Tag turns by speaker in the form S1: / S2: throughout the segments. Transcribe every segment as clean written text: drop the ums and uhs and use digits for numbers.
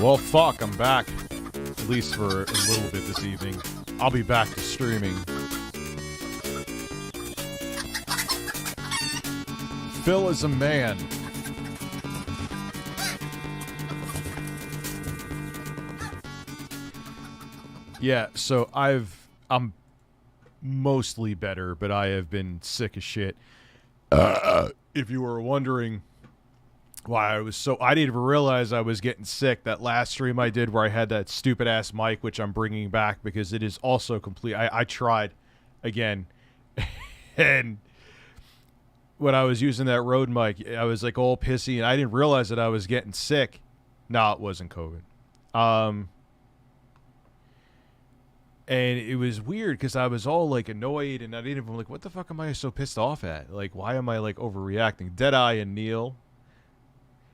S1: Well, fuck, I'm back. At least for a little bit this evening. I'll be back to streaming. Phil is a man. Yeah, so I'm mostly better, but I have been sick as shit. If you were wondering why I didn't even realize I was getting sick. That last stream I did where I had that stupid ass mic, which I'm bringing back because it is also complete. I tried again, and when I was using that Rode mic, I was like all pissy, and I didn't realize that I was getting sick. No, it wasn't COVID. And it was weird because I was all like annoyed, and I didn't even like, what the fuck am I so pissed off at? Like, why am I like overreacting? Deadeye and Neil.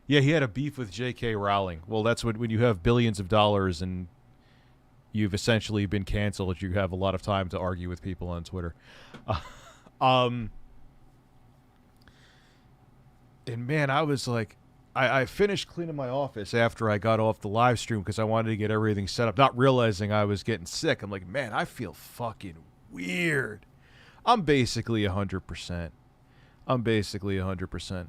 S1: Yeah, he had a beef with J.K. Rowling. Well, that's when you have billions of dollars and you've essentially been canceled. You have a lot of time to argue with people on Twitter. And man, I was like, I finished cleaning my office after I got off the live stream because I wanted to get everything set up, not realizing I was getting sick. I'm like, man, I feel fucking weird. I'm basically 100%. I'm basically 100%.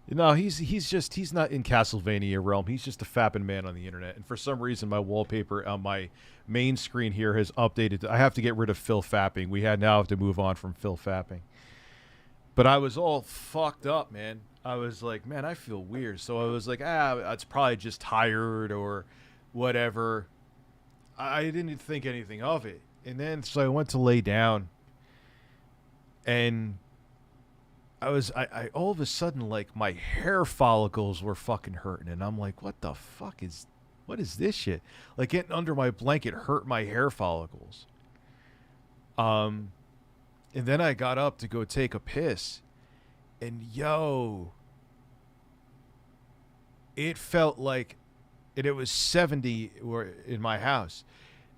S1: No, he's not in Castlevania realm. He's just a fapping man on the internet. And for some reason, my wallpaper on my main screen here has updated. I have to get rid of Phil fapping. We now have to move on from Phil fapping. But I was all fucked up, man. I was like, man, I feel weird. So I was like, it's probably just tired or whatever. I didn't think anything of it. And then so I went to lay down, and I all of a sudden, like, my hair follicles were fucking hurting, and I'm like, what the fuck what is this shit? Like, getting under my blanket hurt my hair follicles. And then I got up to go take a piss, and it felt like, and it was 70 in my house.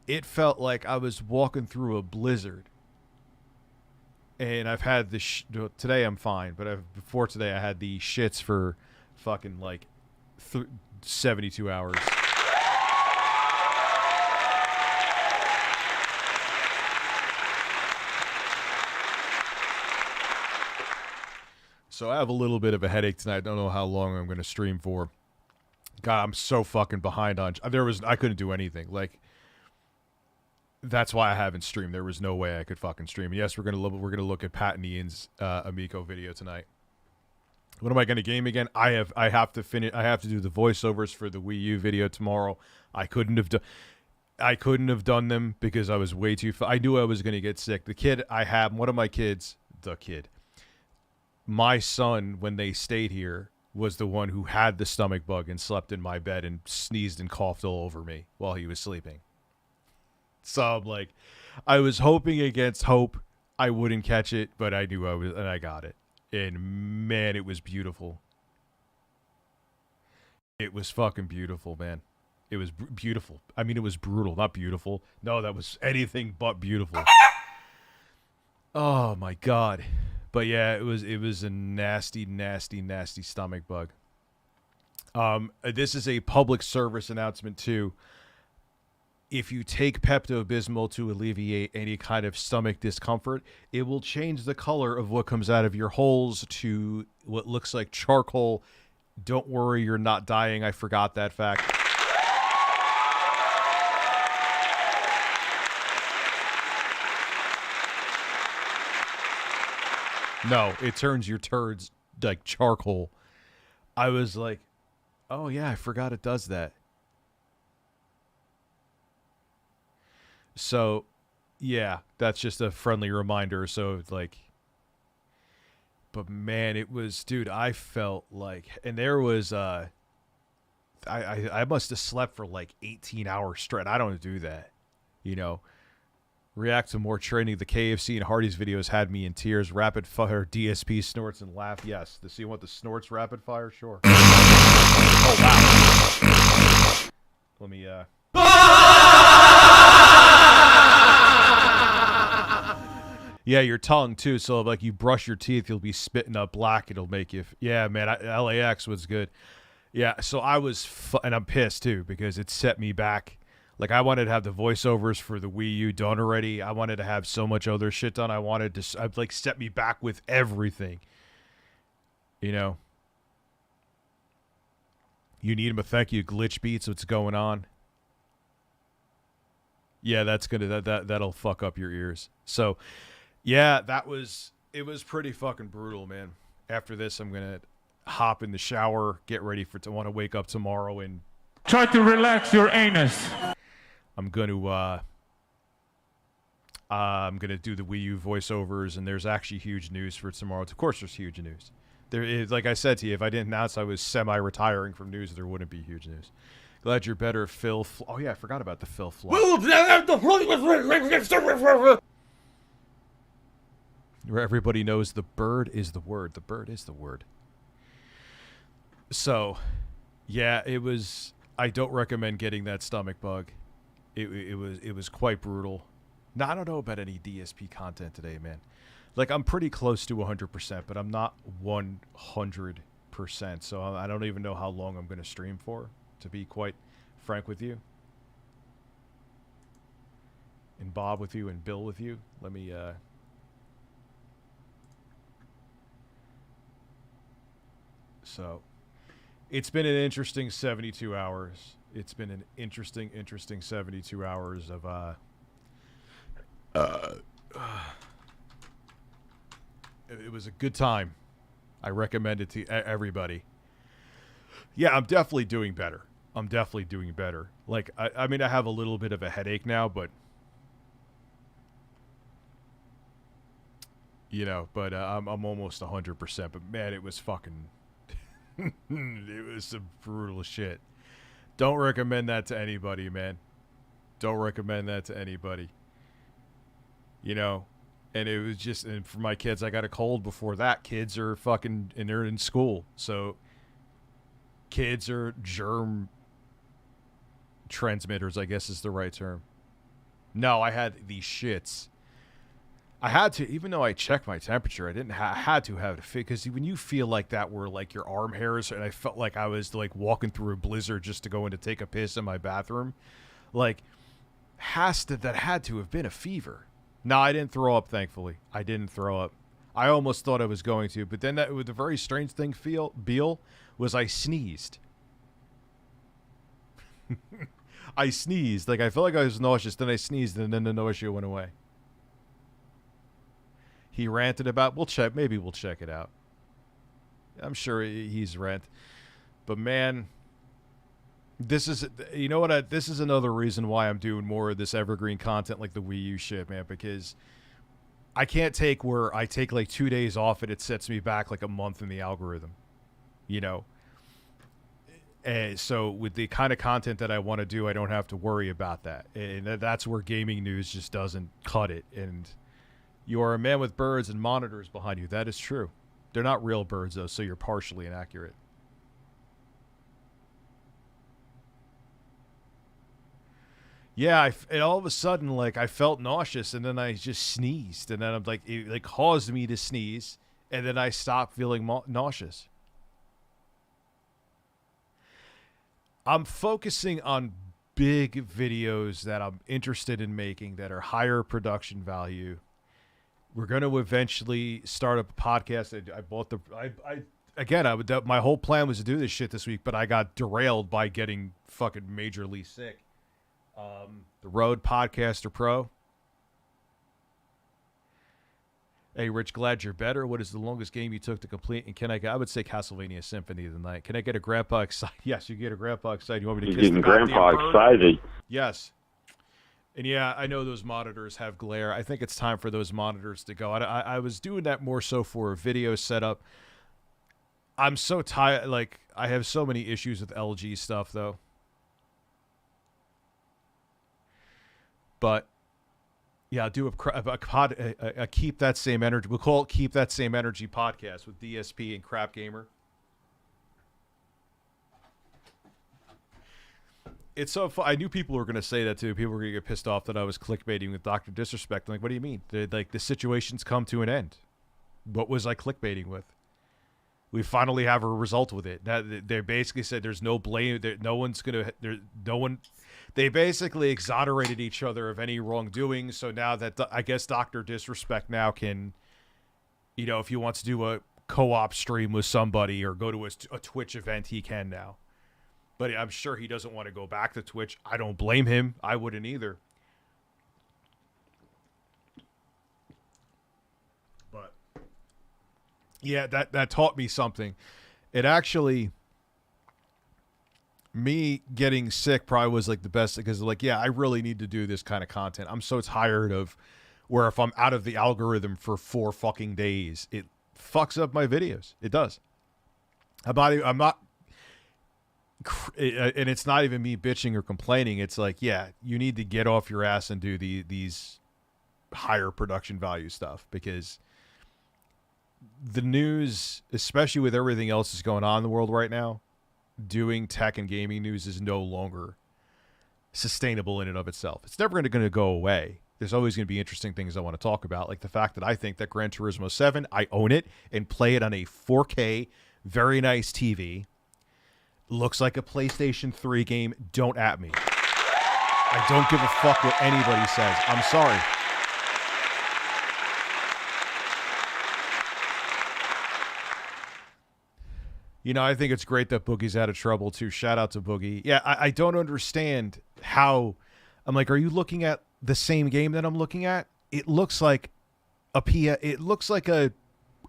S1: It felt like I was walking through a blizzard. And I've had today I'm fine, but before today I had the shits for fucking like 72 hours. So I have a little bit of a headache tonight. I don't know how long I'm going to stream for. God, I'm so fucking behind on. I couldn't do anything. Like, that's why I haven't streamed. There was no way I could fucking stream. And yes, we're gonna look at Pat and Ian's Amico video tonight. What am I gonna game again? I have to do the voiceovers for the Wii U video tomorrow. I couldn't have done them because I was way too. I knew I was gonna get sick. The kid I have, one of my kids, my son, when they stayed here, was the one who had the stomach bug and slept in my bed and sneezed and coughed all over me while he was sleeping. So I'm like, I was hoping against hope I wouldn't catch it, but I knew I was, and I got it. And man, it was beautiful. It was fucking beautiful, man. It was beautiful. I mean, it was brutal, not beautiful. No, that was anything but beautiful. Oh my God. But yeah, it was a nasty, nasty, nasty stomach bug. This is a public service announcement too. If you take Pepto-Bismol to alleviate any kind of stomach discomfort, it will change the color of what comes out of your holes to what looks like charcoal. Don't worry, you're not dying. I forgot that fact. No, it turns your turds like charcoal. I was like, oh yeah, I forgot it does that. So, yeah, that's just a friendly reminder. So, like, but man, it was, dude, I felt like, and there was, I must have slept for like 18 hours straight. I don't do that, you know. React to more training. The KFC and Hardy's videos had me in tears. Rapid fire DSP snorts and laugh. Yes. So you want the snorts rapid fire? Sure. Oh, wow. Let me, yeah, your tongue too. So like you brush your teeth, you'll be spitting up black. It'll make you. Yeah, man. LAX was good. Yeah, so I was, and I'm pissed too because it set me back. Like I wanted to have the voiceovers for the Wii U done already. I wanted to have so much other shit done. I wanted to, I'd like set me back with everything. You know. You need him a thank you, Glitch Beats. What's going on? Yeah, that's gonna that'll fuck up your ears. So, yeah, it was pretty fucking brutal, man. After this, I'm gonna hop in the shower, get ready to want to wake up tomorrow and
S2: try to relax your anus.
S1: I'm gonna do the Wii U voiceovers, and there's actually huge news for tomorrow. Of course, there's huge news. There is, like I said to you, if I didn't announce I was semi-retiring from news, there wouldn't be huge news. Glad you're better, Phil. Oh yeah, I forgot about the Phil Fly. Where everybody knows the bird is the word. The bird is the word. So, yeah, it was. I don't recommend getting that stomach bug. It was quite brutal. Now I don't know about any DSP content today, man. Like I'm pretty close to 100%, but I'm not 100%. So I don't even know how long I'm going to stream for, to be quite frank with you. And Bob with you and Bill with you. Let me So it's been an interesting 72 hours. It's been an interesting 72 hours of it was a good time. I recommend it to everybody. Yeah, I'm definitely doing better. Like, I mean, I have a little bit of a headache now, but you know, but I'm almost 100%. But man, it was fucking, it was some brutal shit. Don't recommend that to anybody, man. Don't recommend that to anybody. You know. And it was just, and for my kids, I got a cold before that. Kids are fucking, and they're in school. So kids are germ transmitters, I guess is the right term. No, I had these shits. I had to, even though I checked my temperature, I didn't had to have it fit. Because when you feel like that, where like your arm hairs, and I felt like I was like walking through a blizzard just to go in to take a piss in my bathroom, like that had to have been a fever. No, I didn't throw up, thankfully. I didn't throw up. I almost thought I was going to, but then the very strange thing, Beal, was I sneezed. I sneezed. Like, I felt like I was nauseous, then I sneezed, and then the nausea went away. He ranted about, maybe we'll check it out. I'm sure he's ranted. But, man, this is, you know what, this is another reason why I'm doing more of this evergreen content like the Wii U shit, man, because I can't take where I take like 2 days off and it sets me back like a month in the algorithm, you know? And so with the kind of content that I want to do, I don't have to worry about that. And that's where gaming news just doesn't cut it. And you are a man with birds and monitors behind you. That is true. They're not real birds, though, so you're partially inaccurate. Yeah, and all of a sudden, like, I felt nauseous, and then I just sneezed, and then I'm like, it like caused me to sneeze, and then I stopped feeling nauseous. I'm focusing on big videos that I'm interested in making that are higher production value. We're going to eventually start a podcast. I bought my whole plan was to do this shit this week, but I got derailed by getting fucking majorly sick. The Rode Podcaster Pro. Hey, Rich, glad you're better. What is the longest game you took to complete? And I would say Castlevania Symphony of the Night. Can I get a grandpa excited? Yes, you get a grandpa excited. You want me to kiss the
S3: grandpa excited?
S1: Yes. And yeah, I know those monitors have glare. I think it's time for those monitors to go. I was doing that more so for a video setup. I'm so tired. Like, I have so many issues with LG stuff, though. But yeah, I'll do a Keep That Same Energy. We'll call it Keep That Same Energy podcast with DSP and Crap Gamer. It's so fun. I knew people were going to say that too. People were going to get pissed off that I was clickbaiting with Dr. Disrespect. I'm like, what do you mean? Like, the situation's come to an end. What was I clickbaiting with? We finally have a result with it. Now, they basically said there's no blame. No one's gonna. No one. They basically exonerated each other of any wrongdoing. So now that I guess Dr. Disrespect now can, if he wants to do a co-op stream with somebody or go to a Twitch event, he can now. But I'm sure he doesn't want to go back to Twitch. I don't blame him. I wouldn't either. But yeah, that taught me something. It actually, me getting sick probably was like the best, because like, yeah, I really need to do this kind of content. I'm so tired of where if I'm out of the algorithm for 4 fucking days, it fucks up my videos. It does. I'm not, and it's not even me bitching or complaining. It's like, yeah, you need to get off your ass and do these higher production value stuff, because the news, especially with everything else that's going on in the world right now, doing tech and gaming news is no longer sustainable in and of itself. It's never going to go away. There's always going to be interesting things I want to talk about, like the fact that I think that Gran Turismo 7, I own it and play it on a 4K, very nice TV. Looks like a PlayStation 3 game. Don't at me. I don't give a fuck what anybody says. I'm sorry. I think it's great that Boogie's out of trouble, too. Shout out to Boogie. Yeah, I don't understand how... I'm like, are you looking at the same game that I'm looking at? It looks like it looks like a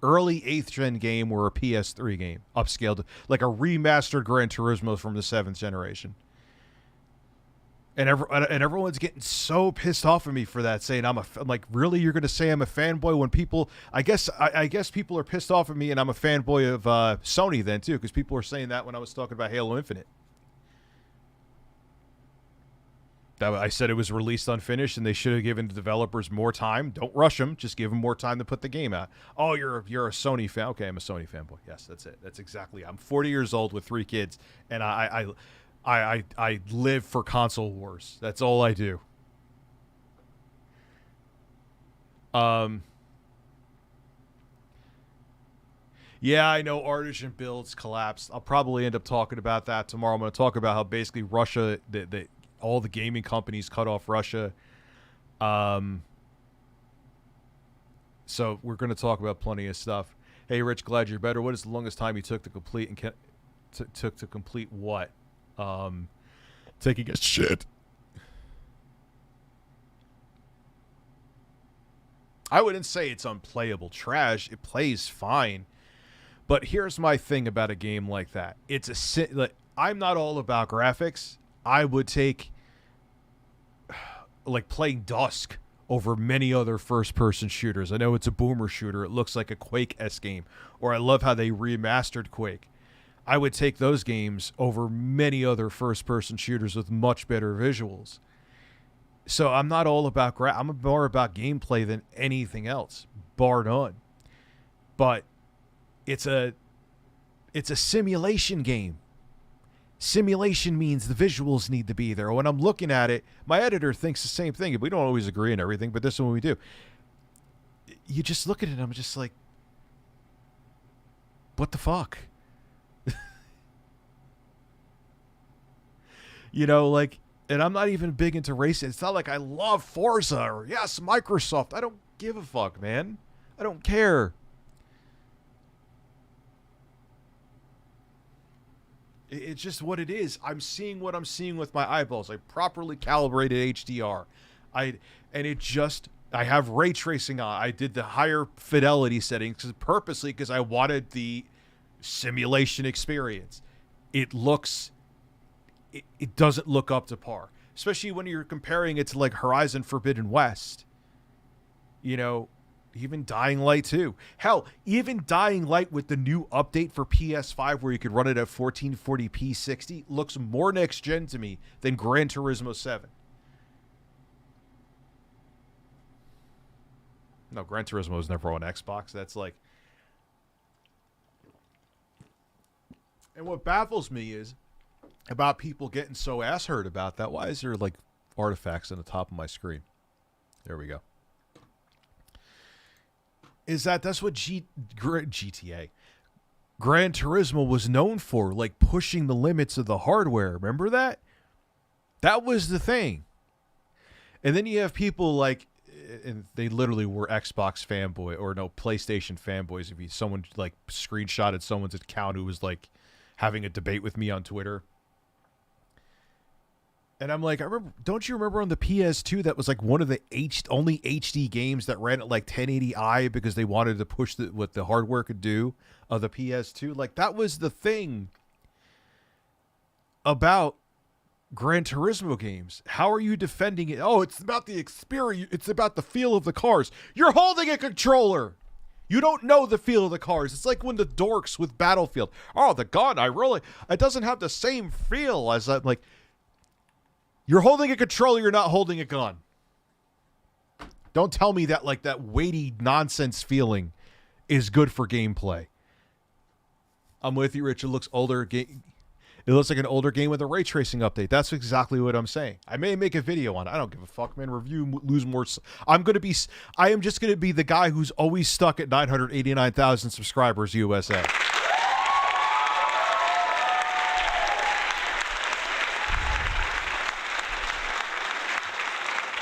S1: early 8th gen game or a PS3 game, upscaled, like a remastered Gran Turismo from the 7th generation. And everyone's getting so pissed off at me for that, saying I'm like, really, you're going to say I'm a fanboy when people, I guess people are pissed off at me and I'm a fanboy of Sony then too, because people were saying that when I was talking about Halo Infinite. That I said it was released unfinished and they should have given the developers more time. Don't rush them. Just give them more time to put the game out. Oh, you're a Sony fan. Okay, I'm a Sony fanboy. Yes, that's it. That's exactly. I'm 40 years old with 3 kids, and I live for console wars. That's all I do. Yeah, I know Artisan builds collapsed. I'll probably end up talking about that tomorrow. I'm going to talk about how basically Russia, all the gaming companies cut off Russia. So we're going to talk about plenty of stuff. Hey, Rich, glad you're better. What is the longest time you took to complete and took to complete what? Taking a shit. I wouldn't say it's unplayable trash. It plays fine. But here's my thing about a game like that. I'm not all about graphics. I would take like playing Dusk over many other first-person shooters. I know it's a boomer shooter. It looks like a Quake-esque game. Or I love how they remastered Quake. I would take those games over many other first-person shooters with much better visuals. So I'm not all about I'm more about gameplay than anything else, bar none. But it's a simulation game. Simulation means the visuals need to be there. When I'm looking at it, my editor thinks the same thing. We don't always agree on everything, but this is what we do. You just look at it and I'm just like, what the fuck? And I'm not even big into racing. It's not like I love Forza or, yes, Microsoft. I don't give a fuck, man. I don't care. It's just what it is. I'm seeing what I'm seeing with my eyeballs. I properly calibrated HDR. I have ray tracing on. I did the higher fidelity settings purposely because I wanted the simulation experience. It doesn't look up to par, especially when you're comparing it to like Horizon Forbidden West. Even Dying Light 2. Hell, even Dying Light with the new update for PS5 where you could run it at 1440p 60 looks more next gen to me than Gran Turismo 7. No, Gran Turismo was never on Xbox. That's like... And what baffles me is about people getting so ass hurt about that. Why is there like artifacts on the top of my screen? There we go. That's what GTA. Gran Turismo was known for, like pushing the limits of the hardware. Remember that? That was the thing. And then you have people like, and they literally were Xbox fanboy or no PlayStation fanboys. If someone like screenshotted someone's account who was like having a debate with me on Twitter. And I'm like, don't you remember on the PS2 that was like one of the only HD games that ran at like 1080i because they wanted to push what the hardware could do of the PS2? Like, that was the thing about Gran Turismo games. How are you defending it? Oh, it's about the experience. It's about the feel of the cars. You're holding a controller. You don't know the feel of the cars. It's like when the dorks with Battlefield. Oh, the gun, it doesn't have the same feel as that. Like, you're holding a controller, you're not holding a gun. Don't tell me that like that weighty nonsense feeling is good for gameplay. I'm with you, Rich. It looks older. It looks like an older game with a ray tracing update. That's exactly what I'm saying. I may make a video on it. I don't give a fuck, man. Review, lose more. I am just going to be the guy who's always stuck at 989,000 subscribers USA.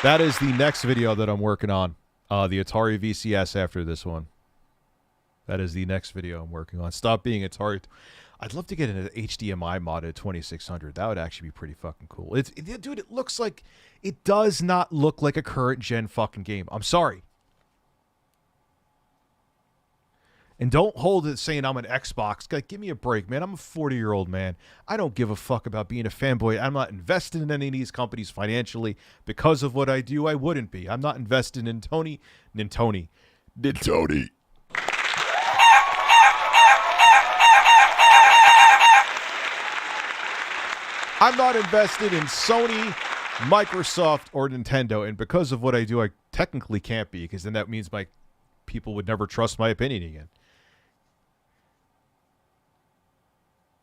S1: That is the next video that I'm working on. The Atari VCS after this one. That is the next video I'm working on. Stop being Atari. I'd love to get an HDMI modded 2600. That would actually be pretty fucking cool. Dude, it looks like... It does not look like a current gen fucking game. I'm sorry. And don't hold it saying I'm an Xbox. Like, give me a break, man. I'm a 40-year-old man. I don't give a fuck about being a fanboy. I'm not invested in any of these companies financially. Because of what I do, I wouldn't be. I'm not invested in Nintoni. I'm not invested in Sony, Microsoft, or Nintendo. And because of what I do, I technically can't be. Because then that means my people would never trust my opinion again.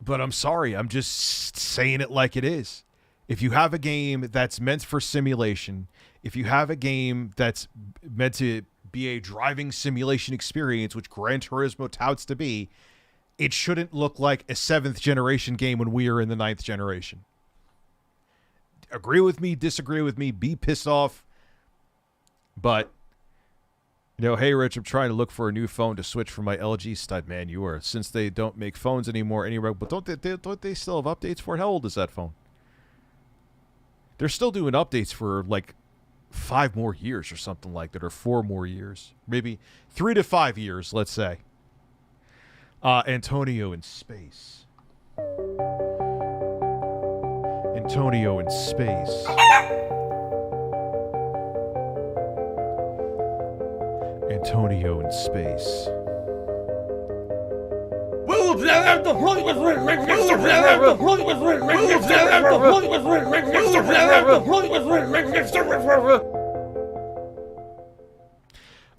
S1: But I'm sorry, I'm just saying it like it is. If you have a game that's meant for simulation, if you have a game that's meant to be a driving simulation experience, which Gran Turismo touts to be, it shouldn't look like a 7th generation game when we are in the 9th generation. Agree with me, disagree with me, be pissed off. But, you know, hey, Rich, I'm trying to look for a new phone to switch from my LG stud. Man, you are. Since they don't make phones anymore anyway, but don't they still have updates for it? How old is that phone? They're still doing updates for like 5 more years or something like that, or 4 more years. Maybe 3 to 5 years, let's say. Antonio in space. Antonio in space. Antonio in space.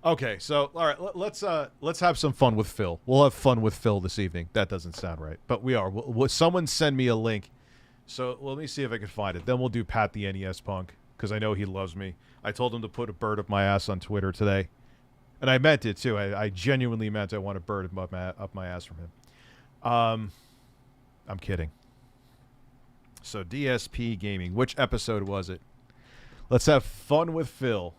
S1: Okay, so all right, let's have some fun with Phil. We'll have fun with Phil this evening. That doesn't sound right, but we are. Someone send me a link. So let me see if I can find it. Then we'll do Pat the NES Punk because I know he loves me. I told him to put a bird up my ass on Twitter today, and I meant it too. I genuinely meant I want a bird up my ass from him. I'm kidding. So DSP Gaming. Which episode was it? Let's have fun with Phil.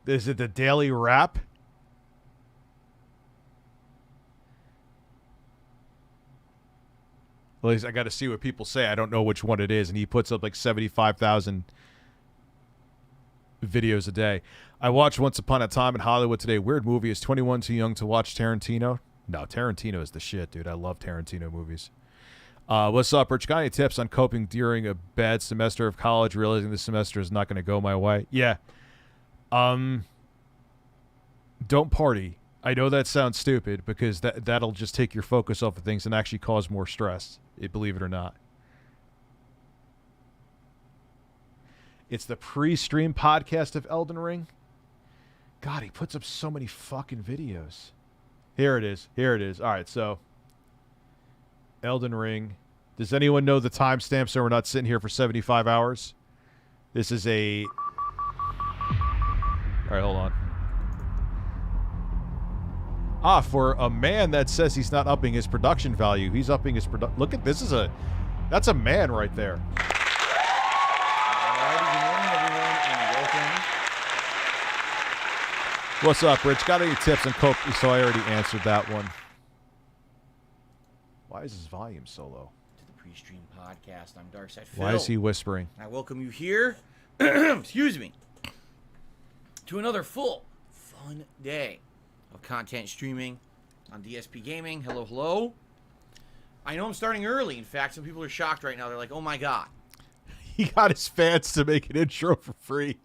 S1: Is it the Daily Wrap? Well, at least I got to see what people say. I don't know which one it is. And he puts up like 75,000 videos a day. I watched Once Upon a Time in Hollywood today. Weird movie. Is 21 too young to watch Tarantino? No, Tarantino is the shit, dude. I love Tarantino movies. What's up, Rich? Got any tips on coping during a bad semester of college, realizing this semester is not going to go my way? Yeah. Don't party. I know that sounds stupid because that'll just take your focus off of things and actually cause more stress, believe it or not. It's the pre-stream podcast of Elden Ring. God, he puts up so many fucking videos. Here it is. Here it is. All right, so Elden Ring. Does anyone know the timestamp so we're not sitting here for 75 hours? This is a All right, hold on. Ah, for a man that says he's not upping his production value, he's upping his production. Look at this. That's a man right there.
S3: Alrighty, good morning, everyone, and welcome.
S1: What's up, Rich? Got any tips on cope? So I already answered that one. Why is his volume so low?
S3: To the pre-stream podcast. I'm Darkside Phil.
S1: Why is he whispering?
S3: I welcome you here. Excuse me. To another full, fun day of content streaming on DSP Gaming. Hello, hello. I know I'm starting early. In fact, some people are shocked right now. They're like, oh my God.
S1: He got his fans to make an intro for free.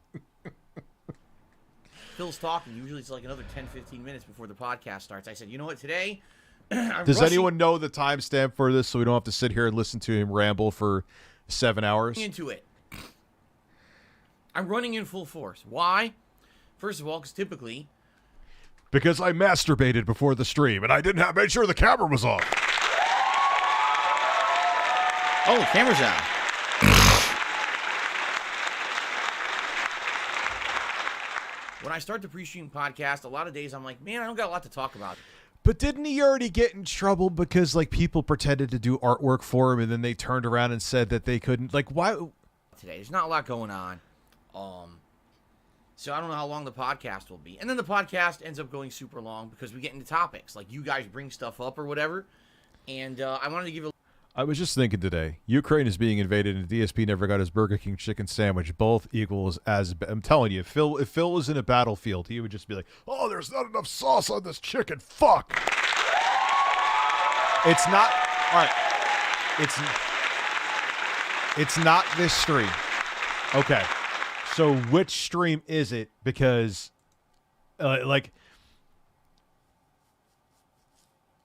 S3: Phil's talking. Usually it's like another 10, 15 minutes before the podcast starts. I said, you know what, today...
S1: Does anyone know the timestamp for this so we don't have to sit here and listen to him ramble for 7 hours?
S3: Into it. I'm running in full force. Why? First of all, because typically...
S1: Because I masturbated before the stream and I didn't have made sure the camera was off.
S3: Oh, the camera's on. When I start the pre-stream podcast, a lot of days I'm like, man, I don't got a lot to talk about.
S1: But didn't he already get in trouble because, like, people pretended to do artwork for him and then they turned around and said that they couldn't? Like, why?
S3: Today, there's not a lot going on. So I don't know how long the podcast will be. And then the podcast ends up going super long because we get into topics. Like, you guys bring stuff up or whatever. And I wanted to give a...
S1: I was just thinking today, Ukraine is being invaded and DSP never got his Burger King chicken sandwich. Both equals as... I'm telling you, if Phil was in a battlefield, he would just be like, oh, there's not enough sauce on this chicken. Fuck. It's not... All right. It's not this stream. Okay. So which stream is it? Because, like...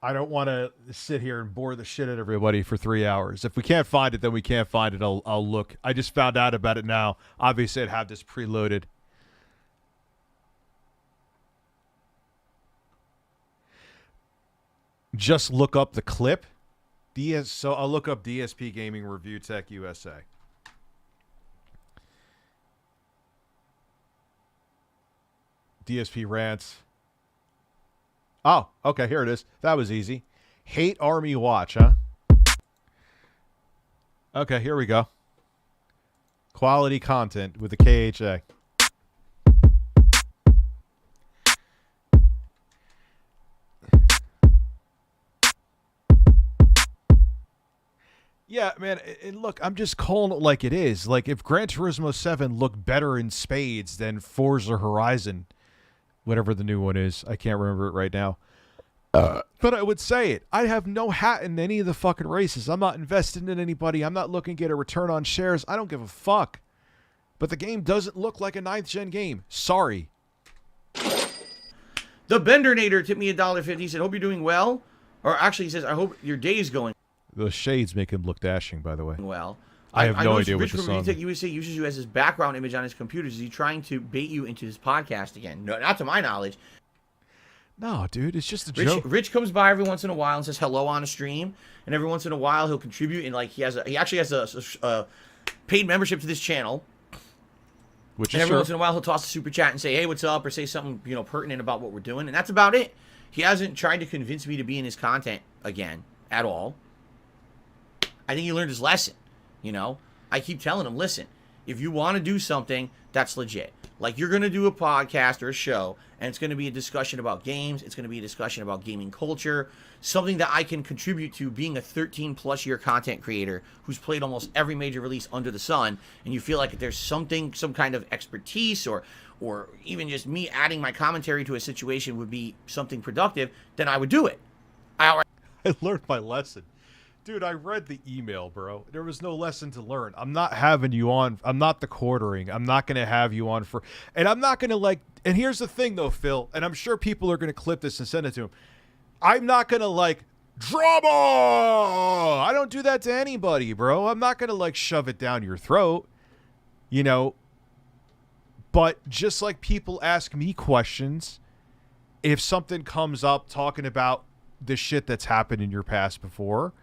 S1: I don't want to sit here and bore the shit out of everybody for 3 hours. If we can't find it, then we can't find it. I'll look. I just found out about it now. Obviously, I'd have this preloaded. Just look up the clip. So I'll look up DSP Gaming ReviewTechUSA. DSP rants. Oh, okay, here it is. That was easy. Hate Army Watch, huh? Okay, here we go. Quality content with the KHA. Yeah, man, and look, I'm just calling it like it is. Like, if Gran Turismo 7 looked better in spades than Forza Horizon... whatever the new one is. I can't remember it right now. But I would say it. I have no hat in any of the fucking races. I'm not invested in anybody. I'm not looking to get a return on shares. I don't give a fuck. But the game doesn't look like a 9th gen game. Sorry.
S3: The Bendernator tipped me $1.50. He said, hope you're doing well. Or actually, he says, I hope your day is going
S1: Those shades make him look dashing, by the way.
S3: well.
S1: I have no idea what
S3: Rich
S1: the
S3: from
S1: song...
S3: ReviewTechUSA uses you as his background image on his computer. Is he trying to bait you into his podcast again? No, not to my knowledge.
S1: No, dude, it's just a joke.
S3: Rich comes by every once in a while and says hello on a stream, and every once in a while he'll contribute, and like he actually has a paid membership to this channel.
S1: Which
S3: and
S1: is
S3: every
S1: true.
S3: once in a while he'll toss a super chat and say, hey, what's up, or say something pertinent about what we're doing, and that's about it. He hasn't tried to convince me to be in his content again at all. I think he learned his lesson. I keep telling him, listen, if you want to do something, that's legit. Like, you're going to do a podcast or a show, and it's going to be a discussion about games. It's going to be a discussion about gaming culture, something that I can contribute to being a 13-plus year content creator who's played almost every major release under the sun, and you feel like if there's some kind of expertise or even just me adding my commentary to a situation would be something productive, then I would do it.
S1: I learned my lesson. Dude, I read the email, bro. There was no lesson to learn. I'm not having you on. I'm not the quartering. I'm not going to have you on for... And I'm not going to, And here's the thing, though, Phil. And I'm sure people are going to clip this and send it to him. I'm not going to, drama! I don't do that to anybody, bro. I'm not going to, shove it down your throat. But just like people ask me questions, if something comes up talking about the shit that's happened in your past before...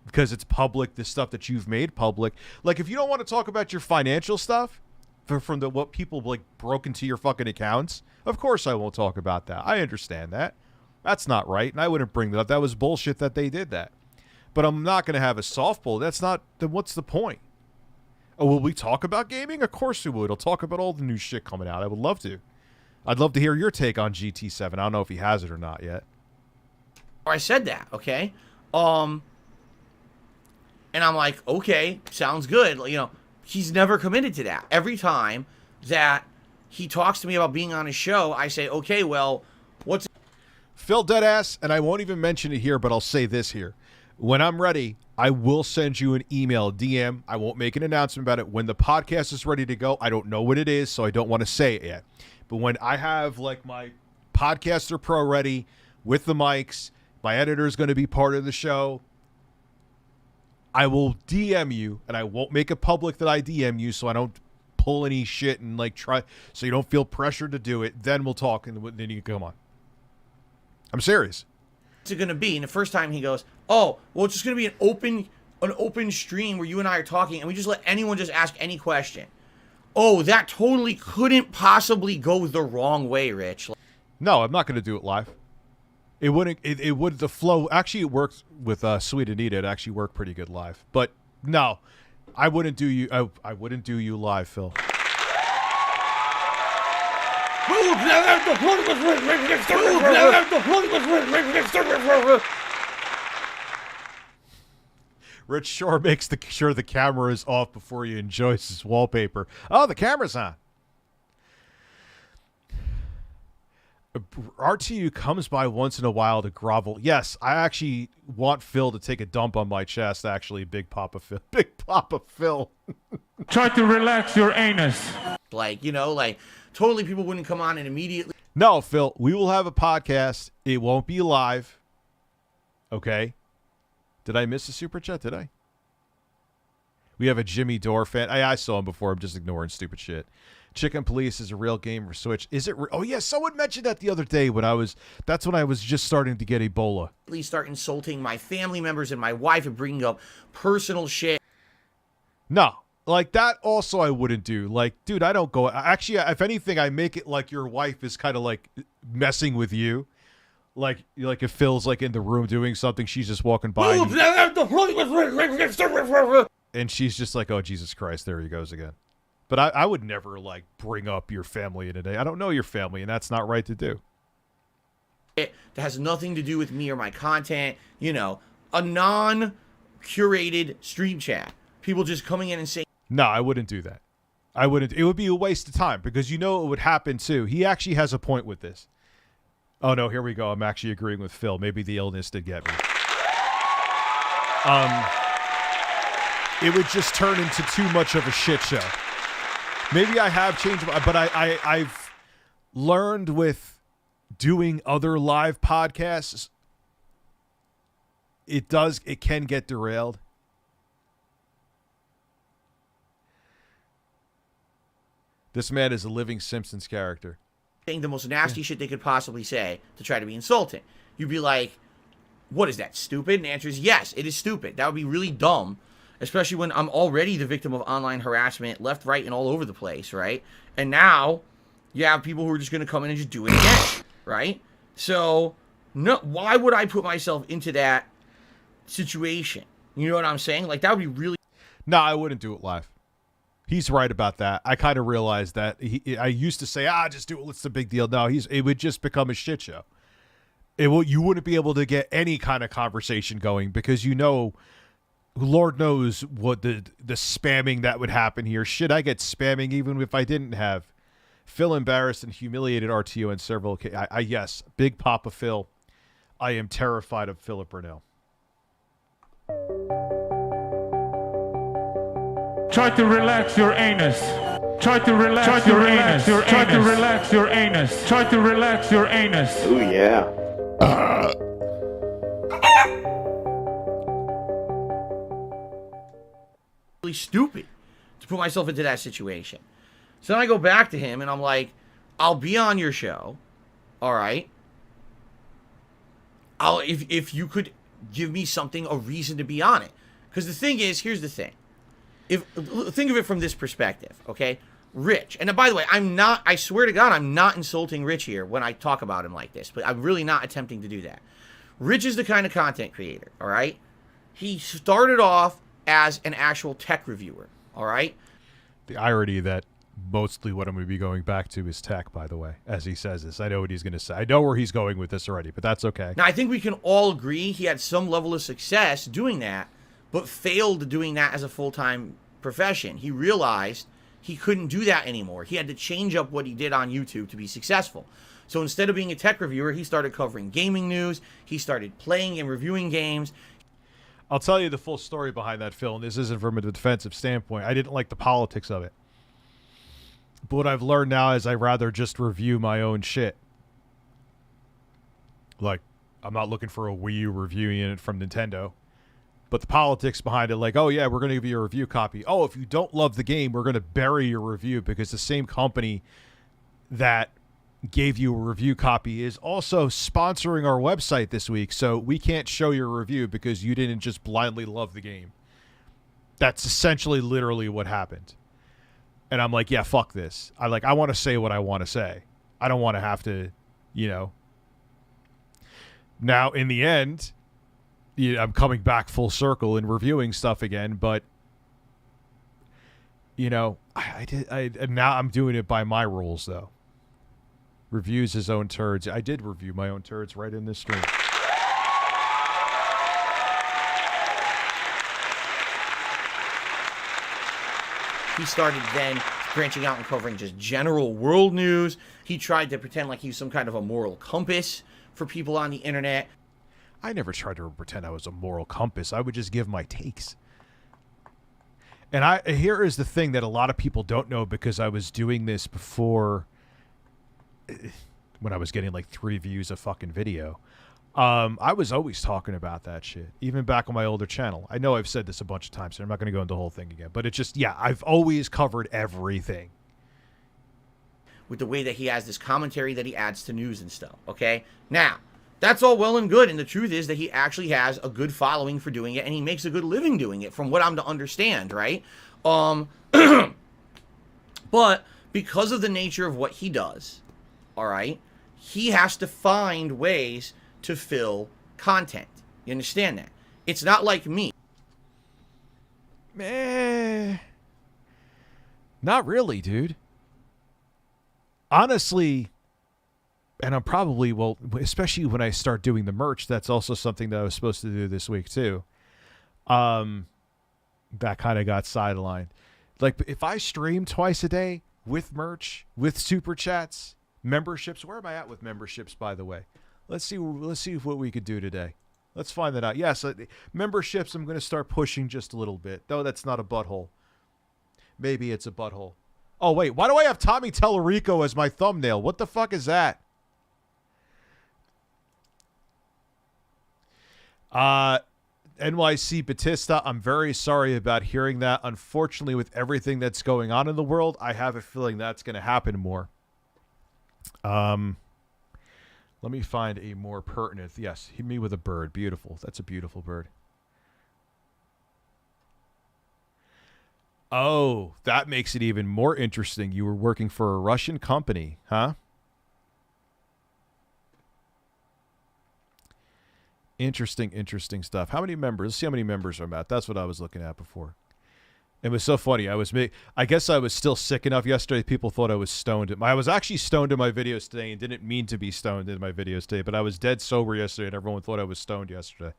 S1: because it's public, the stuff that you've made public. Like, if you don't want to talk about your financial stuff, from the what people like broke into your fucking accounts, of course I won't talk about that. I understand that. That's not right, and I wouldn't bring that up. That was bullshit that they did that. But I'm not going to have a softball. That's not. Then what's the point? Oh, will we talk about gaming? Of course we would. I'll talk about all the new shit coming out. I would love to. I'd love to hear your take on GT7. I don't know if he has it or not yet.
S3: I said that, okay? And I'm like, okay, sounds good. You know, he's never committed to that. Every time that he talks to me about being on his show, I say, okay, well, what's...
S1: Phil Deadass, and I won't even mention it here, but I'll say this here. When I'm ready, I will send you an email, DM. I won't make an announcement about it. When the podcast is ready to go, I don't know what it is, so I don't want to say it yet. But when I have, like, my Podcaster Pro ready with the mics, my editor is going to be part of the show, I will DM you, and I won't make it public that I DM you so I don't pull any shit and, like, try, so you don't feel pressured to do it. Then we'll talk, and then you can come on. I'm serious.
S3: What's it going to be? And the first time he goes, oh, well, it's just going to be an open stream where you and I are talking, and we just let anyone just ask any question. Oh, that totally couldn't possibly go the wrong way, Rich.
S1: No, I'm not going to do it live. It wouldn't. It would. The flow actually it works with Sweet Anita. It actually worked pretty good live. But no, I wouldn't do you. I wouldn't do you live, Phil. Rich Shore makes sure the camera is off before he enjoys his wallpaper. Oh, the camera's on. RTU comes by once in a while to grovel. Yes, I actually want Phil to take a dump on my chest, actually, Big Papa Phil. Big Papa Phil.
S2: Try to relax your anus.
S3: Like, you know, like, totally people wouldn't come on and immediately...
S1: No, Phil, we will have a podcast. It won't be live. Okay? Did I miss a super chat? Did I? We have a Jimmy Dore fan. I saw him before. I'm just ignoring stupid shit. Chicken Police is a real game for Switch. Is it? Oh, yeah. Someone mentioned that the other day when that's when I was just starting to get Ebola.
S3: Start insulting my family members and my wife and bringing up personal shit.
S1: No. Like, that also I wouldn't do. Like, dude, I don't go... Actually, if anything, I make it like your wife is kind of, like, messing with you. Like if Phil's, like, in the room doing something, she's just walking by. And she's just like, oh, Jesus Christ, there he goes again. But I would never, like, bring up your family in a day. I don't know your family, and that's not right to do.
S3: That has nothing to do with me or my content. You know, a non-curated stream chat. People just coming in and saying...
S1: No, I wouldn't do that. I wouldn't. It would be a waste of time because you know it would happen too. He actually has a point with this. Oh no, here we go. I'm actually agreeing with Phil. Maybe the illness did get me. It would just turn into too much of a shit show. Maybe I have changed, but I've learned with doing other live podcasts, it can get derailed. This man is a living Simpsons character.
S3: Saying the most nasty shit they could possibly say to try to be insulting. You'd be like, what is that, stupid? And the answer is yes, it is stupid. That would be really dumb, especially when I'm already the victim of online harassment left, right, and all over the place, right? And now you have people who are just going to come in and just do it again, right? So no, why would I put myself into that situation? You know what I'm saying? Like, that would be really...
S1: No, I wouldn't do it live. He's right about that. I kind of realized that. I used to say, just do it. What's the big deal? No, it would just become a shit show. You wouldn't be able to get any kind of conversation going because Lord knows what the spamming that would happen here. Shit, I get spamming even if I didn't have. Phil embarrassed and humiliated RTO in several occasions. Yes, Big Papa Phil. I am terrified of Philip Burnell.
S2: Try to relax your anus. Try to relax your anus. Try to relax your anus. Try to relax your anus.
S4: Oh yeah.
S3: Really stupid to put myself into that situation. So then I go back to him and I'm like, I'll be on your show. All right. If you could give me something, a reason to be on it. Because the thing is, here's the thing. Think of it from this perspective, okay? Rich. And by the way, I swear to God, I'm not insulting Rich here when I talk about him like this, but I'm really not attempting to do that. Rich is the kind of content creator, all right? He started off as an actual tech reviewer, all right?
S1: The irony that mostly what I'm going to be going back to is tech, by the way, as he says this. I know what he's going to say. I know where he's going with this already, but that's okay.
S3: Now, I think we can all agree he had some level of success doing that, but failed doing that as a full-time profession. He realized he couldn't do that anymore. He had to change up what he did on YouTube to be successful. So instead of being a tech reviewer, he started covering gaming news. He started playing and reviewing games.
S1: I'll tell you the full story behind that, Phil, and this isn't from a defensive standpoint. I didn't like the politics of it. But what I've learned now is I'd rather just review my own shit. Like, I'm not looking for a Wii U reviewing it from Nintendo. But the politics behind it, like, oh, yeah, we're going to give you a review copy. Oh, if you don't love the game, we're going to bury your review because the same company that gave you a review copy is also sponsoring our website this week. So we can't show your review because you didn't just blindly love the game. That's essentially literally what happened. And I'm like, yeah, fuck this. I want to say what I want to say. I don't want to have to, you know. Now, in the end, I'm coming back full circle and reviewing stuff again, but you know, now I'm doing it by my rules though. Reviews his own turds. I did review my own turds right in this stream.
S3: He started then branching out and covering just general world news. He tried to pretend like he was some kind of a moral compass for people on the internet.
S1: I never tried to pretend I was a moral compass. I would just give my takes. And here is the thing that a lot of people don't know, because I was doing this before, when I was getting like 3 views a fucking video. I was always talking about that shit, even back on my older channel. I know I've said this a bunch of times, so I'm not going to go into the whole thing again. But it's just, yeah, I've always covered everything.
S3: With the way that he has this commentary that he adds to news and stuff, okay? Now, that's all well and good, and the truth is that he actually has a good following for doing it, and he makes a good living doing it, from what I'm to understand, right? But because of the nature of what he does, all right, he has to find ways to fill content. You understand that? It's not like me.
S1: Not really, dude. Honestly, and I'm probably, well, especially when I start doing the merch, that's also something that I was supposed to do this week too. That kind of got sidelined. Like, if I stream twice a day with merch, with super chats, memberships, where am I at with memberships, by the way? Let's see what we could do today. Let's find that out. Yes, memberships I'm going to start pushing just a little bit. No, that's not a butthole. Maybe it's a butthole. Oh, wait. Why do I have Tommy Tellerico as my thumbnail? What the fuck is that? NYC Batista, I'm very sorry about hearing that. Unfortunately, with everything that's going on in the world, I have a feeling that's going to happen more. Let me find a more pertinent. Yes, hit me with a bird. Beautiful. That's a beautiful bird. Oh, that makes it even more interesting. You were working for a Russian company, huh? Interesting stuff. How many members? Let's see how many members I'm at. That's what I was looking at before. It was so funny. I guess I was still sick enough yesterday. People thought I was stoned. I was actually stoned in my videos today and didn't mean to be stoned in my videos today, but I was dead sober yesterday and everyone thought I was stoned yesterday.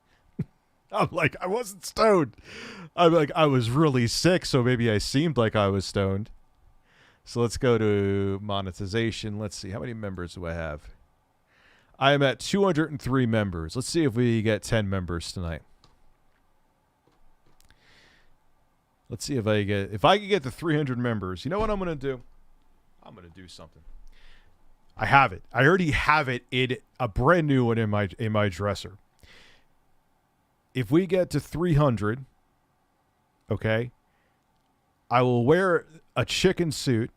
S1: I'm like, I wasn't stoned. I'm like, I was really sick, so maybe I seemed like I was stoned. So let's go to monetization. Let's see. How many members do I have? I am at 203 members. Let's see if we get 10 members tonight. Let's see if I can get to 300 members. You know what I'm going to do? I'm going to do something. I have it. I already have it in a brand new one in my dresser. If we get to 300, okay, I will wear a chicken suit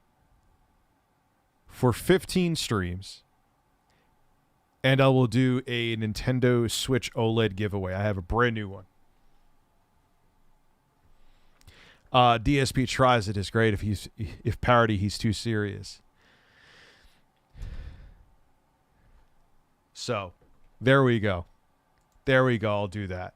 S1: for 15 streams, and I will do a Nintendo Switch OLED giveaway. I have a brand new one. DSP tries it is great. If parody, he's too serious. So, there we go. There we go. I'll do that.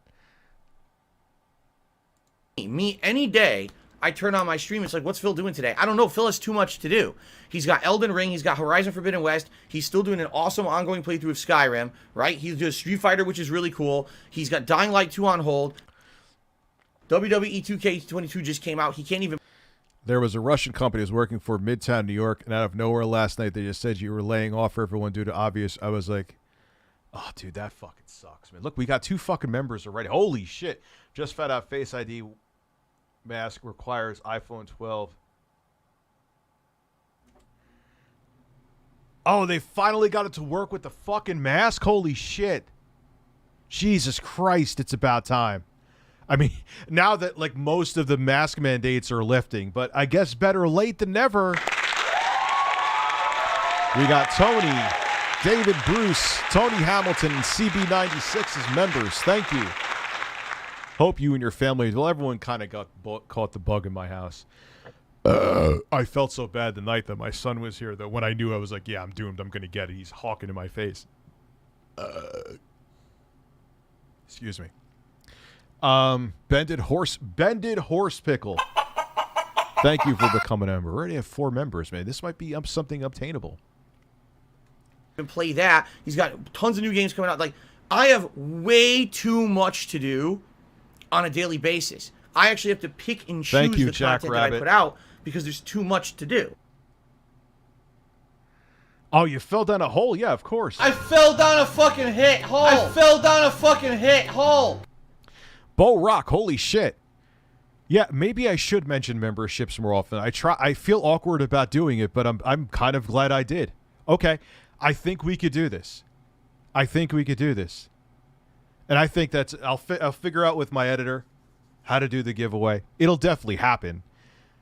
S3: Me, any day, I turn on my stream, it's like, what's Phil doing today? I don't know. Phil has too much to do. He's got Elden Ring. He's got Horizon Forbidden West. He's still doing an awesome ongoing playthrough of Skyrim, right? He's doing Street Fighter, which is really cool. He's got Dying Light 2 on hold. WWE 2K22 just came out. He can't even...
S1: There was a Russian company who was working for Midtown New York, and out of nowhere last night, they just said you were laying off for everyone due to obvious. I was like, oh, dude, that fucking sucks, man. Look, we got 2 fucking members already. Holy shit. Just found out Face ID mask requires iPhone 12. Oh, they finally got it to work with the fucking mask? Holy shit. Jesus Christ, it's about time. I mean, now that, like, most of the mask mandates are lifting, but I guess better late than never. We got Tony, David Bruce, Tony Hamilton, and CB96 as members. Thank you. Hope you and your family, well, everyone kind of got caught the bug in my house. I felt so bad the night that my son was here that when I knew, I was like, yeah, I'm doomed. I'm going to get it. He's hawking in my face. Excuse me. Bended horse pickle. Thank you for becoming a member. We already have 4 members, man. This might be something obtainable.
S3: And play that. He's got tons of new games coming out. Like, I have way too much to do on a daily basis. I actually have to pick and choose the content that I put out because there's too much to do.
S1: Oh, you fell down a hole? Yeah, of course.
S3: I fell down a fucking hole. I fell down a fucking hole.
S1: Bo Rock, holy shit. Yeah, maybe I should mention memberships more often. I feel awkward about doing it, but I'm kind of glad I did. Okay, I think we could do this. And I think that's I'll figure out with my editor how to do the giveaway. It'll definitely happen.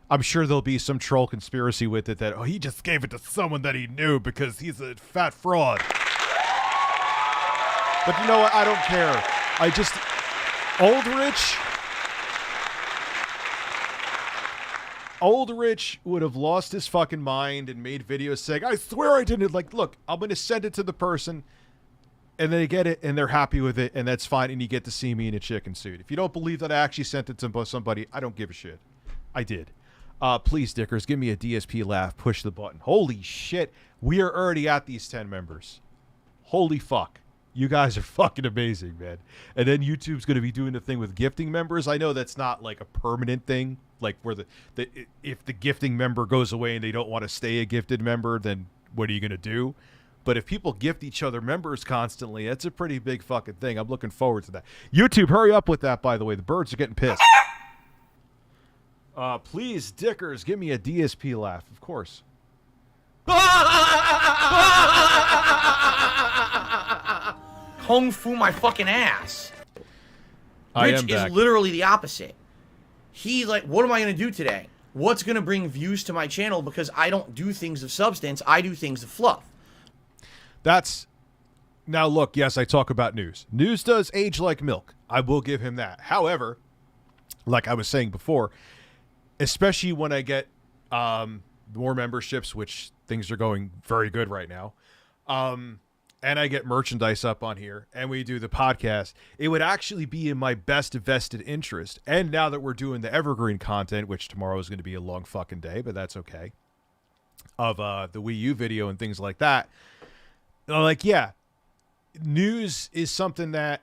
S1: I'm sure there'll be some troll conspiracy with it that, oh, he just gave it to someone that he knew because he's a fat fraud. But you know what? I don't care. Old Rich would have lost his fucking mind and made videos saying, I swear I didn't. Like, look, I'm going to send it to the person, and they get it, and they're happy with it, and that's fine, and you get to see me in a chicken suit. If you don't believe that I actually sent it to somebody, I don't give a shit. I did. Please, Dickers, give me a DSP laugh. Push the button. Holy shit. We are already at these 10 members. Holy fuck. You guys are fucking amazing, man. And then YouTube's going to be doing the thing with gifting members. I know that's not like a permanent thing. Like where if the gifting member goes away and they don't want to stay a gifted member, then what are you going to do? But if people gift each other members constantly, that's a pretty big fucking thing. I'm looking forward to that. YouTube, hurry up with that, by the way. The birds are getting pissed. Please, Dickers, give me a DSP laugh. Of course.
S3: Kung fu my fucking ass. Rich is
S1: back.
S3: literally the opposite. He's like, what am I going to do today? What's going to bring views to my channel? Because I don't do things of substance. I do things of fluff.
S1: Now look, yes, I talk about news. News does age like milk. I will give him that. However, like I was saying before, especially when I get more memberships, which things are going very good right now, and I get merchandise up on here, and we do the podcast, it would actually be in my best vested interest. And now that we're doing the evergreen content, which tomorrow is going to be a long fucking day, but that's okay, of the Wii U video and things like that, like, yeah, news is something that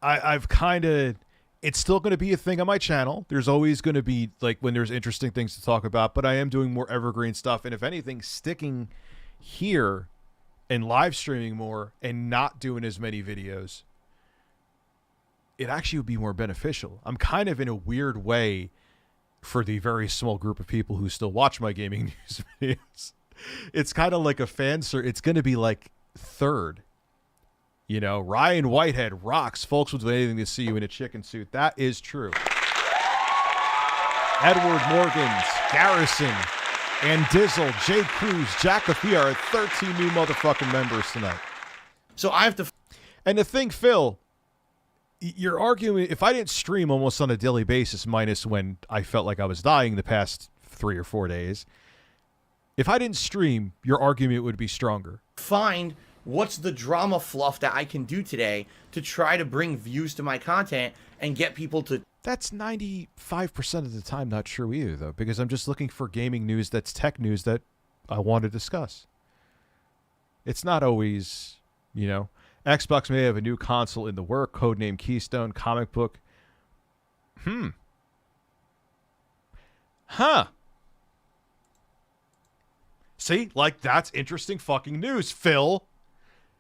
S1: I've kind of... It's still going to be a thing on my channel. There's always going to be, like, when there's interesting things to talk about, but I am doing more evergreen stuff. And if anything, sticking here and live streaming more and not doing as many videos, it actually would be more beneficial. I'm kind of in a weird way for the very small group of people who still watch my gaming news videos. It's kind of like a fan it's going to be like third. You know, Ryan Whitehead rocks. Folks will do anything to see you in a chicken suit. That is true. Edward Morgans, Garrison, and Dizzle, Jay Cruz, Jack Afia are 13 new motherfucking members tonight.
S3: So I have to...
S1: And the thing, Phil, You're arguing if I didn't stream almost on a daily basis, minus when I felt like I was dying the past 3 or 4 days. If I didn't stream, your argument would be stronger.
S3: Find what's the drama fluff that I can do today to try to bring views to my content and get people to...
S1: That's 95% of the time not true either, though, because I'm just looking for gaming news that's tech news that I want to discuss. It's not always, you know... Xbox may have a new console in the work, codename Keystone, comic book. Huh. See? Like, that's interesting fucking news, Phil.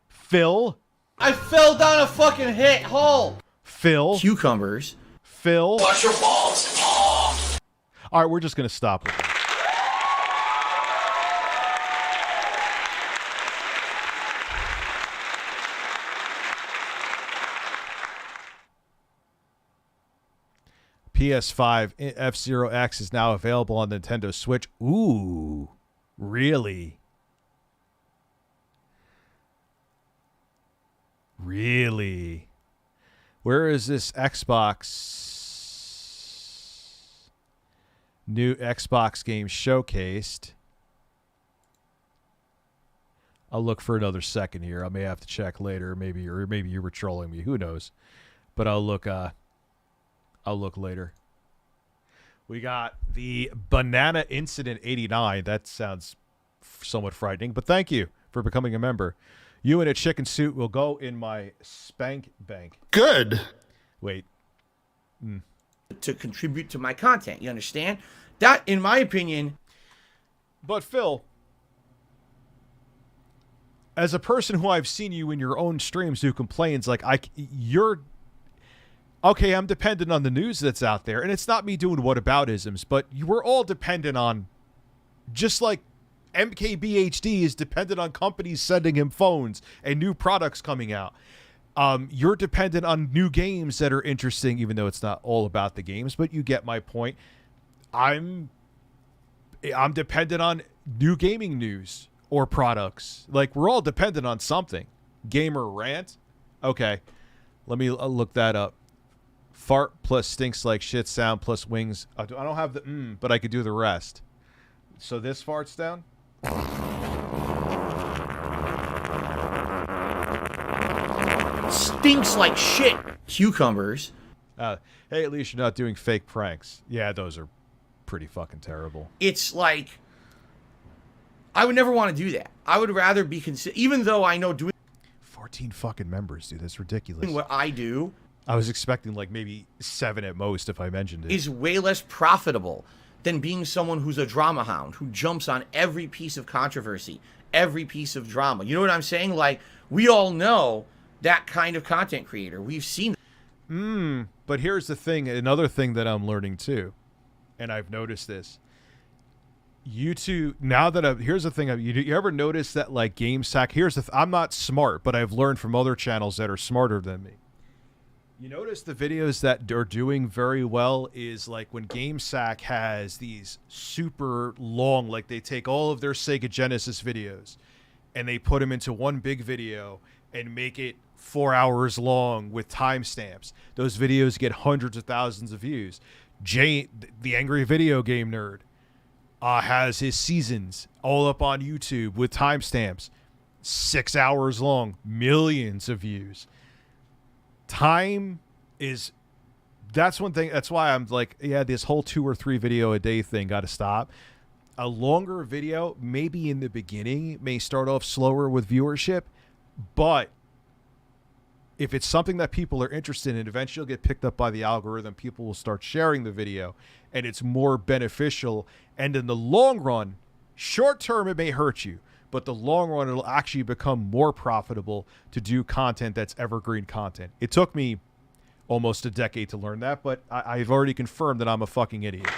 S1: Phil.
S3: I fell down a fucking hole.
S1: Phil.
S3: Cucumbers.
S1: Phil.
S3: Wash your balls. Oh.
S1: All right, we're just going to stop with that. PS5 F-Zero X is now available on Nintendo Switch. Ooh, really? Really? Where is this Xbox? New Xbox game showcased. I'll look for another second here. I may have to check later. Maybe you were trolling me. Who knows? But I'll look later. We got the Banana Incident 89. That sounds somewhat frightening, but thank you for becoming a member. You in a chicken suit will go in my spank bank.
S4: Good.
S1: Wait.
S3: To contribute to my content. You understand? That, in my opinion...
S1: But Phil, as a person who I've seen you in your own streams who complains, like, you're... Okay, I'm dependent on the news that's out there, and it's not me doing whataboutisms, but we're all dependent on, just like MKBHD is dependent on companies sending him phones and new products coming out. You're dependent on new games that are interesting, even though it's not all about the games, but you get my point. I'm dependent on new gaming news or products. Like, we're all dependent on something. Gamer rant? Okay, let me look that up. Fart plus stinks like shit sound plus wings. I don't have the but I could do the rest. So this farts down?
S3: Stinks like shit. Cucumbers.
S1: Hey, at least you're not doing fake pranks. Yeah, those are pretty fucking terrible.
S3: It's like, I would never want to do that. I would rather be even though I know doing
S1: 14 fucking members, dude. That's ridiculous.
S3: what I do...
S1: I was expecting like maybe 7 at most if I mentioned it.
S3: Is way less profitable than being someone who's a drama hound, who jumps on every piece of controversy, every piece of drama. You know what I'm saying? Like, we all know that kind of content creator. We've seen.
S1: But here's the thing, another thing that I'm learning too, and I've noticed this. YouTube, now that here's the thing, you ever notice that like GameSack, I'm not smart, but I've learned from other channels that are smarter than me. You notice the videos that are doing very well is like when GameSack has these super long, like they take all of their Sega Genesis videos and they put them into one big video and make it 4 hours long with timestamps. Those videos get hundreds of thousands of views. Jay, the Angry Video Game Nerd, has his seasons all up on YouTube with timestamps. 6 hours long, millions of views. Time is, that's one thing. That's why I'm like, yeah, this whole 2 or 3 video a day thing got to stop. A longer video, maybe in the beginning, may start off slower with viewership, but if it's something that people are interested in, eventually it'll get picked up by the algorithm. People will start sharing the video, and it's more beneficial. And in the long run, short term, it may hurt you. But the long run, it'll actually become more profitable to do content that's evergreen content. It took me almost a decade to learn that, but I've already confirmed that I'm a fucking idiot.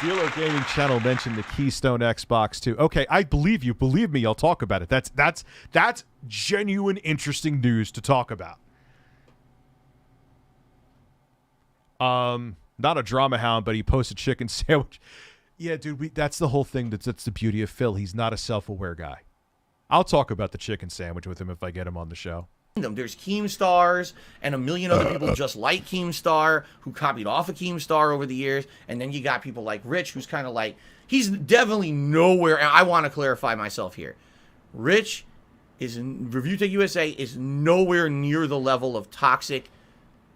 S1: Dealer Gaming Channel mentioned the Keystone Xbox too. Okay, I believe you. Believe me, I'll talk about it. That's genuine, interesting news to talk about. Not a drama hound, but he posted chicken sandwich. Yeah, dude, that's the whole thing. That's the beauty of Phil. He's not a self-aware guy. I'll talk about the chicken sandwich with him if I get him on the show.
S3: There's Keemstars and a million other people just like Keemstar who copied off of Keemstar over the years. And then you got people like Rich, who's kind of like, he's definitely nowhere. And I want to clarify myself here. Rich is in ReviewTechUSA is nowhere near the level of toxic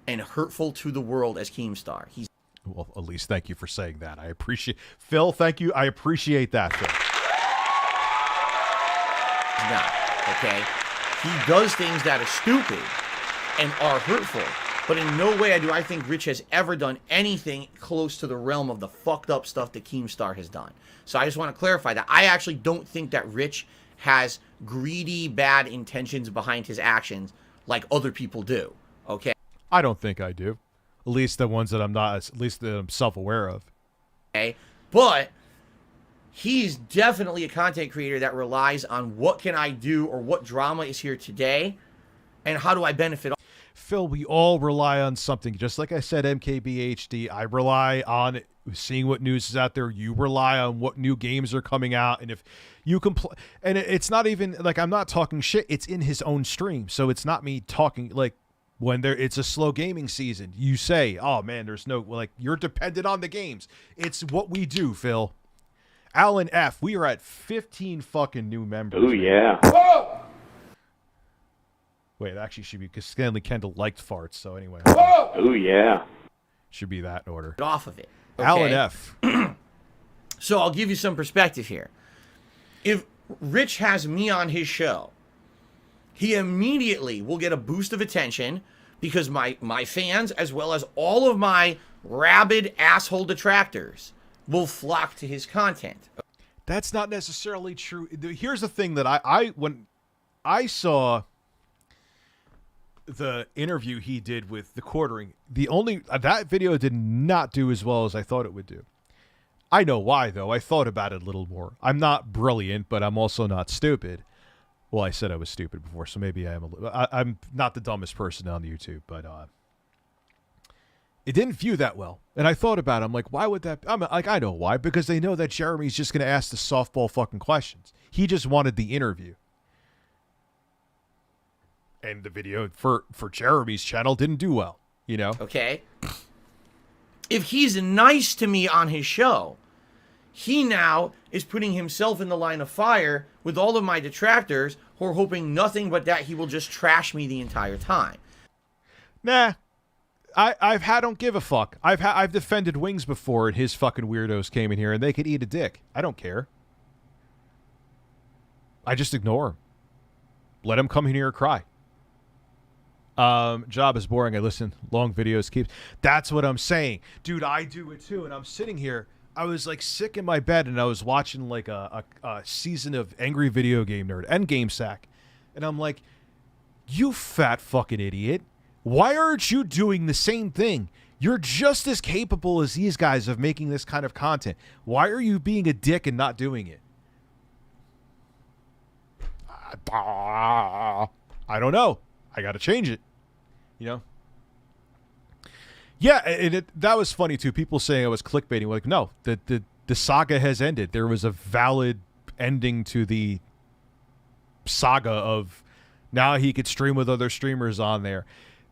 S3: and hurtful to the world as Keemstar. He's
S1: Well, at least thank you for saying that. I appreciate Phil. Thank you. I appreciate that, Phil.
S3: not, okay? He does things that are stupid and are hurtful, but in no way do I think Rich has ever done anything close to the realm of the fucked up stuff that Keemstar has done. So I just want to clarify that. I actually don't think that Rich has greedy, bad intentions behind his actions like other people do, okay?
S1: I don't think I do. At least the ones that I'm not, at least that I'm self-aware of.
S3: Okay, but he's definitely a content creator that relies on what can I do or what drama is here today and how do I benefit.
S1: Phil, we all rely on something. Just like I said, MKBHD, I rely on seeing what news is out there. You rely on what new games are coming out. And if you can play, and it's not even like I'm not talking shit. It's in his own stream. So it's not me talking like when it's a slow gaming season. You say, oh man, there's no, like you're dependent on the games. It's what we do, Phil. Alan F., we are at 15 fucking new members.
S4: Oh, yeah.
S3: Whoa!
S1: Wait, it actually should be because Stanley Kendall liked farts. So anyway.
S3: Whoa!
S4: Oh, yeah.
S1: Should be that in order.
S3: Get off of it. Okay?
S1: Alan F.
S3: So I'll give you some perspective here. If Rich has me on his show, he immediately will get a boost of attention because my fans, as well as all of my rabid asshole detractors, will flock to his content.
S1: That's not necessarily true. Here's the thing that when I saw the interview he did with the quartering, that video did not do as well as I thought it would do. I know why, though. I thought about it a little more. I'm not brilliant, but I'm also not stupid. Well, I said I was stupid before, so maybe I am I'm not the dumbest person on YouTube, but it didn't view that well. And I thought about it. I'm like, why would that? I'm like, I know why. Because they know that Jeremy's just going to ask the softball fucking questions. He just wanted the interview. And the video for Jeremy's channel didn't do well, you know?
S3: Okay? If he's nice to me on his show, he now is putting himself in the line of fire with all of my detractors who are hoping nothing but that he will just trash me the entire time.
S1: Nah. I don't give a fuck. I've defended Wings before and his fucking weirdos came in here and they could eat a dick. I don't care. I just ignore him. Let him come in here and cry. Job is boring. I listen. Long videos keeps. That's what I'm saying. Dude, I do it too. And I'm sitting here. I was like sick in my bed and I was watching like a season of Angry Video Game Nerd, Endgame Sack. And I'm like, you fat fucking idiot. Why aren't you doing the same thing? You're just as capable as these guys of making this kind of content. Why are you being a dick and not doing it? I don't know. I got to change it. You know? Yeah, and that was funny too. People saying I was clickbaiting. Like, no, the saga has ended. There was a valid ending to the saga of now he could stream with other streamers on there.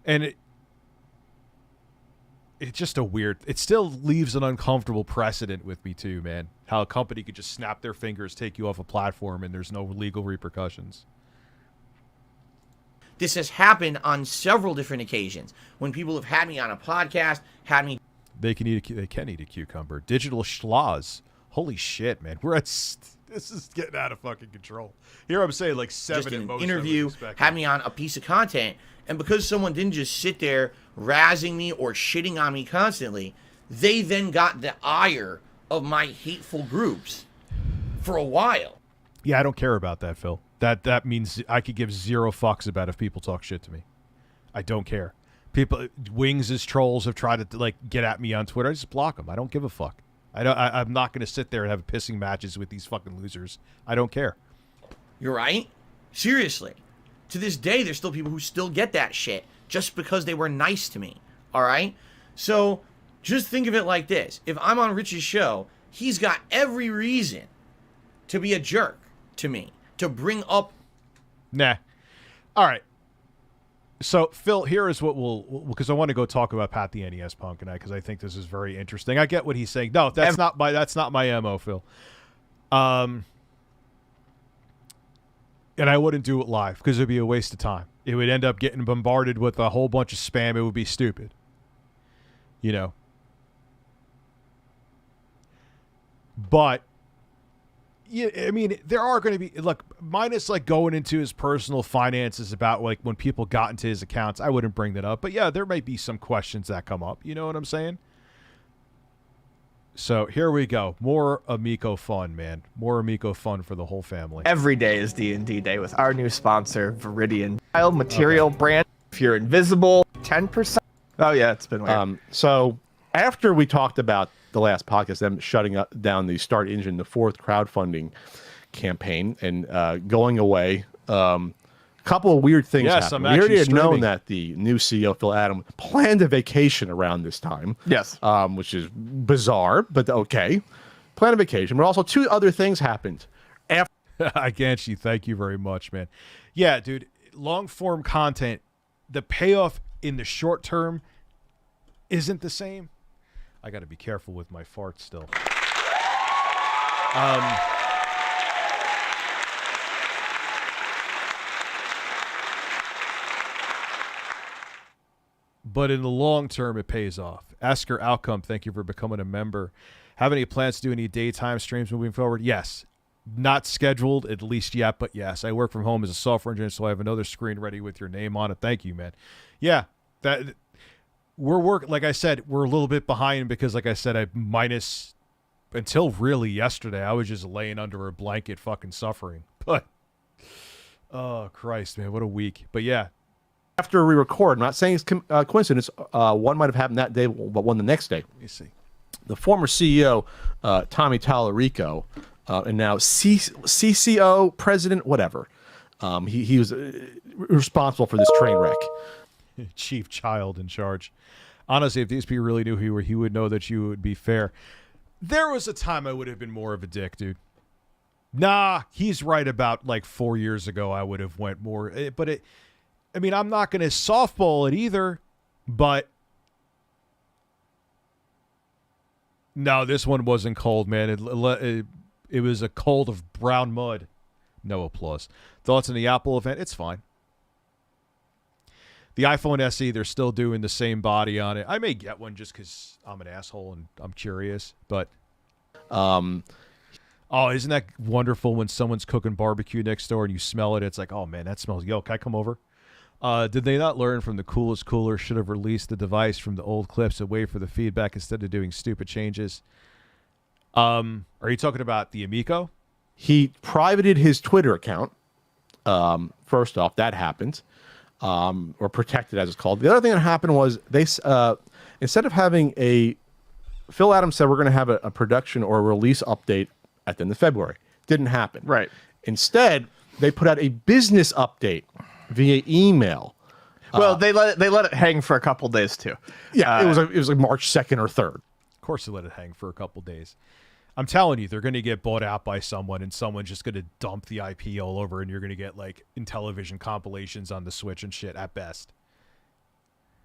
S1: And it's just a weird, it still leaves an uncomfortable precedent with me too, man. How a company could just snap their fingers, take you off a platform, and there's no legal repercussions.
S3: This has happened on several different occasions. When people have had me on a podcast, had me...
S1: They can eat a cucumber. Digital schloz. Holy shit, man. This is getting out of fucking control. Here I'm saying like 7
S3: just in
S1: at
S3: an
S1: most.
S3: Interview, had me on a piece of content, and because someone didn't just sit there razzing me or shitting on me constantly, they then got the ire of my hateful groups for a while.
S1: Yeah, I don't care about that, Phil. That means I could give zero fucks about if people talk shit to me. I don't care. Wings' trolls have tried to like get at me on Twitter. I just block them. I don't give a fuck. I'm not going to sit there and have pissing matches with these fucking losers. I don't care.
S3: You're right. Seriously. To this day, there's still people who still get that shit just because they were nice to me. All right? So just think of it like this. If I'm on Rich's show, he's got every reason to be a jerk to me, to bring up.
S1: Nah. All right. So, Phil, here is what because I want to go talk about Pat the NES Punk and because I think this is very interesting. I get what he's saying. No, that's not my MO, Phil. And I wouldn't do it live because it'd be a waste of time. It would end up getting bombarded with a whole bunch of spam. It would be stupid. You know. But yeah, I mean, there are going to be, look, minus like going into his personal finances about like when people got into his accounts, I wouldn't bring that up. But yeah, there might be some questions that come up. You know what I'm saying? So here we go. More Amico fun, man. More Amico fun for the whole family.
S4: Every day is D&D day with our new sponsor, Viridian. Material brand. If you're invisible, 10%. Oh yeah, it's been weird.
S5: So after we talked about the last podcast, them shutting down the Start Engine, the fourth crowdfunding campaign, and going away. A couple of weird things happened. We already had known that the new CEO, Phil Adam, planned a vacation around this time.
S4: Yes.
S5: Which is bizarre, but okay. Planned a vacation. But also two other things happened.
S1: I can't you. Thank you very much, man. Yeah, dude. Long form content, the payoff in the short term isn't the same. I got to be careful with my farts still. But in the long term, it pays off. Asker Outcome, thank you for becoming a member. Have any plans to do any daytime streams moving forward? Yes. Not scheduled, at least yet, but yes. I work from home as a software engineer, so I have another screen ready with your name on it. Thank you, man. Yeah, that... like I said, we're a little bit behind because, like I said, until really yesterday, I was just laying under a blanket fucking suffering. But, oh, Christ, man, what a week. But, yeah.
S5: After we record, I'm not saying it's coincidence, one might have happened that day, but one the next day.
S1: Let me see.
S5: The former CEO, Tommy Tallarico, and now CCO, president, whatever. He was responsible for this train wreck.
S1: Chief child in charge. Honestly, if these people really knew who you were, he would know that you would be fair. There was a time I would have been more of a dick, dude. Nah, he's right about like 4 years ago I would have went more. But I mean, I'm not going to softball it either, but no, this one wasn't cold, man. It was a cold of brown mud. No applause. Thoughts on the Apple event? It's fine. The iPhone SE, they're still doing the same body on it. I may get one just because I'm an asshole and I'm curious. But, oh, isn't that wonderful when someone's cooking barbecue next door and you smell it? It's like, oh, man, that smells. Yo, can I come over? Did they not learn from the coolest cooler? Should have released the device from the old clips and wait for the feedback instead of doing stupid changes. Are you talking about the Amico?
S5: He privated his Twitter account. First off, that happened. Or protected, as it's called. The other thing that happened was they, instead of having Phil Adams said we're going to have a production or a release update at the end of February. Didn't happen.
S4: Right.
S5: Instead, they put out a business update via email.
S4: Well, they let it hang for a couple days too.
S5: Yeah, it was like March 2nd or 3rd.
S1: Of course, they let it hang for a couple days. I'm telling you, they're going to get bought out by someone, and someone's just going to dump the IP all over, and you're going to get, like, Intellivision compilations on the Switch and shit, at best.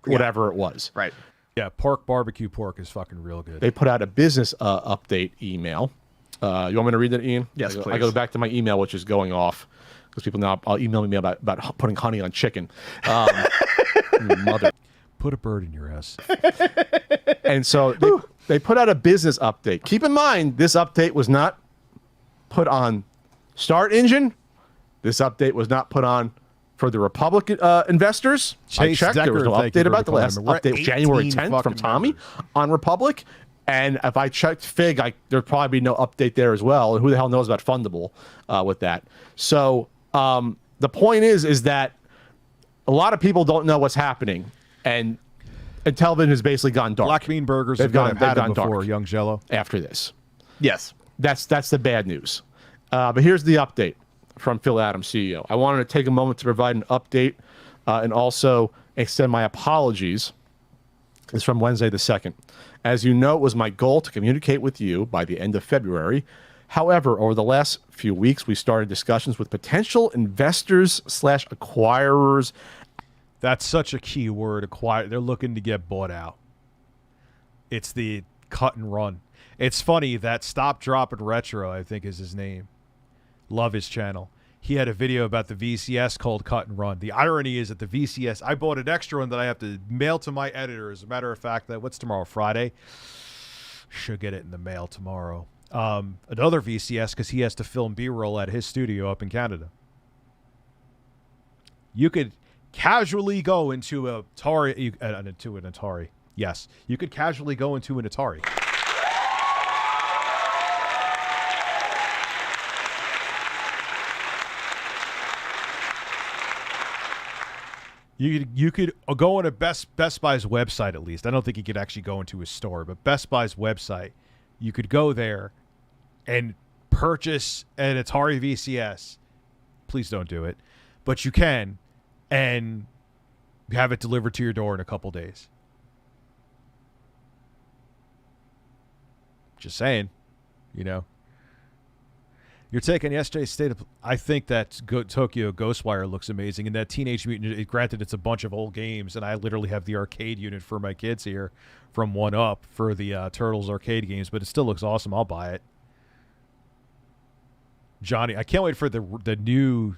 S5: Whatever it was.
S4: Right.
S1: Yeah, pork barbecue pork is fucking real good.
S5: They put out a business update email. You want me to read that, Ian?
S4: Yes, please.
S5: I go back to my email, which is going off, because people now are emailing me about putting honey on chicken. Mother.
S1: Put a bird in your ass.
S5: And so they put out a business update. Keep in mind, this update was not put on Start Engine. This update was not put on for the Republic investors.
S1: Chase
S5: I checked.
S1: Decker,
S5: there was no update about the last update.
S1: We're
S5: January
S1: 18
S5: 10th from Tommy
S1: members.
S5: on Republic. And if I checked Fig, there'd probably be no update there as well. And who the hell knows about Fundable with that? So the point is that a lot of people don't know what's happening. And Intellivision has basically gone dark.
S1: Black Bean Burgers
S5: They've
S1: have
S5: gone
S1: had them
S5: dark
S1: before, Young Jello.
S5: after this.
S4: Yes.
S5: That's the bad news. But here's the update from Phil Adams, CEO. I wanted to take a moment to provide an update and also extend my apologies. It's from Wednesday the 2nd. As you know, it was my goal to communicate with you by the end of February. However, over the last few weeks, we started discussions with potential investors/acquirers.
S1: That's such a key word, acquire. They're looking to get bought out. It's the cut and run. It's funny that Stop, Drop, and Retro, I think is his name. Love his channel. He had a video about the VCS called Cut and Run. The irony is that the VCS, I bought an extra one that I have to mail to my editor. As a matter of fact, what's tomorrow, Friday? Should get it in the mail tomorrow. Another VCS because he has to film B-roll at his studio up in Canada. You could casually go into an Atari. Yes, you could casually go into an Atari. You could go on a Best Buy's website at least. I don't think you could actually go into a store, but Best Buy's website, you could go there and purchase an Atari VCS. Please don't do it, but you can, and have it delivered to your door in a couple days. Just saying, You're taking yesterday's state of... I think that Tokyo Ghostwire looks amazing. And that Teenage Mutant... Granted, it's a bunch of old games, and I literally have the arcade unit for my kids here from 1UP for the Turtles arcade games, but it still looks awesome. I'll buy it. Johnny... I can't wait for the new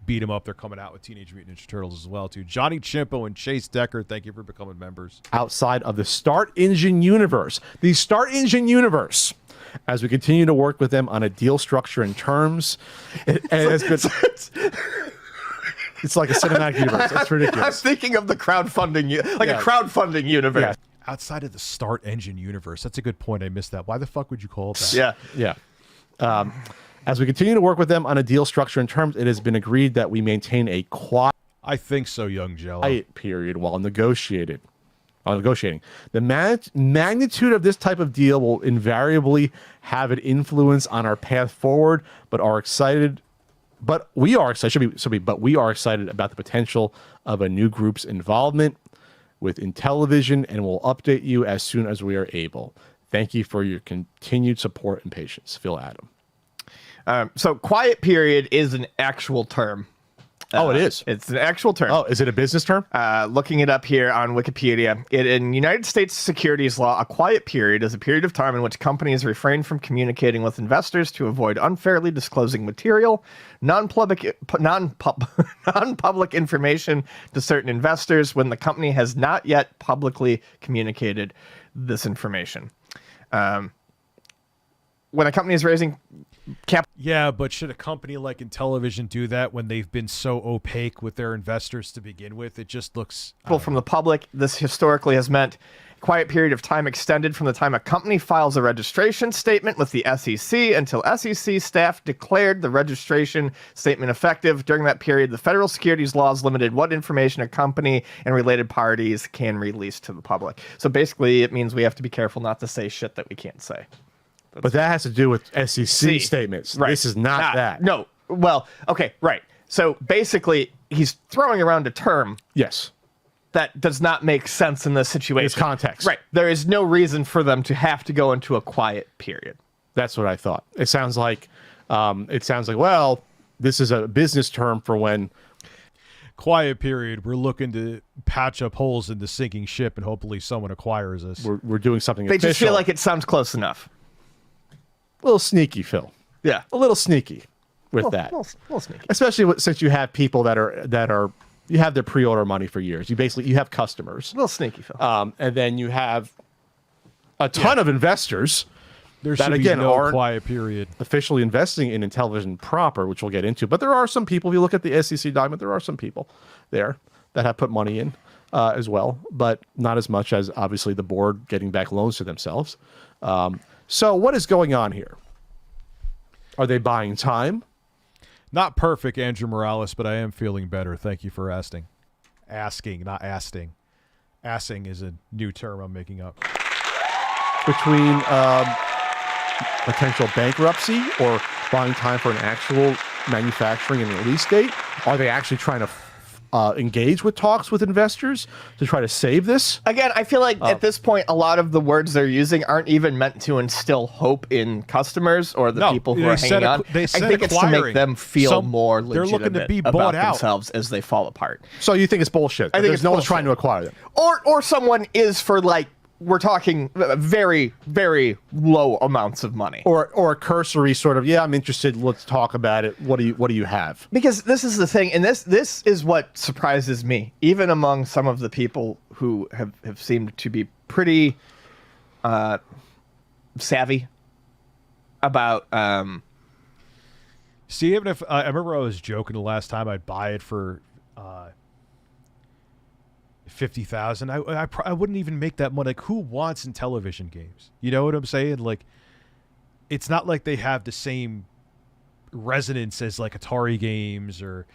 S1: beat-em-up they're coming out with Teenage Mutant Ninja Turtles as well, too. Johnny Chimpo and Chase Decker, thank you for becoming members.
S5: Outside of the Start Engine universe. The Start Engine universe... As we continue to work with them on a deal structure and terms, it's like a cinematic universe. It's ridiculous.
S4: I'm thinking of the crowdfunding, a crowdfunding universe.
S5: Yeah.
S1: Outside of the Start Engine universe. That's a good point. I missed that. Why the fuck would you call it that?
S4: Yeah.
S5: As we continue to work with them on a deal structure and terms, it has been agreed that we maintain a quiet
S1: I think so, Young Jello.
S5: period while negotiating. The magnitude of this type of deal will invariably have an influence on our path forward, but we are excited about the potential of a new group's involvement with Intellivision, and we'll update you as soon as we are able. Thank you for your continued support and patience. Phil Adam.
S4: So quiet period is an actual term.
S5: It is.
S4: It's an actual term.
S5: Oh, is it a business term?
S4: Looking it up here on Wikipedia, in United States securities law, a quiet period is a period of time in which companies refrain from communicating with investors to avoid unfairly disclosing material, non-public information to certain investors when the company has not yet publicly communicated this information. When a company is raising capital...
S1: Yeah, but should a company like Intellivision do that when they've been so opaque with their investors to begin with? It just looks...
S4: from the public, this historically has meant a quiet period of time extended from the time a company files a registration statement with the SEC until SEC staff declared the registration statement effective. During that period, the federal securities laws limited what information a company and related parties can release to the public. So basically, it means we have to be careful not to say shit that we can't say.
S5: But that has to do with SEC statements.
S4: Right.
S5: This is not that.
S4: No. Well, okay, right. So basically, he's throwing around a term
S5: Yes.
S4: that does not make sense in this situation.
S5: It's context.
S4: Right. There is no reason for them to have to go into a quiet period.
S5: That's what I thought. It sounds like, well, this is a business term for when...
S1: Quiet period. We're looking to patch up holes in the sinking ship, and hopefully someone acquires us.
S5: We're doing something
S4: They
S5: official.
S4: just feel like it sounds close enough.
S5: A little sneaky, Phil.
S4: Yeah.
S5: A little sneaky with that.
S4: A little sneaky.
S5: Especially since you have people that are you have their pre-order money for years. You have customers.
S4: A little sneaky, Phil.
S5: And then you have a ton of investors
S1: There
S5: that
S1: should
S5: again
S1: be no
S5: aren't
S1: quiet period.
S5: officially investing in Intellivision proper, which we'll get into. But there are some people, if you look at the SEC document, there are some people there that have put money in as well, but not as much as obviously the board getting back loans to themselves. So what is going on here? Are they buying time?
S1: Not perfect, Andrew Morales, but I am feeling better. Thank you for asking. Asking, not asking. Assing is a new term I'm making up.
S5: Between potential bankruptcy or buying time for an actual manufacturing and release date? Are they actually trying to engage with talks with investors to try to save this.
S4: Again, I feel like at this point, a lot of the words they're using aren't even meant to instill hope in customers or the people who are hanging on. I think it's to make them feel more legitimate
S1: they're looking to be
S4: about
S1: bought out
S4: themselves as they fall apart.
S5: So you think it's bullshit?
S4: I think
S5: there's no one's trying to acquire them,
S4: or someone is for like. We're talking very, very low amounts of money,
S5: or a cursory sort of, yeah, I'm interested. Let's talk about it. What do you have?
S4: Because this is the thing, and this is what surprises me, even among some of the people who have seemed to be pretty savvy about.
S1: See, even if I remember, I was joking the last time I'd buy it for. 50,000. I wouldn't even make that money. Like, who wants Intellivision games? You know what I'm saying? Like, it's not like they have the same resonance as like Atari games or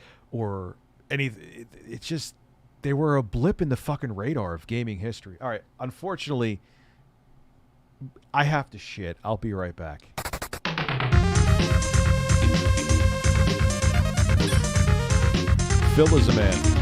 S1: any. It's just they were a blip in the fucking radar of gaming history. All right, unfortunately, I have to shit. I'll be right back. Phil is a man.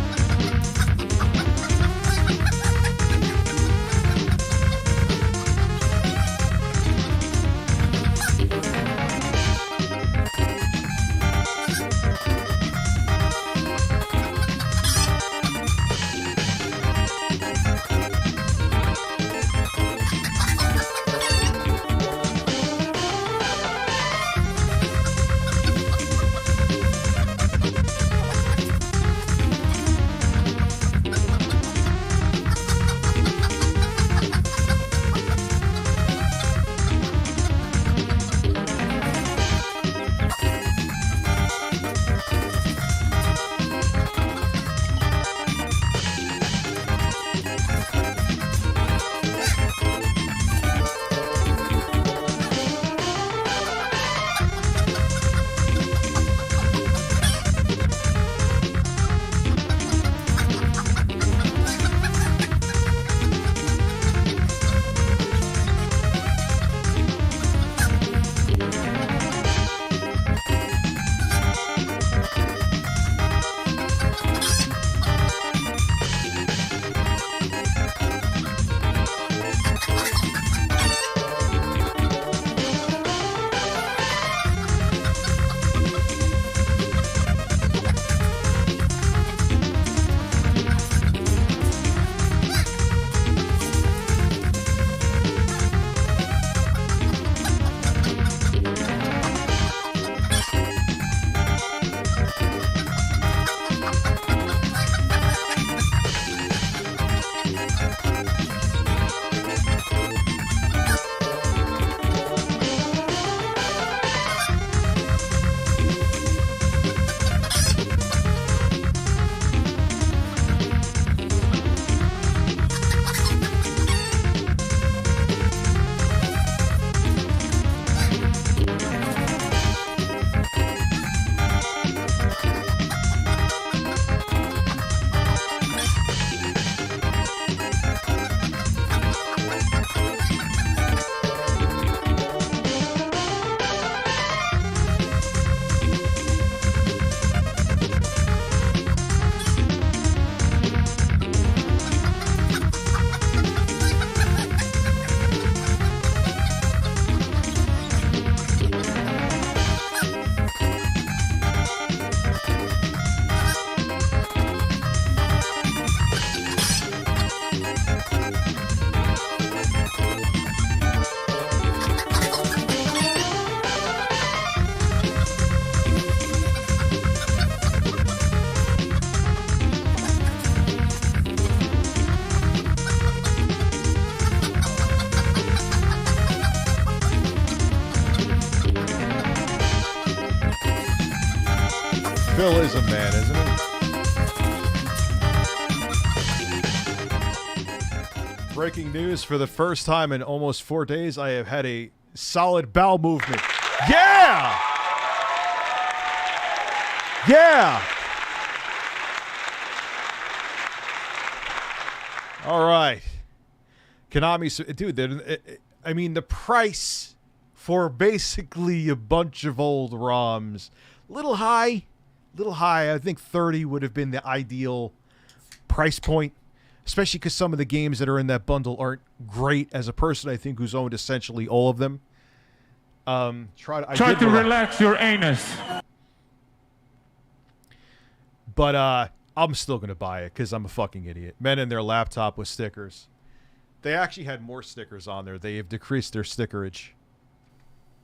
S1: Phil is a man, isn't he? Breaking news: for the first time in almost 4 days, I have had a solid bowel movement. Yeah! Yeah! All right. Konami, dude, I mean, the price for basically a bunch of old ROMs, little high, little high. I think 30 would have been the ideal price point, especially because some of the games that are in that bundle aren't great. As a person, I think, who's owned essentially all of them.
S2: Try to relax your anus.
S1: But I'm still going to buy it because I'm a fucking idiot. Men in their laptop with stickers. They actually had more stickers on there. They have decreased their stickerage.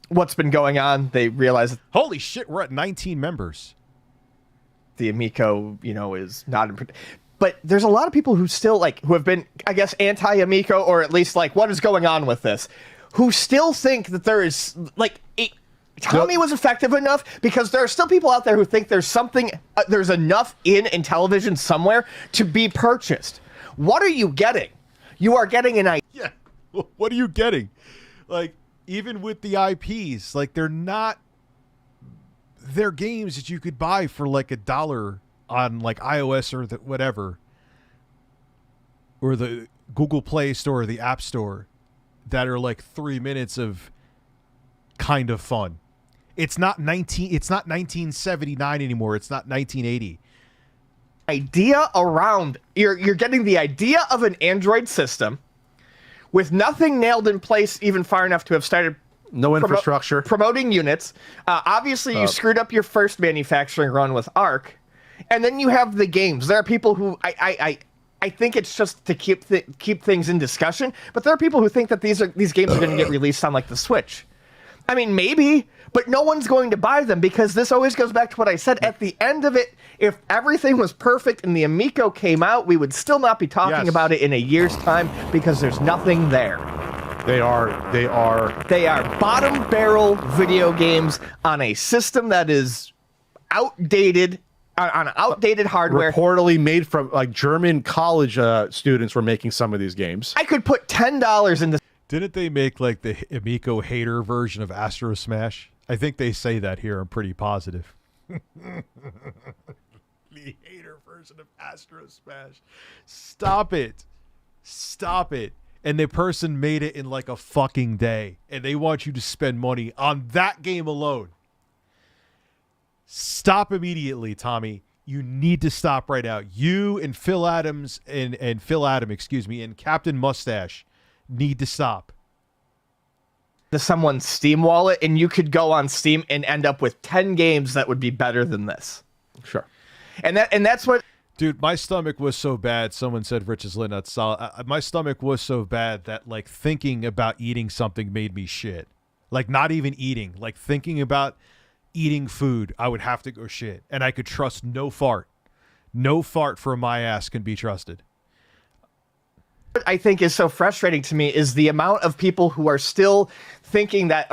S4: What's been going on? They realize
S1: Holy shit, we're at 19 members.
S4: the Amico, is not. But there's a lot of people who still who have been, I guess, anti-Amico, or at least what is going on with this, who still think that there is Tommy was effective enough, because there are still people out there who think there's something, there's enough in Intellivision somewhere to be purchased. What are you getting? You are getting an idea.
S1: Yeah. What are you getting? Even with the IPs, they're games that you could buy for $1 on iOS or whatever, or the Google Play Store or the App Store, that are 3 minutes of kind of fun. It's not 1979 anymore. It's not 1980.
S4: Idea around you're getting the idea of an Android system with nothing nailed in place even far enough to have started
S5: infrastructure
S4: promoting units. Obviously you screwed up your first manufacturing run with Arc, and then you have the games. There are people who I think it's just to keep things in discussion, but there are people who think that these games are going to get released on the Switch. I mean, maybe, but no one's going to buy them, because this always goes back to what I said. At the end of it, if everything was perfect and the Amico came out, we would still not be talking about it in a year's time, because there's nothing there.
S5: They are
S4: bottom barrel video games on a system that is outdated, on outdated hardware.
S5: Reportedly made from German college students were making some of these games.
S4: I could put $10 into.
S1: Didn't they make the Amico hater version of Astro Smash? I think they say that here. I'm pretty positive. The hater version of Astro Smash. Stop it. And the person made it in a fucking day, and they want you to spend money on that game alone. Stop immediately, Tommy. You need to stop right now. You and Phil Adams and Captain Mustache need to stop.
S4: To someone's Steam wallet, and you could go on Steam and end up with 10 games that would be better than this.
S5: Sure.
S4: And that's what.
S1: Dude, my stomach was so bad. Someone said Rich is lit nuts solid. My stomach was so bad that thinking about eating something made me shit. Not even eating, thinking about eating food, I would have to go shit, and I could trust no fart. No fart from my ass can be trusted.
S4: What I think is so frustrating to me is the amount of people who are still thinking that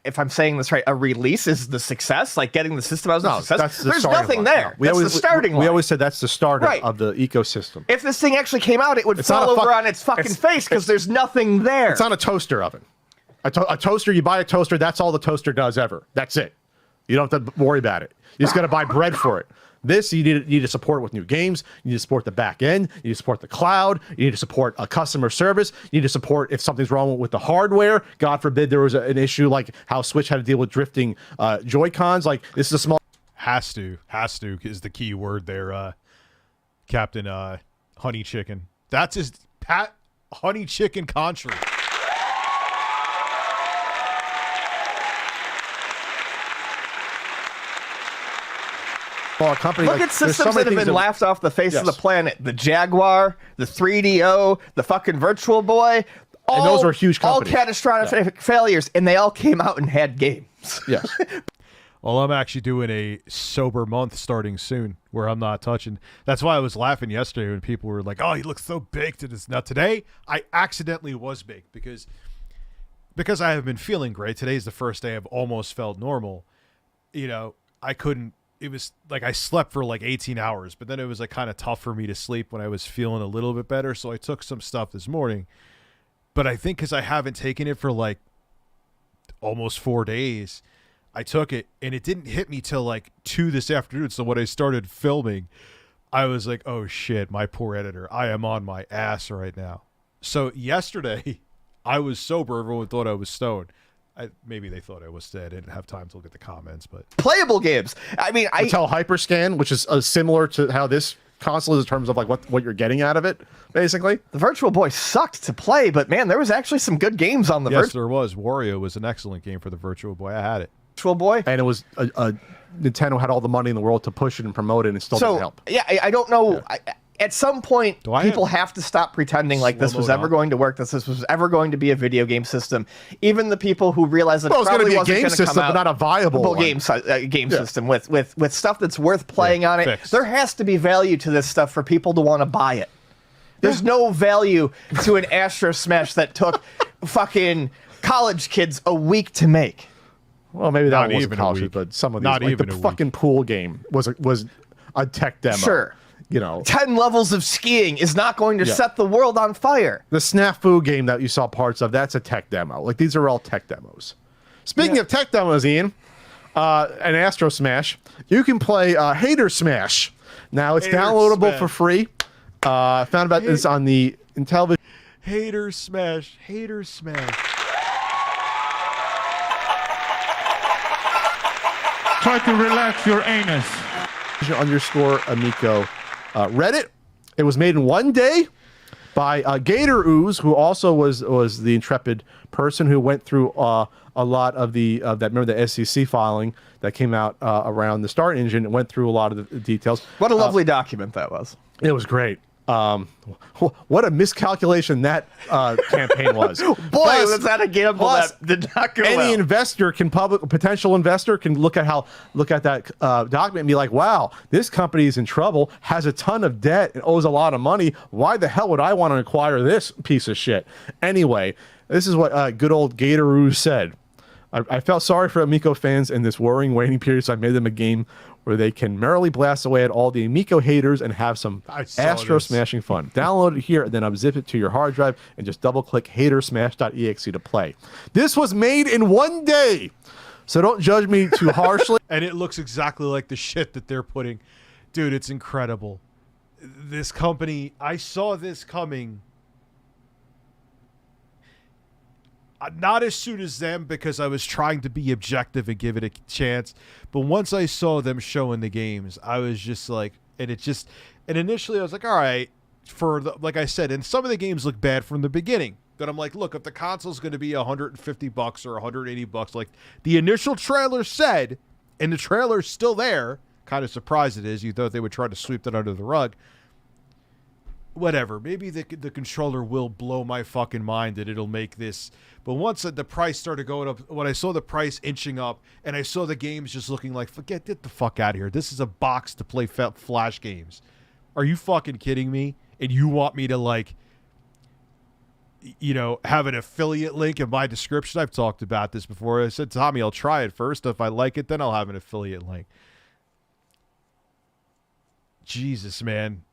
S4: if I'm saying this right, a release is the success, getting the system out of success. There's nothing there. That's the starting line.
S5: We always said that's the start of the ecosystem.
S4: If this thing actually came out, it would fall over on its fucking face, because there's nothing there.
S5: It's not a toaster oven. A toaster, you buy a toaster, that's all the toaster does ever. That's it. You don't have to worry about it. You just got to buy bread for it. This, you need to support it with new games. You need to support the back end. You need to support the cloud. You need to support a customer service. You need to support if something's wrong with the hardware. God forbid there was an issue like how Switch had to deal with drifting Joy-Cons. This is a small...
S1: Has to is the key word there, Captain Honey Chicken. That's his Honey Chicken Country.
S5: Company,
S4: Look at systems that have been laughed off the face of the planet. The Jaguar, the 3DO, the fucking Virtual Boy.
S5: And those were huge companies.
S4: All catastrophic failures, and they all came out and had games.
S5: Yes.
S1: Well, I'm actually doing a sober month starting soon where I'm not touching. That's why I was laughing yesterday when people were like, oh, he looks so baked. Now, today, I accidentally was baked because I have been feeling great. Today's the first day I've almost felt normal. I couldn't. It was I slept for 18 hours, but then it was kind of tough for me to sleep when I was feeling a little bit better. So I took some stuff this morning, but I think because I haven't taken it for almost 4 days, I took it and it didn't hit me till 2 this afternoon. So when I started filming, I was like, oh shit, my poor editor. I am on my ass right now. So yesterday I was sober. Everyone thought I was stoned. maybe they thought I was dead. I didn't have time to look at the comments, but
S4: Playable games. I mean,
S5: Tell Hyperscan, which is similar to how this console is in terms of like what you're getting out of it, basically.
S4: the Virtual Boy sucked to play, but man, there was actually some good games on the
S1: yes, there was. Wario was an excellent game for the Virtual Boy. I had it.
S4: Virtual Boy.
S5: And it was Nintendo had all the money in the world to push it and promote it, and it still didn't help.
S4: Yeah, I don't know. At some point,
S1: Do I
S4: people have to stop pretending like this
S1: Slow
S4: was
S1: mode
S4: ever
S1: on?
S4: going to work, that this was ever going to be a video game system. Even the people who realize that
S5: Well,
S4: it
S5: it's going to
S4: probably
S5: be a
S4: wasn't
S5: game
S4: going to
S5: system,
S4: come out
S5: but not a viable one.
S4: game system with stuff that's worth playing on it.
S1: fixed.
S4: There has to be value to this stuff for people to want to buy it. There's no value to an Astro Smash that took fucking college kids a week to make.
S5: Well, maybe that
S1: Not
S5: one wasn't
S1: even a
S5: college,
S1: week.
S5: but some of these,
S1: Not
S5: like
S1: even
S5: the
S1: a
S5: fucking pool game was a tech demo.
S4: Sure.
S5: You know,
S4: 10 levels of skiing is not going to set the world on fire.
S5: the Snafu game that you saw parts of, that's a tech demo. Like, these are all tech demos. Speaking of tech demos, Ian, an Astro Smash, you can play Hater Smash. Now, it's
S1: Hater
S5: downloadable
S1: Smash.
S5: for free. Found about this on the Intellivision
S1: Hater Smash. Hater Smash.
S2: Try to relax your anus.
S5: _Amico Reddit. It was made in one day by Gator Ooze, who also was the intrepid person who went through a lot of remember the SEC filing that came out around the Start Engine and went through a lot of the details.
S4: What a lovely document that was.
S5: It was great. What a miscalculation that campaign was.
S4: Boy,
S5: Plus-
S4: was that a gamble
S5: plus
S4: that did not go
S5: any
S4: well.
S5: investor potential investor can look at that document and be like, wow, this company is in trouble, has a ton of debt, and owes a lot of money. Why the hell would I want to acquire this piece of shit? Anyway, this is what good old Gatoroo said. I felt sorry for Amico fans in this worrying waiting period, so I made them a game where they can merrily blast away at all the Amico haters and have some
S1: I saw
S5: Astro
S1: this.
S5: smashing fun. Download it here, and then unzip it to your hard drive, and just double-click hatersmash.exe to play. This was made in one day, so don't judge me too harshly.
S1: And it looks exactly like the shit that they're putting. Dude, it's incredible. This company, I saw this coming. Not as soon as them, because I was trying to be objective and give it a chance. But once I saw them showing the games, I was just like, and initially I was like, all right, like I said, and some of the games look bad from the beginning. But I'm like, look, if the console's going to be $150 or $180, like the initial trailer said, and the trailer's still there, kind of surprised it is. You thought they would try to sweep that under the rug. Whatever, maybe the controller will blow my fucking mind and it'll make this. But once the price started going up, when I saw the price inching up and I saw the games just looking like, get the fuck out of here. This is a box to play Flash games. Are you fucking kidding me? And you want me to, like, you know, have an affiliate link in my description? I've talked about this before. I said, Tommy, I'll try it first. If I like it, then I'll have an affiliate link. Jesus, man.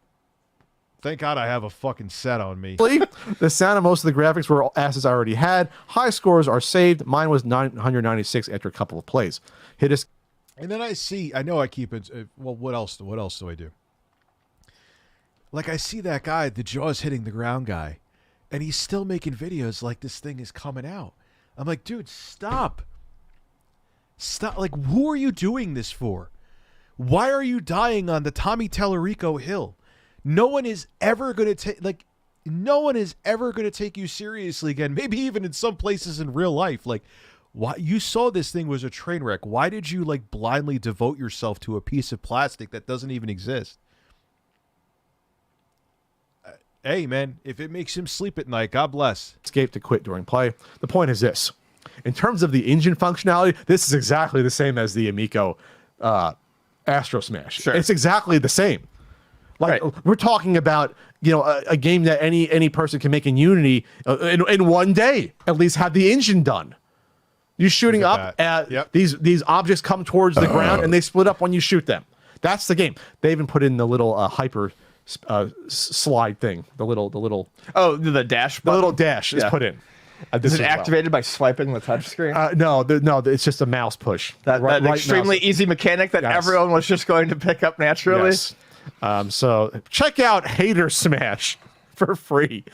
S1: Thank God I have a fucking set on me.
S5: The sound of most of the graphics were assets I already had. High scores are saved. Mine was 996 after a couple of plays. Hit us.
S1: And then I know I keep it. Well, what else do I do? Like, I see that guy, the jaws hitting the ground guy, and he's still making videos like this thing is coming out. I'm like, dude, stop. Stop. Like, who are you doing this for? Why are you dying on the Tommy Tellerico hill? No one is ever going to take, no one is ever going to take you seriously again. Maybe even in some places in real life. Like, why you saw this thing was a train wreck. Why did you, like, blindly devote yourself to a piece of plastic that doesn't even exist? Hey, man, if it makes him sleep at night, God bless.
S5: Escape to quit during play. The point is this. In terms of the engine functionality, this is exactly the same as the Amico Astro Smash.
S4: Sure.
S5: It's exactly the same. Like,
S4: Right.
S5: we're talking about, you know, a game that any person can make in Unity in one day, at least have the engine done. You're shooting
S1: Look at
S5: up
S1: that.
S5: at
S1: Yep.
S5: these objects come towards the ground and they split up when you shoot them. That's the game. They even put in the little hyper slide thing. The little
S4: Oh, the dash button?
S5: little dash is
S4: Yeah.
S5: put in.
S4: Is it activated by swiping the touchscreen?
S5: No, it's just a mouse push.
S4: that
S5: Right
S4: extremely
S5: mouse.
S4: easy mechanic that
S5: Yes.
S4: everyone was just going to pick up naturally?
S5: Yes. So check out Hater Smash for free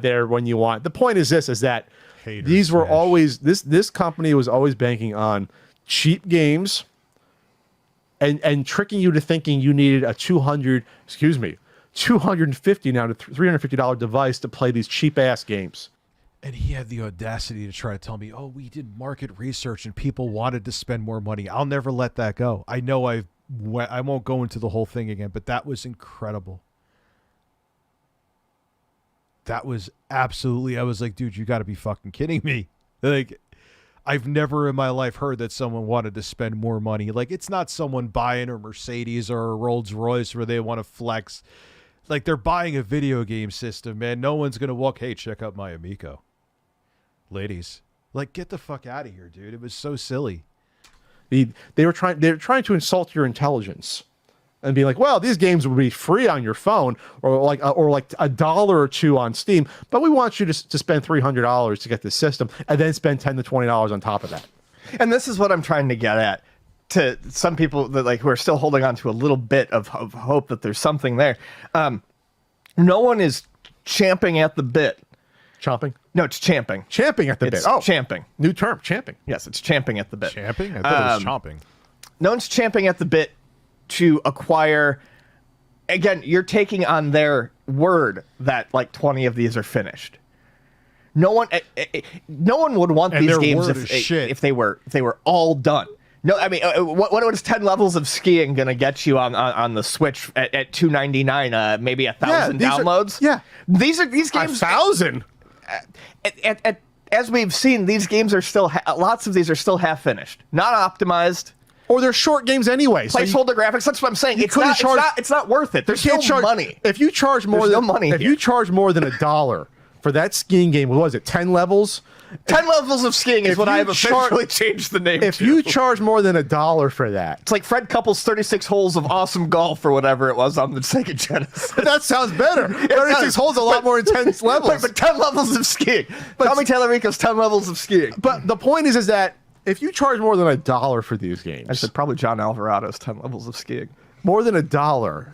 S5: there when you want. The point is this, is that these were always this company was always banking on cheap games and tricking you to thinking you needed a $250 now to $350 device to play these cheap ass games.
S1: And he had the audacity to try to tell me, oh, we did market research and people wanted to spend more money. I'll never let that go. I know I won't go into the whole thing again, but that was incredible. That was absolutely, I was like, dude, you got to be fucking kidding me. Like, I've never in my life heard that someone wanted to spend more money. Like, it's not someone buying a Mercedes or a Rolls Royce where they want to flex. Like, they're buying a video game system, man. No one's going to walk, hey, check out my Amico. Ladies, like, get the fuck out of here, dude. It was so silly.
S5: They were trying to insult your intelligence and be like, well, these games will be free on your phone or like $1 or $2 on Steam, but we want you to spend $300 to get this system and then spend $10 to $20 on top of that.
S4: And this is what I'm trying to get at to some people that like who are still holding on to a little bit of hope that there's something there. No one is champing at the bit.
S5: Chomping?
S4: No, it's champing.
S5: Champing at the bit. Oh,
S4: champing.
S5: New term, champing.
S4: Yes, it's champing at the bit.
S1: Champing? I thought it was chomping.
S4: No one's champing at the bit to acquire. Again, you're taking on their word that like 20 of these are finished. No one would want
S1: And
S4: these
S1: their
S4: games
S1: word is shit.
S4: if they were all done. No, I mean, what was 10 levels of skiing gonna get you on the Switch at $299? Maybe 1,000 downloads. These games
S5: 1,000.
S4: As we've seen, these games are still lots of these are still half finished, not optimized.
S5: Or they're short games anyway.
S4: Placeholder graphics. That's what I'm saying. It's not worth it. There's no money.
S5: If you charge more than you charge more than $1 for that skiing game, what was it? 10 levels.
S4: 10 levels of skiing is what I have officially changed the name.
S5: If you charge more than $1 for that,
S4: it's like Fred Couples' 36 holes of awesome golf or whatever it was on the Sega Genesis.
S5: That sounds better. 36 holes, a lot more intense levels.
S4: But 10 levels of skiing. Tommy Tallarico's 10 levels of skiing.
S5: But the point is that if you charge more than $1 for these games,
S4: I said probably John Alvarado's 10 levels of skiing.
S5: More than $1.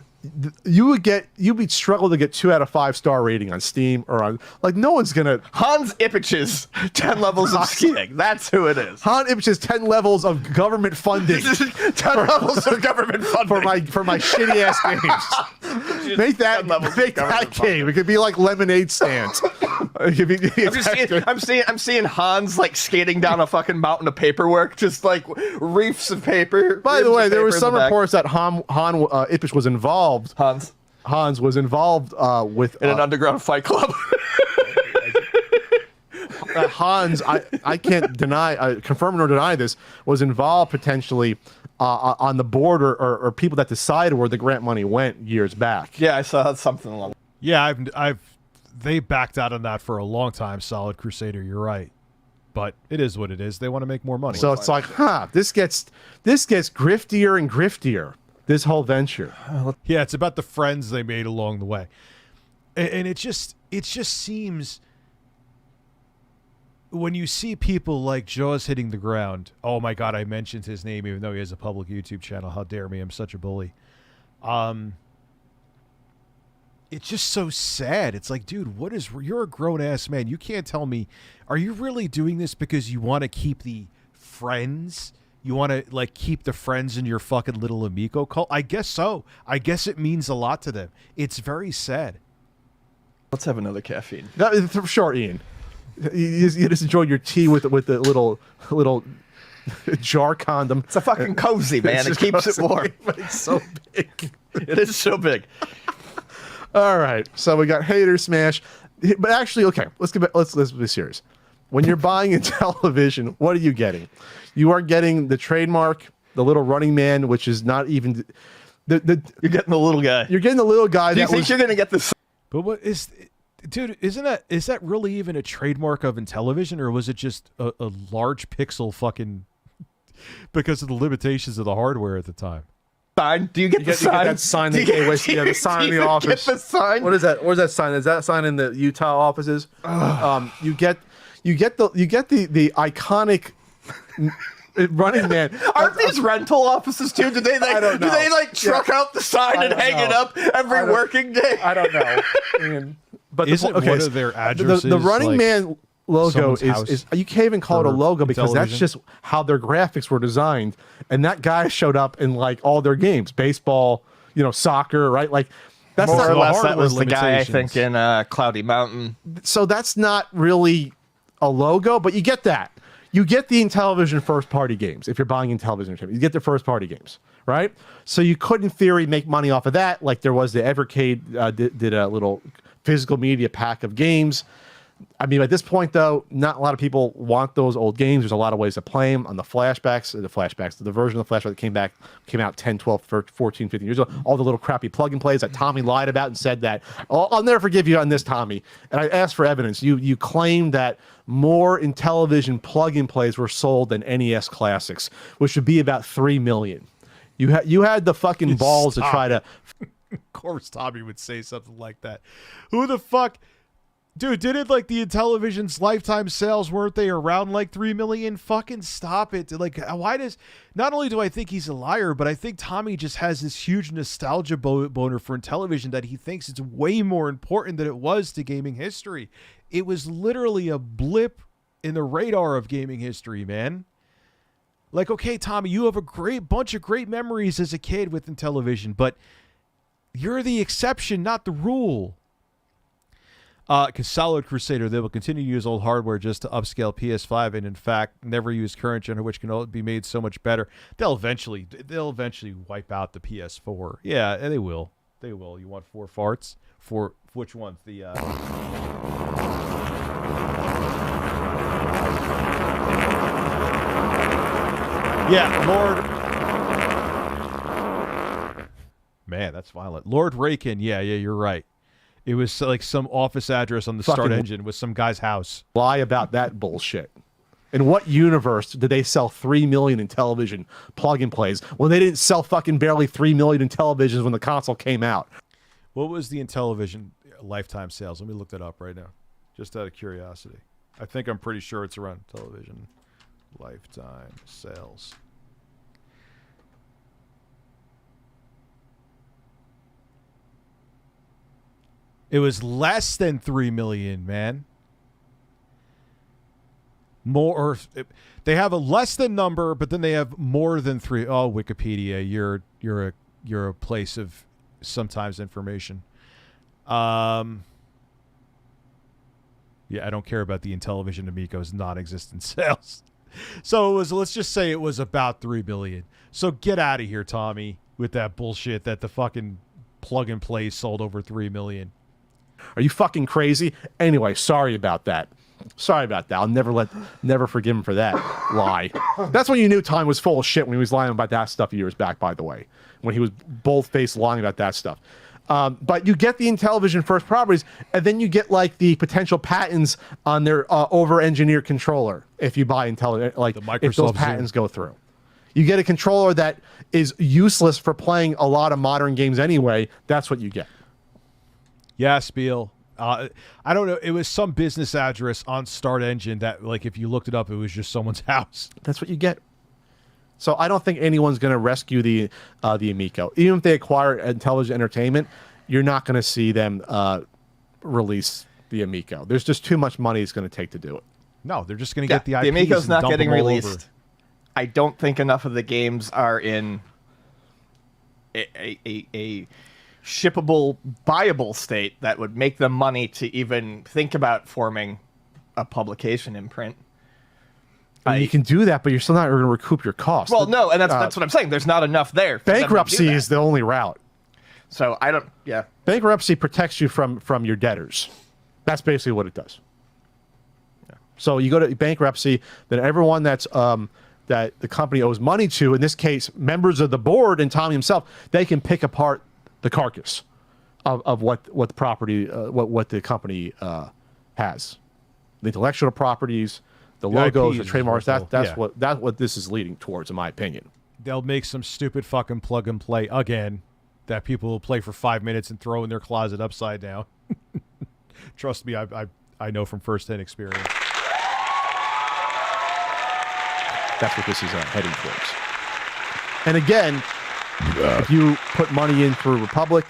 S5: You'd struggle to get 2 out of 5 star rating on Steam or on no one's gonna.
S4: Hans Ippich's 10 levels of skiing. That's who it is.
S5: Hans Ippich's 10 levels of government funding.
S4: 10 levels of government funding
S5: for my shitty ass games. Make that game. It could be like lemonade stands.
S4: I'm seeing Hans like skating down a fucking mountain of paperwork, just like reefs of paper.
S5: By the way, there were some reports that Han Ippich was involved. Hans was involved with
S4: in an underground fight club.
S5: Hans, I can't confirm nor deny this, was involved potentially on the board or people that decided where the grant money went years back.
S4: Yeah, I saw something along.
S1: Yeah, they backed out on that for a long time. Solid Crusader, you're right, but it is what it is. They want to make more money.
S5: So it's like, this gets griftier and griftier. This whole venture.
S1: Yeah, it's about the friends they made along the way. And it just seems when you see people like Jaws hitting the ground, oh my God, I mentioned his name even though he has a public YouTube channel. How dare me? I'm such a bully. It's just so sad. It's like, dude, you're a grown ass man. You can't tell me, are you really doing this because you want to keep the friends? You want to like keep the friends in your fucking little Amico cult? I guess so. I guess it means a lot to them. It's very sad.
S4: Let's have another caffeine.
S5: For sure, Ian. You just enjoyed your tea with the little jar condom.
S4: It's a fucking cozy, man. It keeps it warm.
S5: But it's so big.
S4: It is so big.
S5: All right. So we got Hater Smash. But actually, okay, let's be serious. When you're buying a television, what are you getting? You are getting the trademark, the little running man, which is not even you're
S4: getting the little guy.
S5: You're getting the little guy.
S4: Do you think you're gonna get this?
S1: But what is, dude? Is that really even a trademark of Intellivision, or was it just a large pixel fucking because of the limitations of the hardware at the time?
S4: Sign? Do you get the sign?
S5: You get that sign that the sign in the office.
S4: Get the sign?
S5: What is that? Where's that sign? Is that sign in the Utah offices? You get the iconic running man.
S4: Aren't these rental offices too? Do they like?
S5: I don't know.
S4: Do they like truck out the sign and hang it up every working day?
S5: I don't know. But
S1: isn't one of their addresses
S5: the running man logo
S1: Someone's
S5: is
S1: house
S5: you can't even call it a
S1: for
S5: logo because that's
S1: Intellivision.
S5: just how their graphics were designed. And that guy showed up in like all their games, baseball, soccer, right? Like that's
S4: More
S5: not
S4: or less, that
S1: hardware
S4: was the guy, I
S1: limitations.
S4: think, in Cloudy Mountain.
S5: so that's not really a logo, but you get that. You get the Intellivision first-party games if you're buying Intellivision entertainment. You get the first-party games, right? So you could, in theory, make money off of that. Like there was the Evercade did a little physical media pack of games. I mean, at this point, though, not a lot of people want those old games. There's a lot of ways to play them on the version of the flashback that came out 10, 12, 14, 15 years ago. All the little crappy plug-and plays that Tommy lied about and said that, I'll never forgive you on this, Tommy. And I asked for evidence. You claimed that more Intellivision plug-and plays were sold than NES classics, which would be about 3 million. You had the fucking balls to try to...
S1: Of course Tommy would say something like that. Who the fuck... Dude, didn't like the Intellivision's lifetime sales, weren't they around like 3 million? Fucking stop it. Like, why does, not only do I think he's a liar, but I think Tommy just has this huge nostalgia boner for Intellivision that he thinks it's way more important than it was to gaming history. It was literally a blip in the radar of gaming history, man. Like, okay, Tommy, you have a great bunch of great memories as a kid with Intellivision, but you're the exception, not the rule. Because Solid Crusader, they will continue to use old hardware just to upscale PS5 and, in fact, never use current gen, which can be made so much better. They'll eventually wipe out the PS4. Yeah, they will. They will. You want 4 farts? For which ones? The yeah, Lord. Man, that's violent. Lord Rakin. Yeah, you're right. It was like some office address on the start engine with some guy's house.
S5: Lie about that bullshit. In what universe did they sell 3 million Intellivision plug-and plays when they didn't sell fucking barely 3 million Intellivisions when the console came out?
S1: What was the Intellivision lifetime sales? Let me look that up right now, just out of curiosity. I'm pretty sure it's around television lifetime sales. It was less than 3 million, man. More, they have a less than number, but then they have more than 3. Oh, Wikipedia, you're a place of sometimes information. Yeah, I don't care about the Intellivision Amico's non-existent sales. So it was. Let's just say it was about 3 billion. So get out of here, Tommy, with that bullshit that the fucking plug and play sold over 3 million.
S5: Are you fucking crazy? Anyway, sorry about that. I'll never forgive him for that lie. That's when you knew Tommy was full of shit when he was lying about that stuff years back, by the way, when he was bold-faced lying about that stuff. But you get the Intellivision first properties, and then you get like the potential patents on their over-engineered controller if you buy Intellivision, like if those patents go through. You get a controller that is useless for playing a lot of modern games anyway. That's what you get.
S1: Yeah, Spiel. I don't know. It was some business address on Start Engine that, like, if you looked it up, it was just someone's house.
S5: That's what you get. So I don't think anyone's going to rescue the Amico. Even if they acquire Intellivision Entertainment, you're not going to see them release the Amico. There's just too much money it's going to take to do it.
S1: No, they're just going to get the IPs.
S4: The Amico's
S1: and
S4: not
S1: dump
S4: getting
S1: them all
S4: released.
S1: over.
S4: I don't think enough of the games are in a shippable, buyable state that would make them money to even think about forming a publication imprint.
S5: You can do that, but you're still not going to recoup your costs.
S4: Well, no, and that's what I'm saying. There's not enough there.
S5: Bankruptcy is the only route.
S4: So I don't. Yeah.
S5: Bankruptcy protects you from your debtors. That's basically what it does. Yeah. So you go to bankruptcy, then everyone that's that the company owes money to, in this case, members of the board and Tommy himself, they can pick apart the carcass of what the property, what the company has, the intellectual properties, the logos, the trademarks. That's what this is leading towards, in my opinion.
S1: They'll make some stupid fucking plug and play again that people will play for 5 minutes and throw in their closet upside down. Trust me, I know from firsthand experience.
S5: That's what this is heading towards. And again, if you put money in through Republic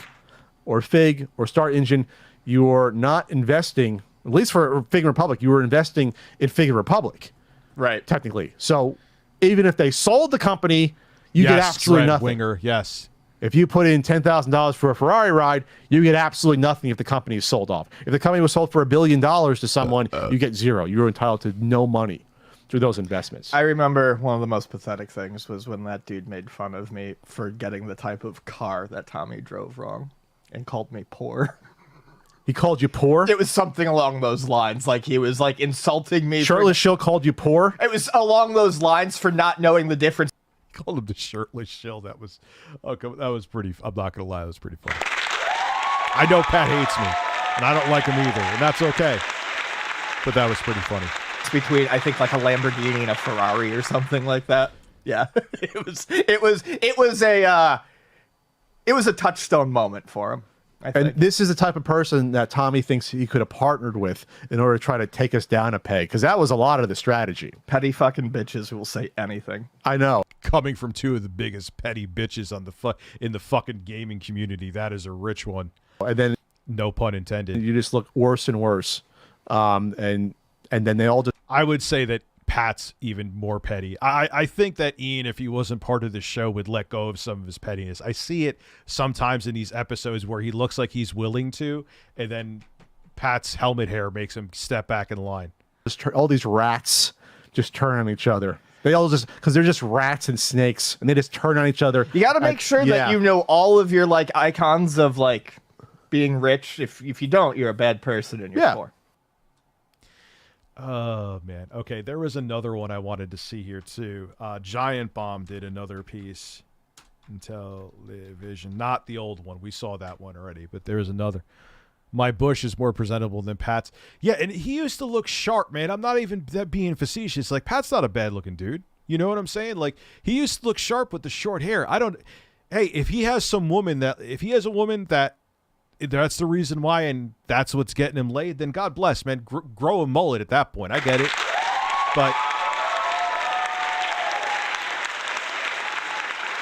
S5: or Fig or Start Engine, you're not investing At least for Figure Republic, you were investing in Figure Republic,
S4: Right.
S5: technically. So even if they sold the company, you get absolutely nothing.
S1: Winger, yes.
S5: If you put in $10,000 for a Ferrari ride, you get absolutely nothing if the company is sold off. If the company was sold for $1 billion to someone, you get zero. You're entitled to no money through those investments.
S4: I remember one of the most pathetic things was when that dude made fun of me for getting the type of car that Tommy drove wrong and called me poor.
S5: He called you poor?
S4: It was something along those lines. Like, he was, like, insulting me.
S5: Shirtless Shill called you poor?
S4: It was along those lines for not knowing the difference.
S1: Called him the shirtless shill. That was pretty. I'm not gonna lie, that was pretty funny. I know Pat hates me, and I don't like him either, and that's okay. But that was pretty funny.
S4: It's between, I think, like a Lamborghini and a Ferrari or something like that. Yeah, it was a touchstone moment for him. I think.
S5: And this is the type of person that Tommy thinks he could have partnered with in order to try to take us down a peg, because that was a lot of the strategy.
S4: Petty fucking bitches who will say anything.
S5: I know.
S1: Coming from two of the biggest petty bitches on in the fucking gaming community, that is a rich one.
S5: And then
S1: No pun intended.
S5: you just look worse and worse. And then they all just...
S1: I would say that Pat's even more petty. I think that Ian, if he wasn't part of the show, would let go of some of his pettiness. I see it sometimes in these episodes where he looks like he's willing to, and then Pat's helmet hair makes him step back in line.
S5: all these rats just turn on each other. They all just, because they're just rats and snakes, and they just turn on each other.
S4: You got to make sure that you know all of your, like, icons of, like, being rich. If you don't, you're a bad person and you're poor.
S1: Oh, man. Okay, there was another one I wanted to see here, too. Giant Bomb did another piece. Intellivision. Not the old one. We saw that one already, but there is another. My bush is more presentable than Pat's. Yeah, and he used to look sharp, man. I'm not even being facetious. Like, Pat's not a bad-looking dude. You know what I'm saying? Like, he used to look sharp with the short hair. Hey, if he has a woman that that's the reason why, and that's what's getting him laid, then God bless, man. Grow a mullet at that point. I get it. But,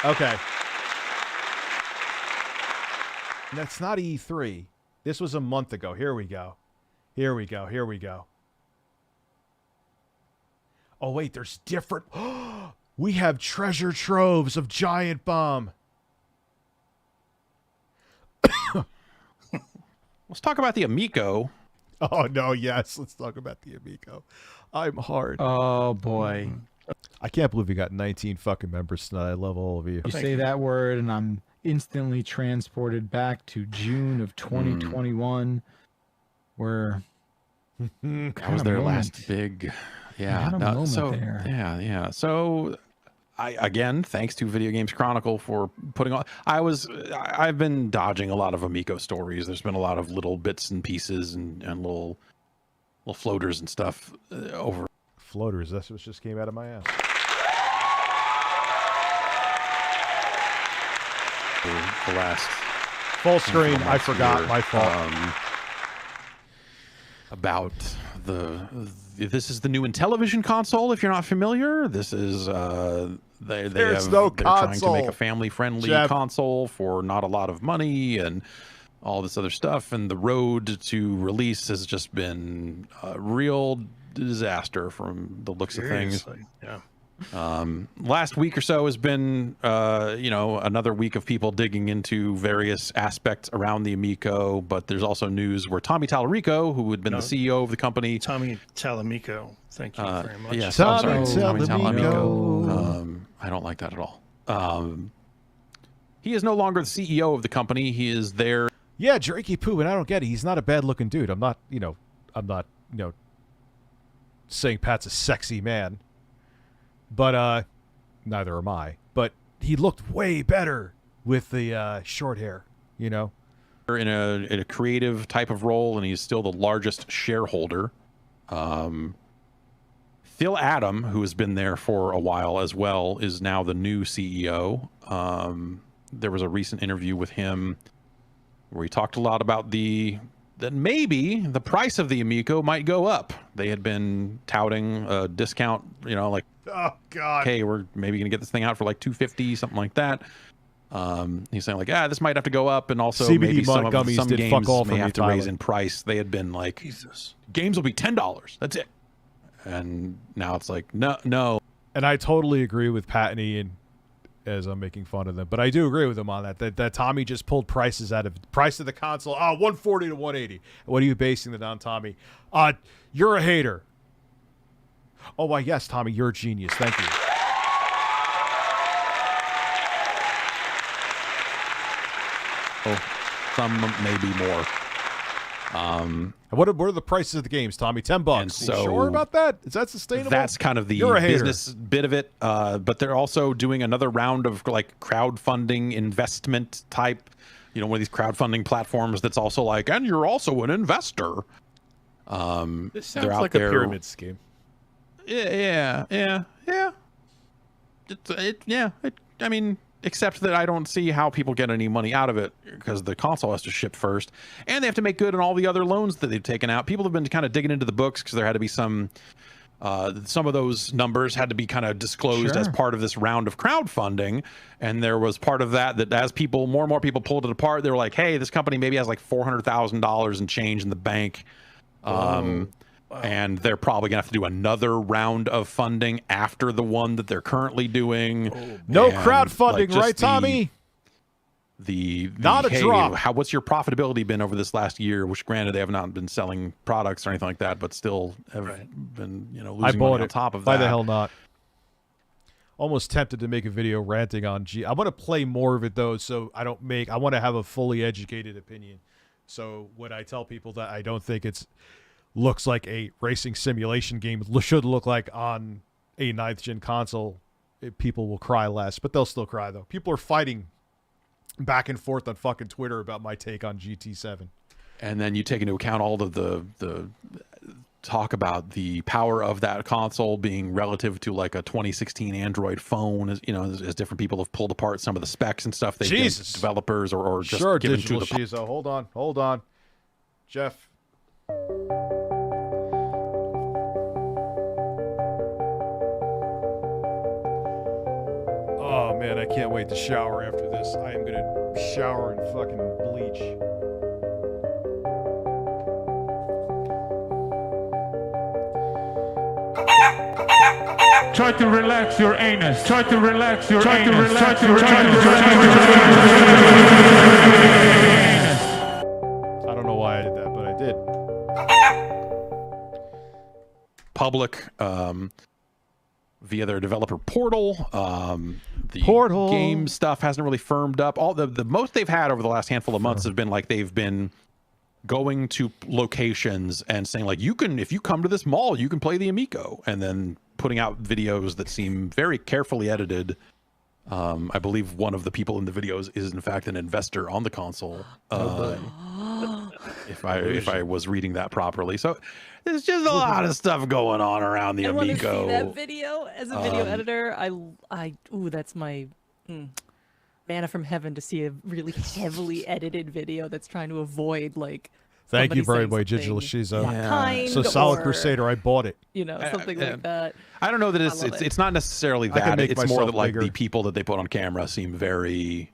S1: okay. That's not E3. This was a month ago. Here we go. Here we go. Here we go. Oh, wait, there's different. We have treasure troves of Giant Bomb.
S6: Let's talk about the Amico.
S1: Oh, no, yes. Let's talk about the Amico. I'm hard.
S7: Oh, boy.
S1: I can't believe we got 19 fucking members tonight. I love all of you.
S7: You say that word, and I'm instantly transported back to June of 2021, where
S6: that was their last big,
S7: moment there.
S6: Yeah. So, again, thanks to Video Games Chronicle for putting on. I've been dodging a lot of Amico stories. There's been a lot of little bits and pieces and little floaters and stuff over.
S1: Floaters. That's what just came out of my ass.
S6: The last
S1: full screen. I forgot.
S6: Year,
S1: my fault.
S6: About this is the new Intellivision console. If you're not familiar, this is they're trying to make a family-friendly console for not a lot of money and all this other stuff. And the road to release has just been a real disaster from the looks of things.
S8: Yeah.
S6: Last week or so has been, another week of people digging into various aspects around the Amico, but there's also news where Tommy Tallarico, who had been the CEO of the company.
S8: Tommy Tallamico. Thank you very much.
S6: Yes, Tommy Tallamico. I don't like that at all. He is no longer the CEO of the company. He is there.
S1: Yeah, Drakey Poo, and I don't get it. He's not a bad-looking dude. I'm not saying Pat's a sexy man. But neither am I. But he looked way better with the short hair, you know?
S6: In a creative type of role, and he's still the largest shareholder. Phil Adam, who has been there for a while as well, is now the new CEO. There was a recent interview with him where he talked a lot about that maybe the price of the Amico might go up. They had been touting a discount, like,
S1: oh God,
S6: hey, we're maybe gonna get this thing out for like $250, something like that. He's saying like, this might have to go up, and also
S1: CBD
S6: maybe some
S1: gummies did fuck
S6: games
S1: all
S6: may
S1: for me,
S6: have to raise
S1: Tyler.
S6: in price. They had been like,
S8: Jesus.
S6: games will be $10. That's it. And now it's like, no.
S1: And I totally agree with Pat and Ian as I'm making fun of them, but I do agree with them on that Tommy just pulled prices out of price of the console. 140 to 180. What are you basing that on, Tommy? You're a hater. Oh, why, yes, Tommy, you're a genius. Thank you.
S6: Some maybe more.
S1: What are the prices of the games, Tommy? $10.
S6: And so
S1: sure about that? Is that sustainable?
S6: That's kind of the business bit of it. But they're also doing another round of like crowdfunding investment type, one of these crowdfunding platforms that's also like, and you're also an investor.
S1: This sounds like a pyramid scheme.
S6: Yeah. I mean, except that I don't see how people get any money out of it because the console has to ship first, and they have to make good on all the other loans that they've taken out. People have been kind of digging into the books because there had to be some of those numbers had to be kind of disclosed as part of this round of crowdfunding, and there was part of that as more and more people pulled it apart, they were like, hey, this company maybe has like $400,000 in change in the bank. And they're probably gonna have to do another round of funding after the one that they're currently doing.
S1: No crowdfunding, right, Tommy?
S6: Not
S1: a drop.
S6: What's your profitability been over this last year? Which, granted, they have not been selling products or anything like that, but still have been, losing money on top of that.
S1: Why the hell not? Almost tempted to make a video ranting on I want to play more of it though, so I want to have a fully educated opinion. So when I tell people that I don't think looks like a racing simulation game should look like on a 9th gen console, people will cry less, but they'll still cry though. People are fighting back and forth on fucking Twitter about my take on GT7.
S6: And then you take into account all of the talk about the power of that console being relative to like a 2016 Android phone, as different people have pulled apart some of the specs and stuff they give developers or just given to the
S1: Shizo. Hold on. Jeff. Oh man, I can't wait to shower after this. I am gonna shower and fucking bleach.
S2: Try to relax your anus. Try to relax your anus. Try to relax
S1: I don't know why I did that, but I did.
S6: Public via their developer portal. The
S1: portal
S6: game stuff hasn't really firmed up. All the most they've had over the last handful of months has been like they've been going to locations and saying like, if you come to this mall, you can play the Amico, and then putting out videos that seem very carefully edited. I believe one of the people in the videos is in fact an investor on the console. If I was reading that properly. So there's just a lot of stuff going on around the Amico.
S9: I want to see that video as a video editor. That's my manna from heaven to see a really heavily edited video that's trying to avoid like.
S1: Thank you very much, Digital Shizo.
S9: Yeah.
S1: So Solid Crusader, I bought it.
S9: Something like that.
S6: I don't know that it's not necessarily that. It's more that like the people that they put on camera seem very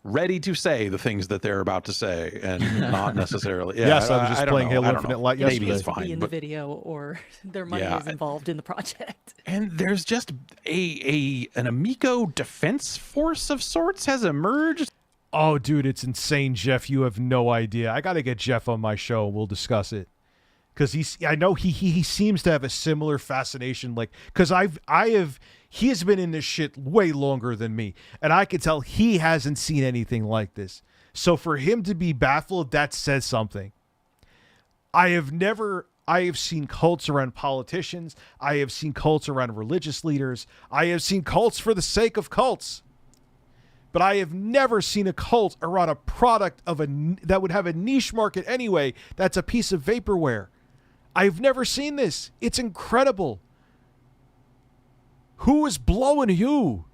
S6: ready to say the things that they're about to say, and not necessarily. Yeah,
S1: yes, I was just playing Halo Infinite Light yesterday.
S6: Maybe it's fine.
S9: Be in the video, or their money is involved in the project.
S6: And there's just an Amico defense force of sorts has emerged.
S1: Oh, dude, it's insane, Jeff. You have no idea. I got to get Jeff on my show, and we'll discuss it. Because I know he seems to have a similar fascination, because he has been in this shit way longer than me, and I can tell he hasn't seen anything like this. So for him to be baffled, that says something. I have seen cults around politicians. I have seen cults around religious leaders. I have seen cults for the sake of cults. But I have never seen a cult around a product that would have a niche market anyway. That's a piece of vaporware. I've never seen this. It's incredible. Who is blowing who?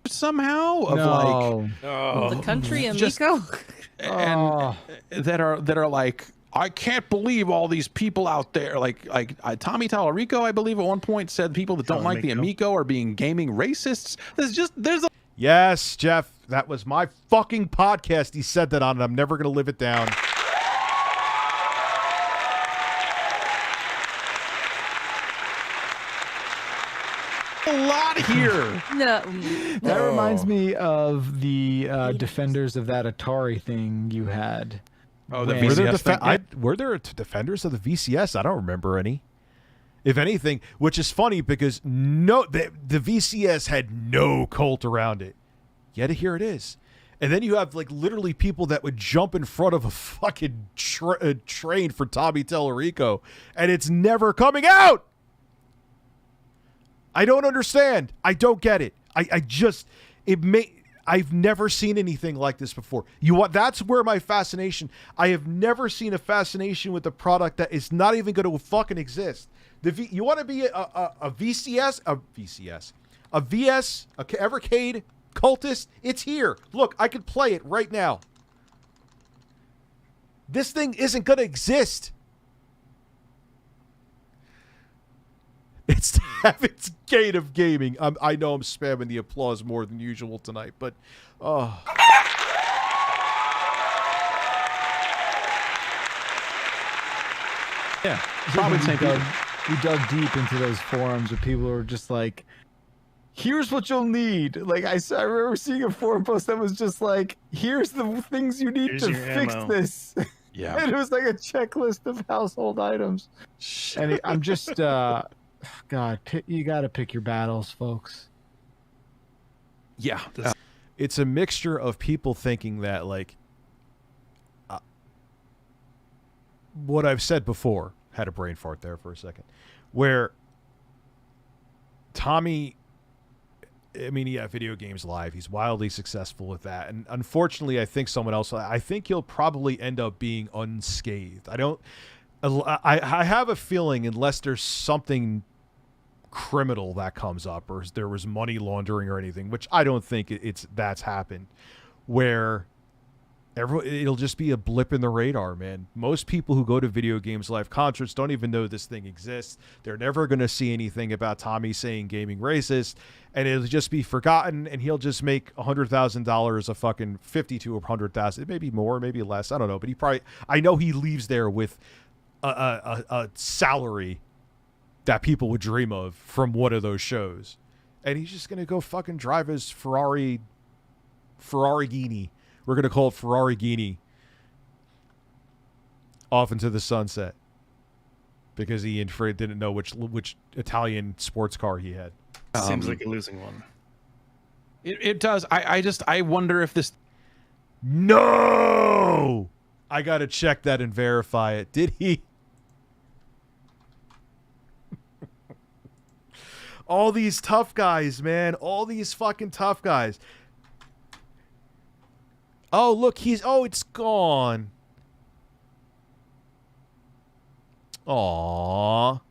S6: Somehow of
S9: the country Amico,
S6: and that are like, I can't believe all these people out there. Tommy Tallarico, I believe, at one point said people that don't like the Amico are being gaming racists. There's
S1: Yes, Jeff, that was my fucking podcast. He said that on, and I'm never going to live it down.
S6: A lot here.
S9: No.
S7: That reminds me of the defenders of that Atari thing you had.
S6: Oh, the
S7: When-
S6: VCS
S1: Were there defenders of the VCS? I don't remember any. If anything, which is funny because the VCS had no cult around it. Yet here it is. And then you have like literally people that would jump in front of a fucking train for Tommy Tellerico, and it's never coming out. I don't understand. I don't get it. I've never seen anything like this before. That's where my fascination. I have never seen a fascination with a product that is not even going to fucking exist. You want to be a VCS, a VS, a Evercade cultist? It's here. Look, I could play it right now. This thing isn't going to exist. It's Heaven's Gate of gaming. I know I'm spamming the applause more than usual tonight, but
S6: Yeah, probably the same thing.
S7: We dug deep into those forums where people were just like, here's what you'll need. Like I remember seeing a forum post that was just like, here's the things you need to fix this.
S6: Yeah.
S7: And it was like a checklist of household items. And I'm just, God, you got to pick your battles, folks.
S6: Yeah.
S1: it's a mixture of people thinking that like what I've said before, had a brain fart there for a second, where Tommy, I mean, yeah, Video Games Live, he's wildly successful with that. And unfortunately, I think I think he'll probably end up being unscathed. I have a feeling unless there's something criminal that comes up or there was money laundering or anything, which I don't think that's happened, where it'll just be a blip in the radar, man. Most people who go to Video Games Live concerts don't even know this thing exists. They're never going to see anything about Tommy saying gaming racist, and it'll just be forgotten, and he'll just make $100,000 a fucking 50 to 100,000, maybe more, maybe less, I don't know, but I know he leaves there with a salary that people would dream of from one of those shows, and he's just going to go fucking drive his Ferrari Ghini. We're going to call it Ferrari Ghini off into the sunset because Ian Fred didn't know which Italian sports car he had.
S8: Seems like a losing one.
S6: It does. I wonder if this...
S1: No! I got to check that and verify it. Did he? All these tough guys, man. All these fucking tough guys. Oh, look, it's gone. Aww.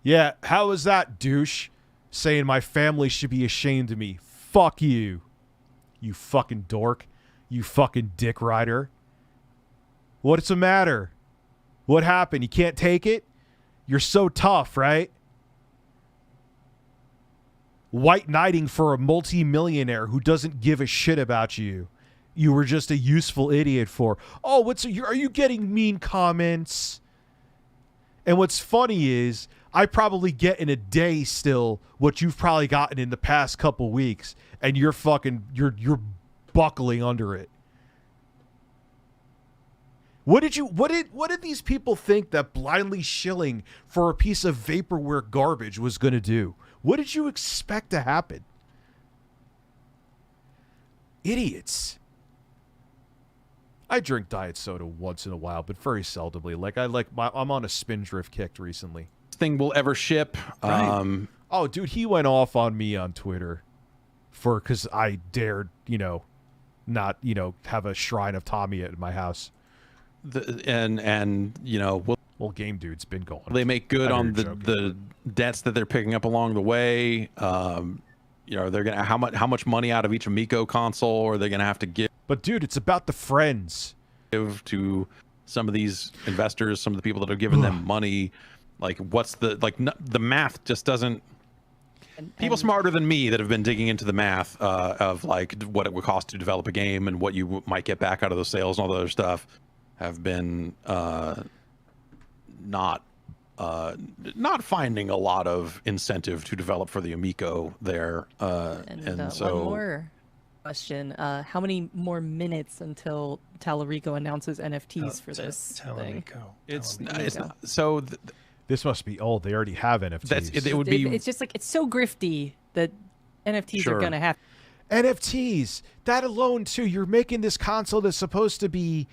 S1: Yeah, how is that, douche? Saying my family should be ashamed of me. Fuck you. You fucking dork. You fucking dick rider. What's the matter? What happened? You can't take it? You're so tough, right? White knighting for a multi-millionaire who doesn't give a shit about you. You were just a useful idiot for. Oh, are you getting mean comments? And what's funny is I probably get in a day still what you've probably gotten in the past couple weeks, and you're buckling under it. What did these people think that blindly shilling for a piece of vaporware garbage was going to do? What did you expect to happen? Idiots. I drink diet soda once in a while, but very seldomly. I'm on a Spindrift kick recently.
S6: This thing will ever ship.
S1: Right. Oh, dude, he went off on me on Twitter because I dared, not, have a shrine of Tommy at my house.
S6: Well,
S1: Game Dude's been going.
S6: They make good on the debts that they're picking up along the way. They're gonna how much money out of each Amico console are they gonna have to give?
S1: But dude, it's about the friends.
S6: To some of these investors, some of the people that are giving them money. Like, what's the the math just doesn't. People
S9: And-
S6: smarter than me that have been digging into the math of like what it would cost to develop a game and what you might get back out of those sales and all the other stuff have been not finding a lot of incentive to develop for the Amico there. And so
S9: one more question: how many more minutes until Tallarico announces NFTs for this thing?
S6: it's
S9: Amico.
S6: not, so.
S1: This must be old. They already have NFTs.
S6: It would be.
S9: It's just like it's so grifty that NFTs
S6: Sure.
S9: are gonna have.
S1: NFTs. That alone too. You're making this console that's supposed to be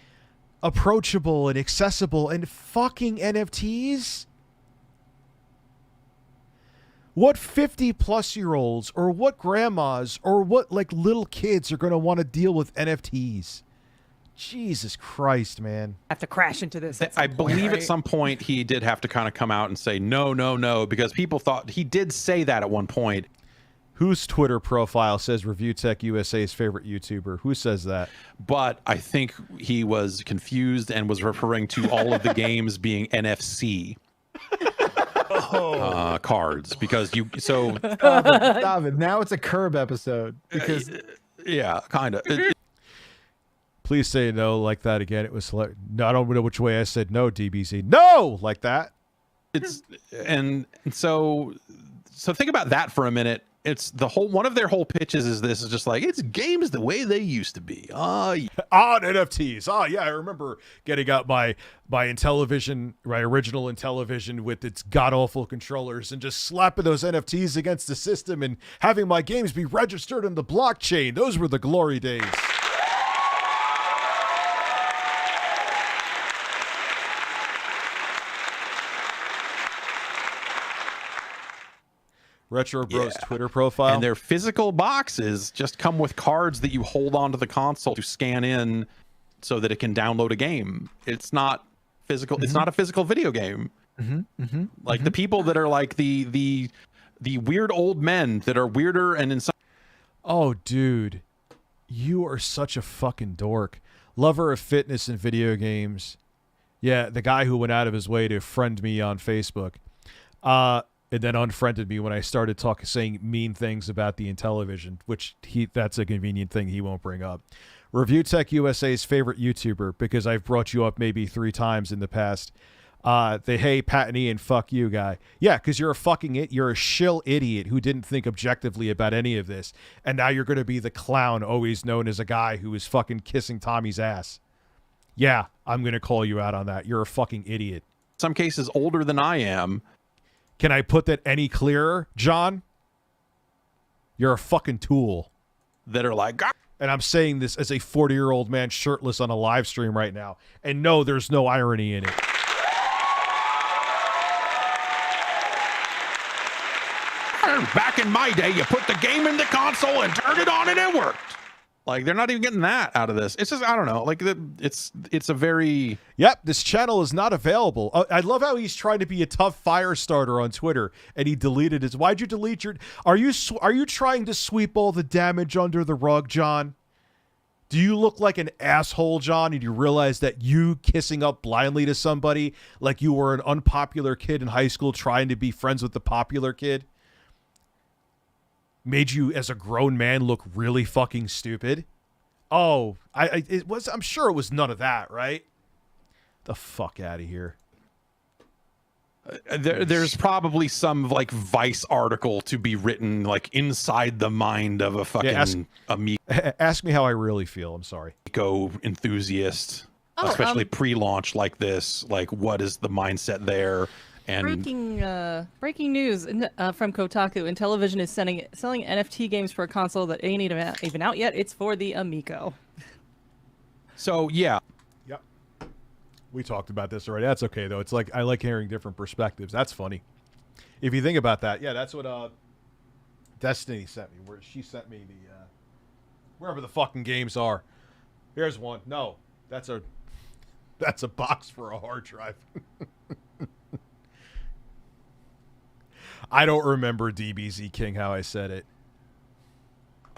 S1: approachable and accessible, and fucking NFTs. What 50-plus-year-olds or what grandmas or what like little kids are going to want to deal with NFTs? Jesus Christ, man.
S9: Have to crash into this. At some
S6: I
S9: point,
S6: believe
S9: right?
S6: at some point he did have to kind of come out and say no, because people thought he did say that at one point.
S1: Whose Twitter profile says ReviewTechUSA's favorite YouTuber? Who says that?
S6: But I think he was confused and was referring to all of the games being NFC cards because you. So
S7: Stop it. Now it's a Curb episode because
S6: yeah, kind of.
S1: Please say no like that again. It was no, I don't know which way I said no, DBZ. No, like that.
S6: It's and so think about that for a minute. It's the whole one of their whole pitches is this is just like it's games the way they used to be.
S1: NFTs. Oh yeah, I remember getting out my Intellivision, my original Intellivision with its god awful controllers and just slapping those NFTs against the system and having my games be registered in the blockchain. Those were the glory days. Retro Bros Twitter profile.
S6: And their physical boxes just come with cards that you hold onto the console to scan in so that it can download a game. It's not physical. It's not a physical video game. Like the people that are like the weird old men that are weirder and in some.
S1: Oh, dude, you are such a fucking dork. Lover of fitness and video games. Yeah, the guy who went out of his way to friend me on Facebook. And then unfriended me when I started saying mean things about the Intellivision, which that's a convenient thing he won't bring up. ReviewTechUSA's favorite YouTuber, because I've brought you up maybe 3 times in the past. The hey, Pat and Ian, fuck you guy. Yeah, because you're a shill idiot who didn't think objectively about any of this. And now you're going to be the clown always known as a guy who is fucking kissing Tommy's ass. Yeah, I'm going to call you out on that. You're a fucking idiot.
S6: Some cases older than I am.
S1: Can I put that any clearer, John? You're a fucking tool.
S6: That are like, "Ah!"
S1: And I'm saying this as a 40-year-old man shirtless on a live stream right now. And no, there's no irony in it.
S6: Back in my day, you put the game in the console and turned it on and it worked. Like they're not even getting that out of this. It's just I don't know. Like it's a very
S1: Yep, this channel is not available. I love how he's trying to be a tough fire starter on Twitter, and he deleted his. Why'd you delete your? Are you trying to sweep all the damage under the rug, John? Do you look like an asshole, John? And you realize that you kissing up blindly to somebody like you were an unpopular kid in high school trying to be friends with the popular kid made you as a grown man look really fucking stupid? Oh, I'm sure it was none of that, right? The fuck out of here.
S6: there's probably some like Vice article to be written like inside the mind of a fucking
S1: Ask me how I really feel. I'm sorry.
S6: Amico enthusiast, especially pre-launch like this. Like, what is the mindset there? And
S9: breaking news from Kotaku: Intellivision is selling NFT games for a console that ain't even out yet. It's for the Amico.
S6: So yeah.
S1: Yep. We talked about this already. That's okay though. It's like I like hearing different perspectives. That's funny. If you think about that, yeah, that's what Destiny sent me. Where she sent me the wherever the fucking games are. Here's one. No, that's a box for a hard drive. I don't remember DBZ King how I said it.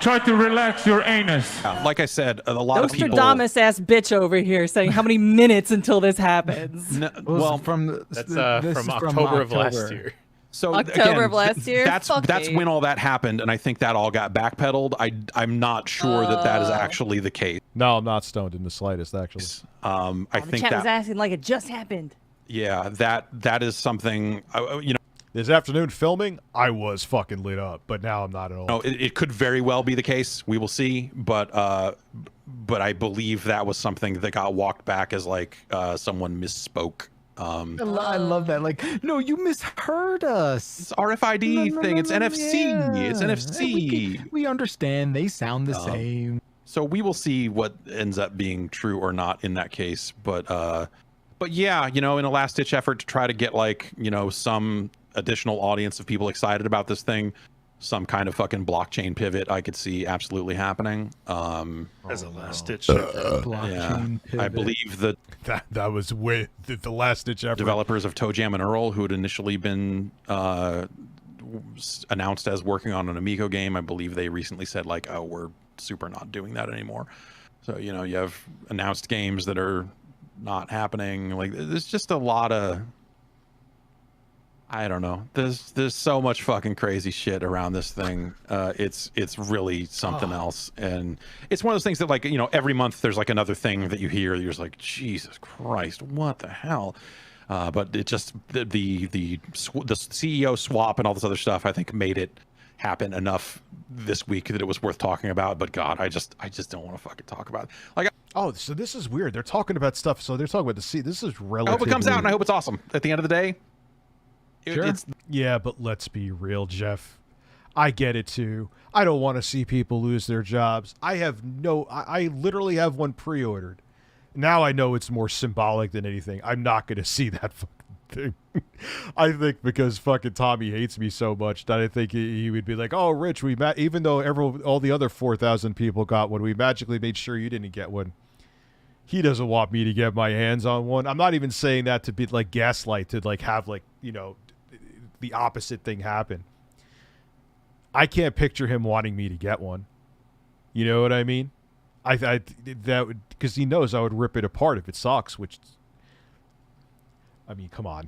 S2: Try to relax your anus.
S6: Like I said, a lot of people.
S9: Nostradamus ass bitch over here saying how many minutes until this happens.
S7: Well, from
S10: That's from October of last year.
S6: So
S9: October of last year?
S6: That's when all that happened, and I think that all got backpedaled. I'm not sure that is actually the case.
S1: No, I'm not stoned in the slightest, actually.
S6: I
S9: the
S6: think
S9: chat
S6: that
S9: was asking like it just happened.
S6: yeah, that is something you know.
S1: This afternoon filming, I was fucking lit up, but now I'm not at all.
S6: No, it could very well be the case. We will see, but I believe that was something that got walked back as like someone misspoke.
S7: I love that. Like, no, you misheard us.
S6: It's RFID thing. It's NFC.
S7: Yeah.
S6: It's NFC.
S7: We understand. They sound the same.
S6: So we will see what ends up being true or not in that case. But yeah, you know, in a last ditch effort to try to get like, you know, some additional audience of people excited about this thing, some kind of fucking blockchain pivot I could see absolutely happening.
S8: As a last ditch.
S7: Blockchain pivot.
S6: I believe
S1: That was with the last ditch effort.
S6: developers of Toe Jam and Earl, who had initially been announced as working on an Amico game, I believe they recently said like, oh, we're super not doing that anymore. So, you know, you have announced games that are not happening. Like, there's just a lot of, I don't know. There's so much fucking crazy shit around this thing. It's really something else, and it's one of those things that, like, you know, every month there's like another thing that you hear. You're just like, Jesus Christ, what the hell? But it just the CEO swap and all this other stuff, I think, made it happen enough this week that it was worth talking about. But God, I just don't want to fucking talk about it. Like,
S1: Oh, so this is weird. They're talking about stuff. So they're talking about the sea. This is relatively.
S6: I hope it comes out, and I hope it's awesome. At the end of the day.
S7: Sure.
S1: Yeah, but let's be real, Jeff. I get it too. I don't want to see people lose their jobs. I literally have one pre-ordered. Now I know it's more symbolic than anything. I'm not going to see that fucking thing. I think because fucking Tommy hates me so much that I think he would be like, "Oh, Rich, even though all the other 4,000 people got one, we magically made sure you didn't get one." He doesn't want me to get my hands on one. I'm not even saying that to be like gaslight, to like have like, you know, the opposite thing happen. I can't picture him wanting me to get one. You know what I mean? That would, because he knows I would rip it apart if it sucks, which, I mean, come on.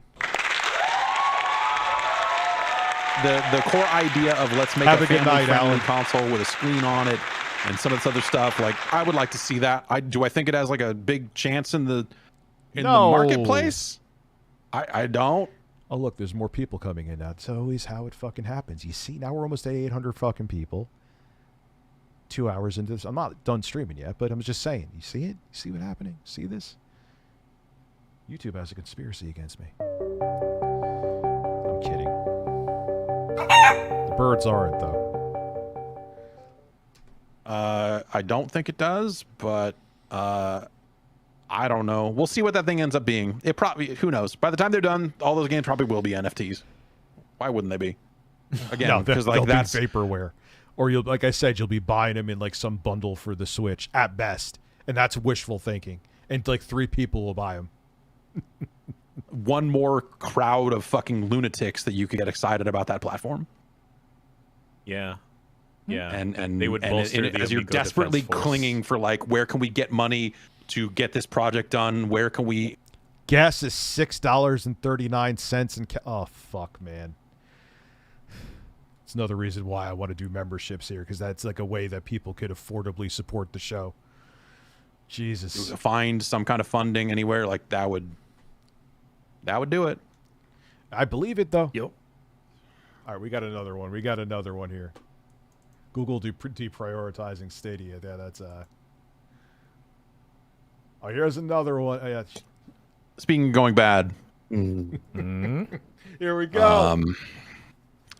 S6: The core idea of let's make a family-friendly console with a screen on it and some of this other stuff, like, I would like to see that. Do I think it has like a big chance in the marketplace? I don't.
S1: Oh, look, there's more people coming in now. That's always how it fucking happens. You see, now we're almost at 800 fucking people. 2 hours into this. I'm not done streaming yet, but I'm just saying. You see it? You see what's happening? See this? YouTube has a conspiracy against me. I'm kidding. The birds aren't, though.
S6: I don't think it does, but I don't know. We'll see what that thing ends up being. It probably, who knows? By the time they're done, all those games probably will be NFTs. Why wouldn't they be? Again, because like that's
S1: vaporware, or you'll, like I said, you'll be buying them in like some bundle for the Switch at best, and that's wishful thinking. And like 3 people will buy them.
S6: One more crowd of fucking lunatics that you could get excited about that platform.
S10: Yeah. Yeah.
S6: And
S10: they would bolster the
S6: as you're
S10: Amico
S6: desperately
S10: Defense Force.
S6: clinging for like, where can we get money to get this project done? Where can we?
S1: Gas is $6.39 and oh fuck, man. It's another reason why I want to do memberships here, because that's like a way that people could affordably support the show. Jesus.
S6: Find some kind of funding anywhere, like that would do it.
S1: I believe it though.
S8: Yep.
S1: All right, we got another one. We got another one here. Google deprioritizing Stadia. Yeah, that's Oh, here's another one. Oh, yeah.
S6: Speaking of going bad.
S1: Here we go.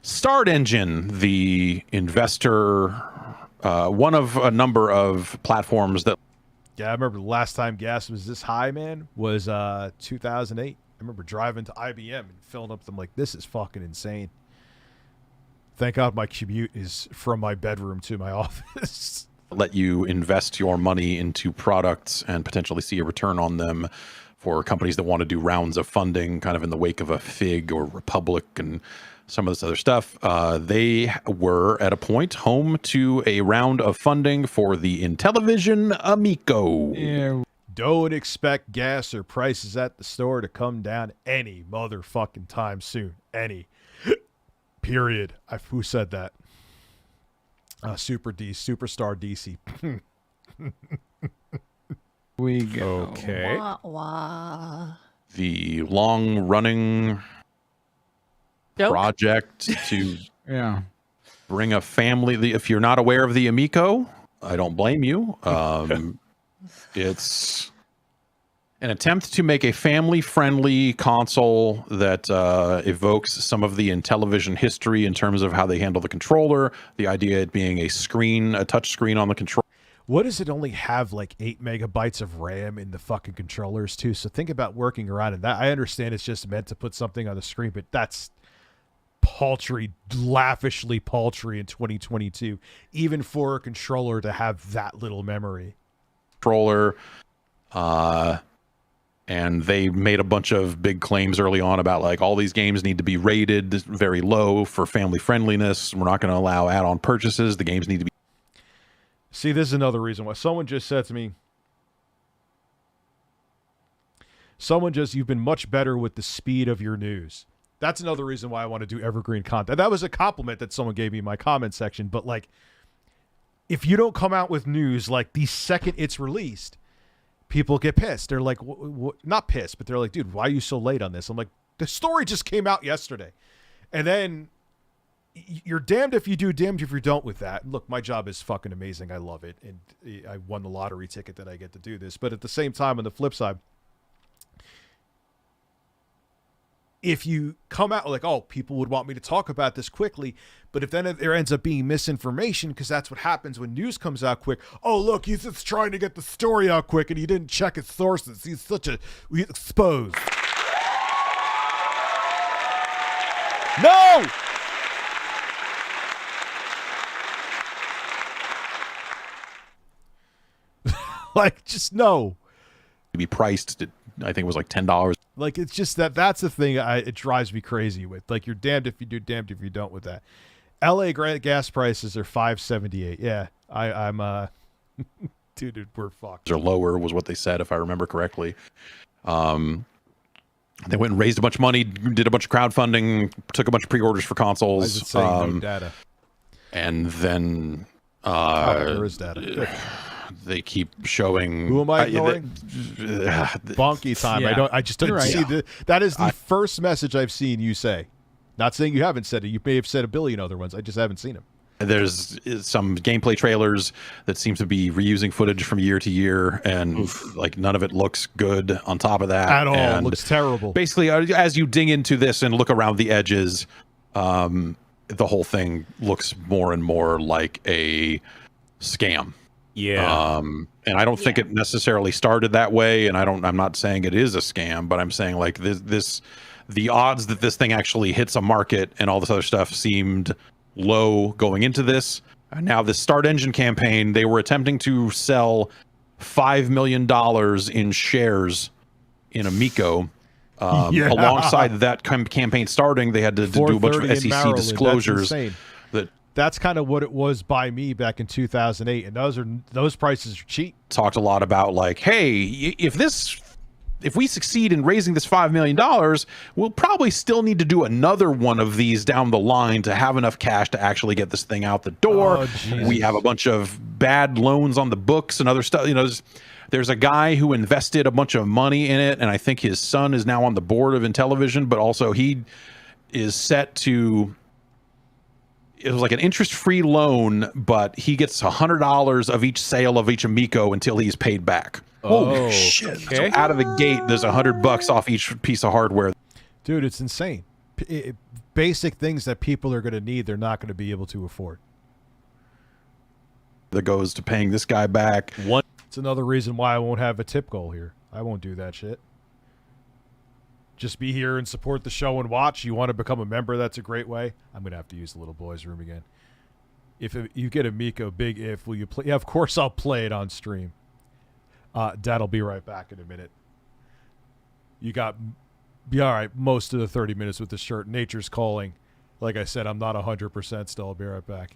S6: Start Engine, the investor, one of a number of platforms that.
S1: Yeah, I remember the last time gas was this high, man, was 2008. I remember driving to IBM and filling up them like, this is fucking insane. Thank God my commute is from my bedroom to my office.
S6: Let you invest your money into products and potentially see a return on them for companies that want to do rounds of funding, kind of in the wake of a Fig or Republic and some of this other stuff. They were at a point home to a round of funding for the Intellivision Amico.
S7: Yeah.
S1: Don't expect gas or prices at the store to come down any motherfucking time soon. Any. Period. Who said that? Superstar DC.
S7: We go.
S10: Okay.
S9: Wah, wah.
S6: The long-running
S9: Joke?
S6: project to
S7: Yeah.
S6: bring a family. If you're not aware of the Amico, I don't blame you. It's an attempt to make a family-friendly console that evokes some of the Intellivision history in terms of how they handle the controller. The idea it being a touch screen on the controller.
S1: What does it only have like 8 megabytes of RAM in the fucking controllers too? So think about working around it. That I understand it's just meant to put something on the screen, but that's paltry, lavishly paltry in 2022, even for a controller to have that little memory.
S6: Controller, and they made a bunch of big claims early on about like all these games need to be rated very low for family friendliness. We're not going to allow add-on purchases. The games need to be.
S1: See, this is another reason why someone just said to me, you've been much better with the speed of your news. That's another reason why I want to do evergreen content. That was a compliment that someone gave me in my comment section, but like, if you don't come out with news like the second it's released, people get pissed. They're like, not pissed, but they're like, dude, why are you so late on this? I'm like, the story just came out yesterday. And then you're damned if you do, damned if you don't with that. Look, my job is fucking amazing. I love it. And I won the lottery ticket that I get to do this. But at the same time, on the flip side, if you come out like, oh, people would want me to talk about this quickly, but if then there ends up being misinformation, because that's what happens when news comes out quick. Oh, look, he's just trying to get the story out quick, and he didn't check his sources. He's such a exposed. No! Like, just no.
S6: To be priced at, I think it was like $10.
S1: Like, it's just that's the thing it drives me crazy with. Like, you're damned if you do, damned if you don't with that. LA gas prices are $5.78. Yeah, I'm dude, we're fucked.
S6: Or lower was what they said, if I remember correctly. They went and raised a bunch of money, did a bunch of crowdfunding, took a bunch of pre-orders for consoles.
S1: I was saying no data.
S6: And then
S1: there is data. Good.
S6: They keep showing.
S1: Who am I ignoring? Bonky time.
S7: Yeah.
S1: I just didn't see that is the first message I've seen you say. Not saying you haven't said it. You may have said a billion other ones. I just haven't seen them.
S6: There's some gameplay trailers that seem to be reusing footage from year to year, and like none of it looks good on top of that.
S1: At all.
S6: And
S1: it looks terrible.
S6: Basically, as you ding into this and look around the edges, the whole thing looks more and more like a scam.
S10: Yeah.
S6: And I don't think it necessarily started that way, and I'm not saying it is a scam, but I'm saying like the odds that this thing actually hits a market and all this other stuff seemed low going into this. Now the Start Engine campaign, they were attempting to sell $5 million in shares in Amico. Alongside that campaign starting, they had to do a bunch of SEC disclosures.
S1: That's kind of what it was by me back in 2008, and those prices are cheap.
S6: Talked a lot about like, hey, if we succeed in raising this $5 million, we'll probably still need to do another one of these down the line to have enough cash to actually get this thing out the door.
S1: Oh,
S6: we have a bunch of bad loans on the books and other stuff. You know, there's a guy who invested a bunch of money in it, and I think his son is now on the board of Intellivision, but also he is set to. It was like an interest-free loan, but he gets $100 of each sale of each Amico until he's paid back.
S10: Holy
S6: shit!
S10: Okay.
S6: So out of the gate, there's $100 off each piece of hardware.
S1: Dude, it's insane. Basic things that people are going to need, they're not going to be able to afford.
S6: That goes to paying this guy back.
S1: It's another reason why I won't have a tip goal here. I won't do that shit. Just be here and support the show and watch. You want to become a member, that's a great way. I'm going to have to use the little boys' room again. If you get Amico, big if, will you play? Yeah, of course I'll play it on stream. Dad'll be right back in a minute. You got, be all right, most of the 30 minutes with the shirt. Nature's calling. Like I said, I'm not 100% still. I'll be right back.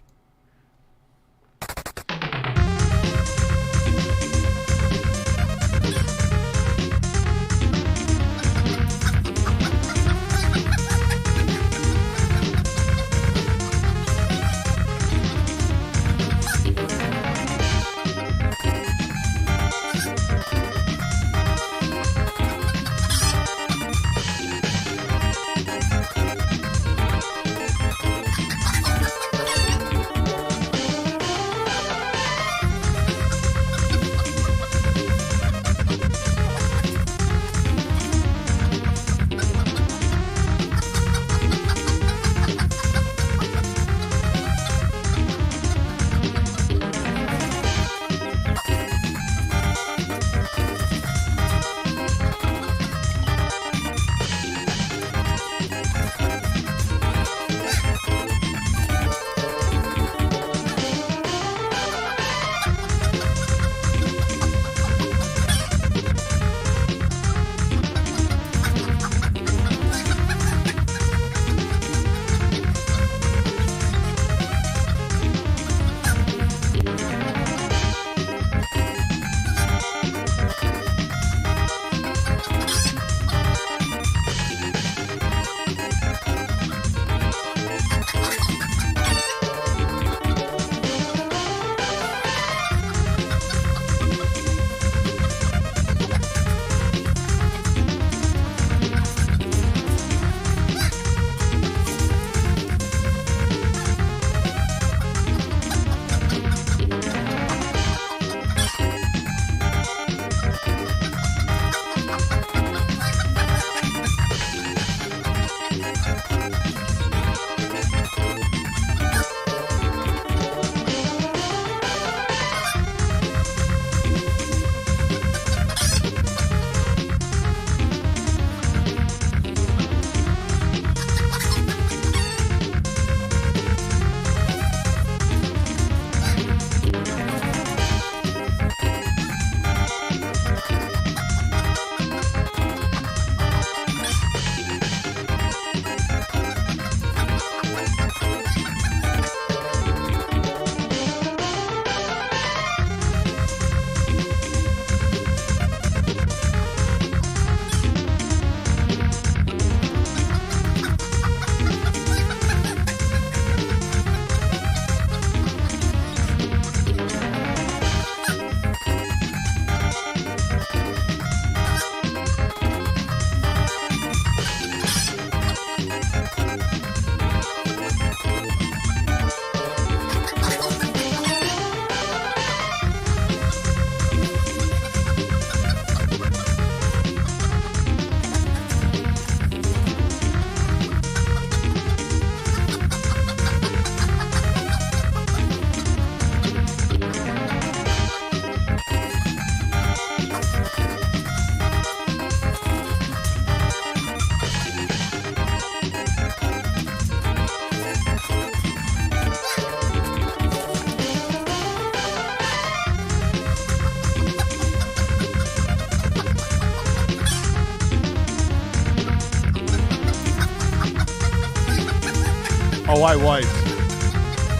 S1: Oh, I wiped.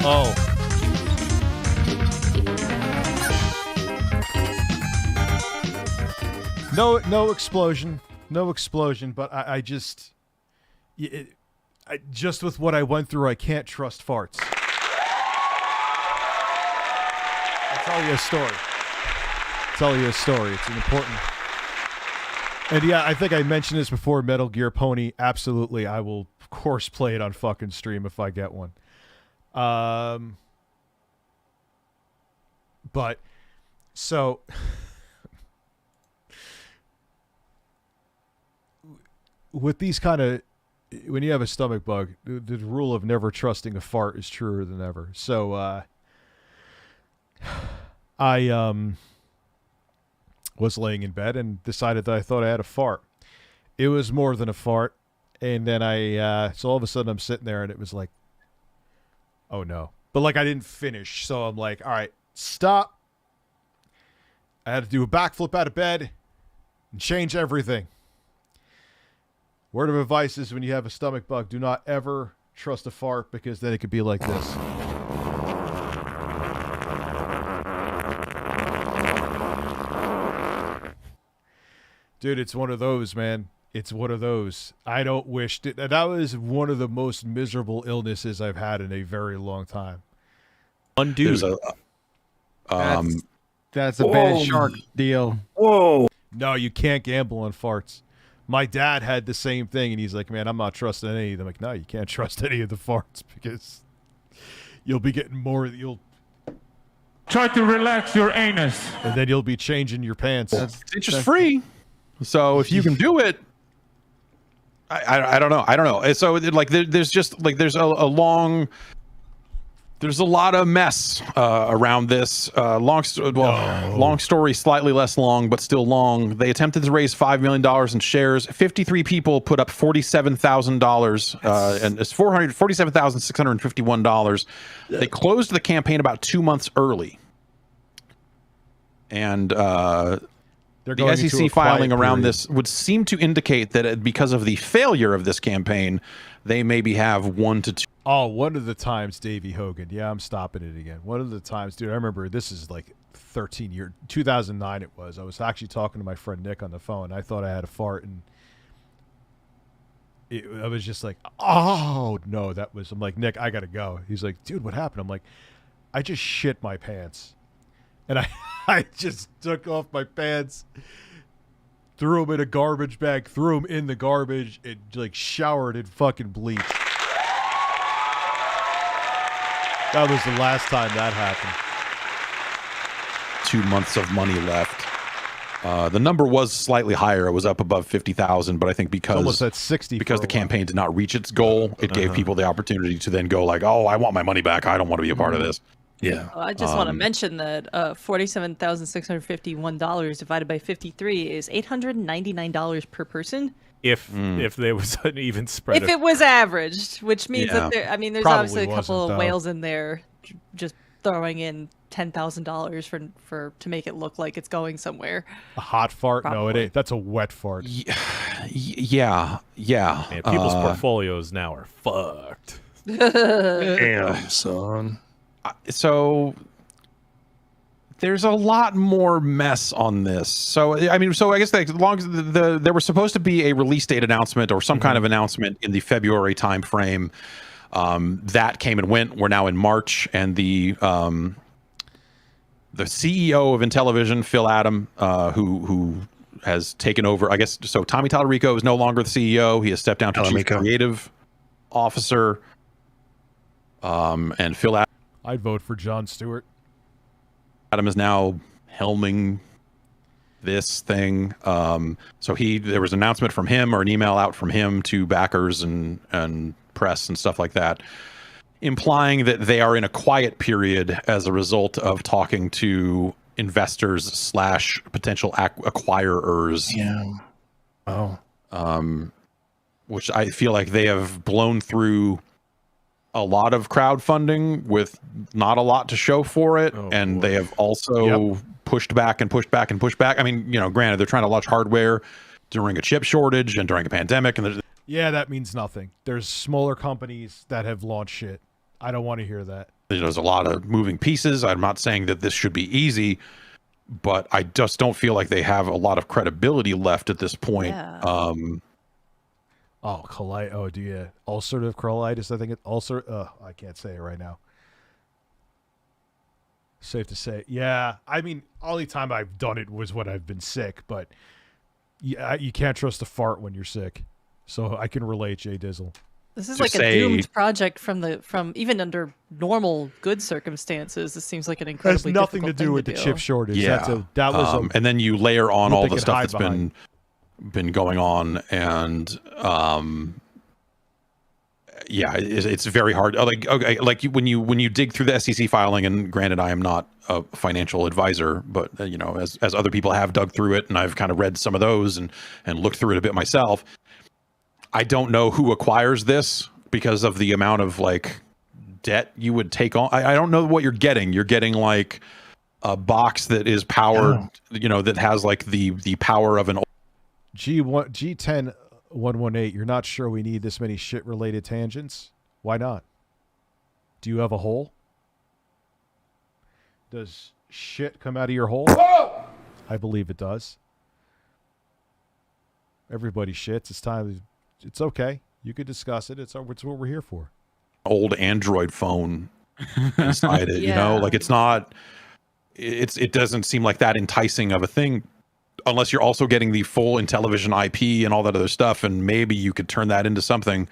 S1: Oh. No explosion. No explosion, but I just... just with what I went through, I can't trust farts. I'll tell you a story. It's an important... And yeah, I think I mentioned this before, Metal Gear Pony. Absolutely, I will, of course, play it on fucking stream if I get one. But, so... with these kind of... When you have a stomach bug, the rule of never trusting a fart is truer than ever. So, I was laying in bed and decided that I thought I had a fart. It was more than a fart. And then so all of a sudden I'm sitting there and it was like, oh no. But like I didn't finish. So I'm like, all right, stop. I had to do a backflip out of bed and change everything. Word of advice is when you have a stomach bug, do not ever trust a fart because then it could be like this. Dude, it's one of those, man. It's one of those. I don't wish that was one of the most miserable illnesses I've had in a very long time.
S10: One dude.
S7: That's a bad shark deal.
S8: Whoa.
S1: No, you can't gamble on farts. My dad had the same thing, and he's like, man, I'm not trusting any of them. I'm like, no, you can't trust any of the farts because you'll be getting more.
S2: Try to relax your anus.
S1: And then you'll be changing your pants.
S6: It's just free. So if you can do it, I don't know. I don't know. So like there's just like there's a long. There's a lot of mess around this. Long story, slightly less long, but still long. They attempted to raise $5 million in shares. 53 people put up $47,000, and it's $47,651. They closed the campaign about 2 months early, and the SEC filing around this would seem to indicate that because of the failure of this campaign, they maybe have 1 to 2.
S1: Oh, one of the times, Davey Hogan. Yeah, I'm stopping it again. One of the times, dude, I remember this is like 2009 it was. I was actually talking to my friend Nick on the phone. I thought I had a fart, and I was just like, oh, no, I'm like, Nick, I got to go. He's like, dude, what happened? I'm like, I just shit my pants. And I just took off my pants, threw them in a garbage bag, threw them in the garbage, and like showered in fucking bleach. That was the last time that happened.
S6: 2 months of money left. The number was slightly higher. It was up above 50,000, but I think because
S1: almost at 60
S6: because the campaign did not reach its goal, it gave people the opportunity to then go like, "Oh, I want my money back. I don't want to be a part of this."
S8: Yeah.
S9: Well, I just want to mention that $47,651 divided by 53 is $899 per person.
S10: If there was an even spread.
S9: If it was averaged, which means that there's
S1: Probably
S9: obviously a couple
S1: wasn't,
S9: of
S1: though.
S9: whales in there just throwing in $10,000 for to make it look like it's going somewhere.
S1: A hot fart? No, it
S9: Probably.
S1: ain't. That's a wet fart.
S6: Yeah.
S10: Man, people's portfolios now are fucked.
S8: Damn, son.
S6: So there's a lot more mess on this. So I mean, so I guess as long as there was supposed to be a release date announcement or some kind of announcement in the February timeframe, that came and went. We're now in March, and the CEO of Intellivision, Phil Adam, who has taken over, I guess. So Tommy Tallarico is no longer the CEO. He has stepped down to Chief Creative Officer. And Phil Adam.
S1: I'd vote for Jon Stewart.
S6: Adam is now helming this thing. So there was an announcement from him or an email out from him to backers and press and stuff like that, implying that they are in a quiet period as a result of talking to investors / potential acquirers.
S8: Yeah. Oh.
S6: Which I feel like they have blown through a lot of crowdfunding with not a lot to show for it, and they have also pushed back and pushed back and pushed back. I mean, granted, they're trying to launch hardware during a chip shortage and during a pandemic, and
S1: yeah, that means nothing. There's smaller companies that have launched shit. I don't want to hear that.
S6: There's a lot of moving pieces. I'm not saying that this should be easy, but I just don't feel like they have a lot of credibility left at this point.
S9: Yeah.
S1: Ulcerative colitis, I think it's ulcer. I can't say it right now. Safe to say. Yeah, I mean, only time I've done it was when I've been sick, but you can't trust a fart when you're sick. So I can relate, Jay Dizzle.
S9: This is like a doomed project from even under normal good circumstances. This seems like an incredibly
S1: It has nothing to
S9: difficult
S1: do with the chip shortage.
S6: Yeah,
S1: that was
S6: and then you layer on all the stuff that's
S1: behind.
S6: been going on, and it's very hard. Like when you dig through the SEC filing, and granted, I am not a financial advisor, but as other people have dug through it, and I've kind of read some of those and looked through it a bit myself. I don't know who acquires this because of the amount of debt you would take on. I don't know what you're getting. You're getting like a box that is powered, that has like the power of an G1
S1: G10118. You're not sure we need this many shit related tangents? Why not? Do you have a hole? Does shit come out of your hole? I believe it does. Everybody shits. It's time. It's okay. You could discuss it. It's what we're here for.
S6: Old Android phone inside it, you know, like it's not. It doesn't seem like that enticing of a thing, unless you're also getting the full Intellivision IP and all that other stuff, and maybe you could turn that into something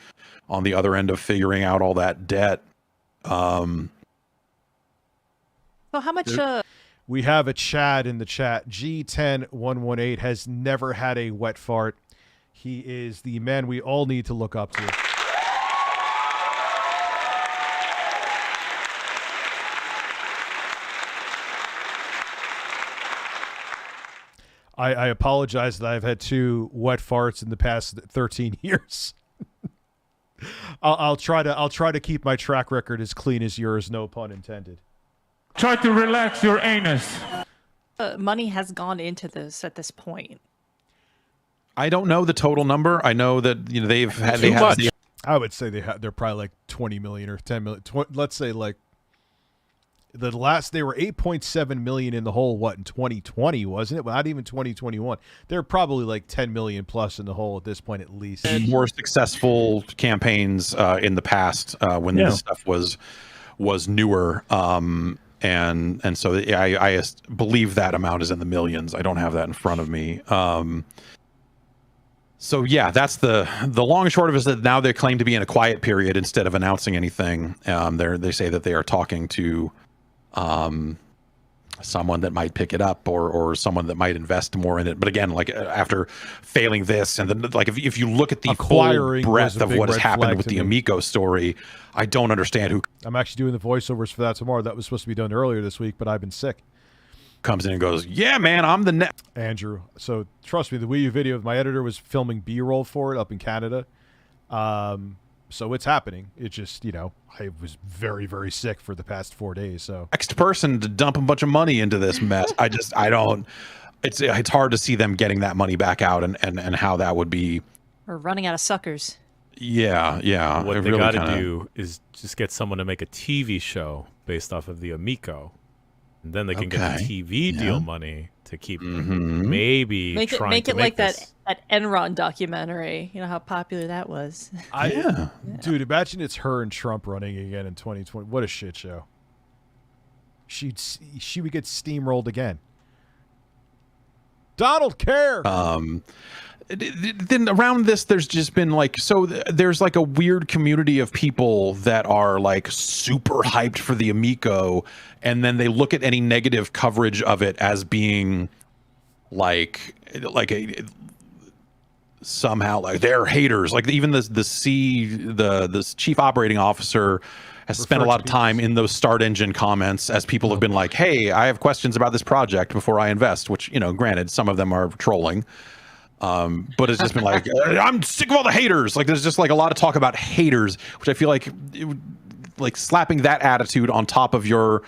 S6: on the other end of figuring out all that debt.
S9: So how much?
S1: We have a Chad in the chat. G10118 has never had a wet fart. He is the man we all need to look up to. I apologize that I've had 2 wet farts in the past 13 years. I'll try to keep my track record as clean as yours, no pun intended.
S2: Try to relax your anus.
S9: Money has gone into this at this point.
S6: I don't know the total number. I know that they've had
S1: I would say they're probably like 20 million or 10 million. Let's say like they were 8.7 million in the hole. What, in 2020 wasn't it? Well, not even 2021. They're probably like 10 million plus in the hole at this point at least.
S6: More successful campaigns in the past when this stuff was newer. And so I believe that amount is in the millions. I don't have that in front of me. So yeah, that's the long and short of it, is that now they claim to be in a quiet period instead of announcing anything. They say that they are talking to someone that might pick it up or someone that might invest more in it. But again, like after failing this, and then like if you look at the full breadth of what has happened with the Amico story, I don't understand who.
S1: I'm actually doing the voiceovers for that tomorrow. That was supposed to be done earlier this week, but I've been sick.
S6: Comes in and goes, yeah, man, I'm the
S1: Andrew. So trust me, the Wii U video, my editor was filming B-roll for it up in Canada. So it's happening. It just, I was very, very sick for the past 4 days. So
S6: next person to dump a bunch of money into this mess. I don't. It's hard to see them getting that money back out and how that would be.
S9: We're running out of suckers.
S6: Yeah.
S10: What they got to do is just get someone to make a TV show based off of the Amico. And then they can get the TV deal money to keep maybe
S9: make it like
S10: this.
S9: that Enron documentary. You know how popular that was.
S1: Dude, imagine it's her and Trump running again in 2020. What a shit show. She would get steamrolled again. Donald Care.
S6: Then around this, there's just been there's like a weird community of people that are like super hyped for the Amico, and then they look at any negative coverage of it as being somehow they're haters. Like even the chief operating officer has spent a lot of time in those start engine comments as people have been like, hey, I have questions about this project before I invest, which, granted, some of them are trolling. But it's just been like, I'm sick of all the haters. Like there's just like a lot of talk about haters, which I feel like slapping that attitude on top of your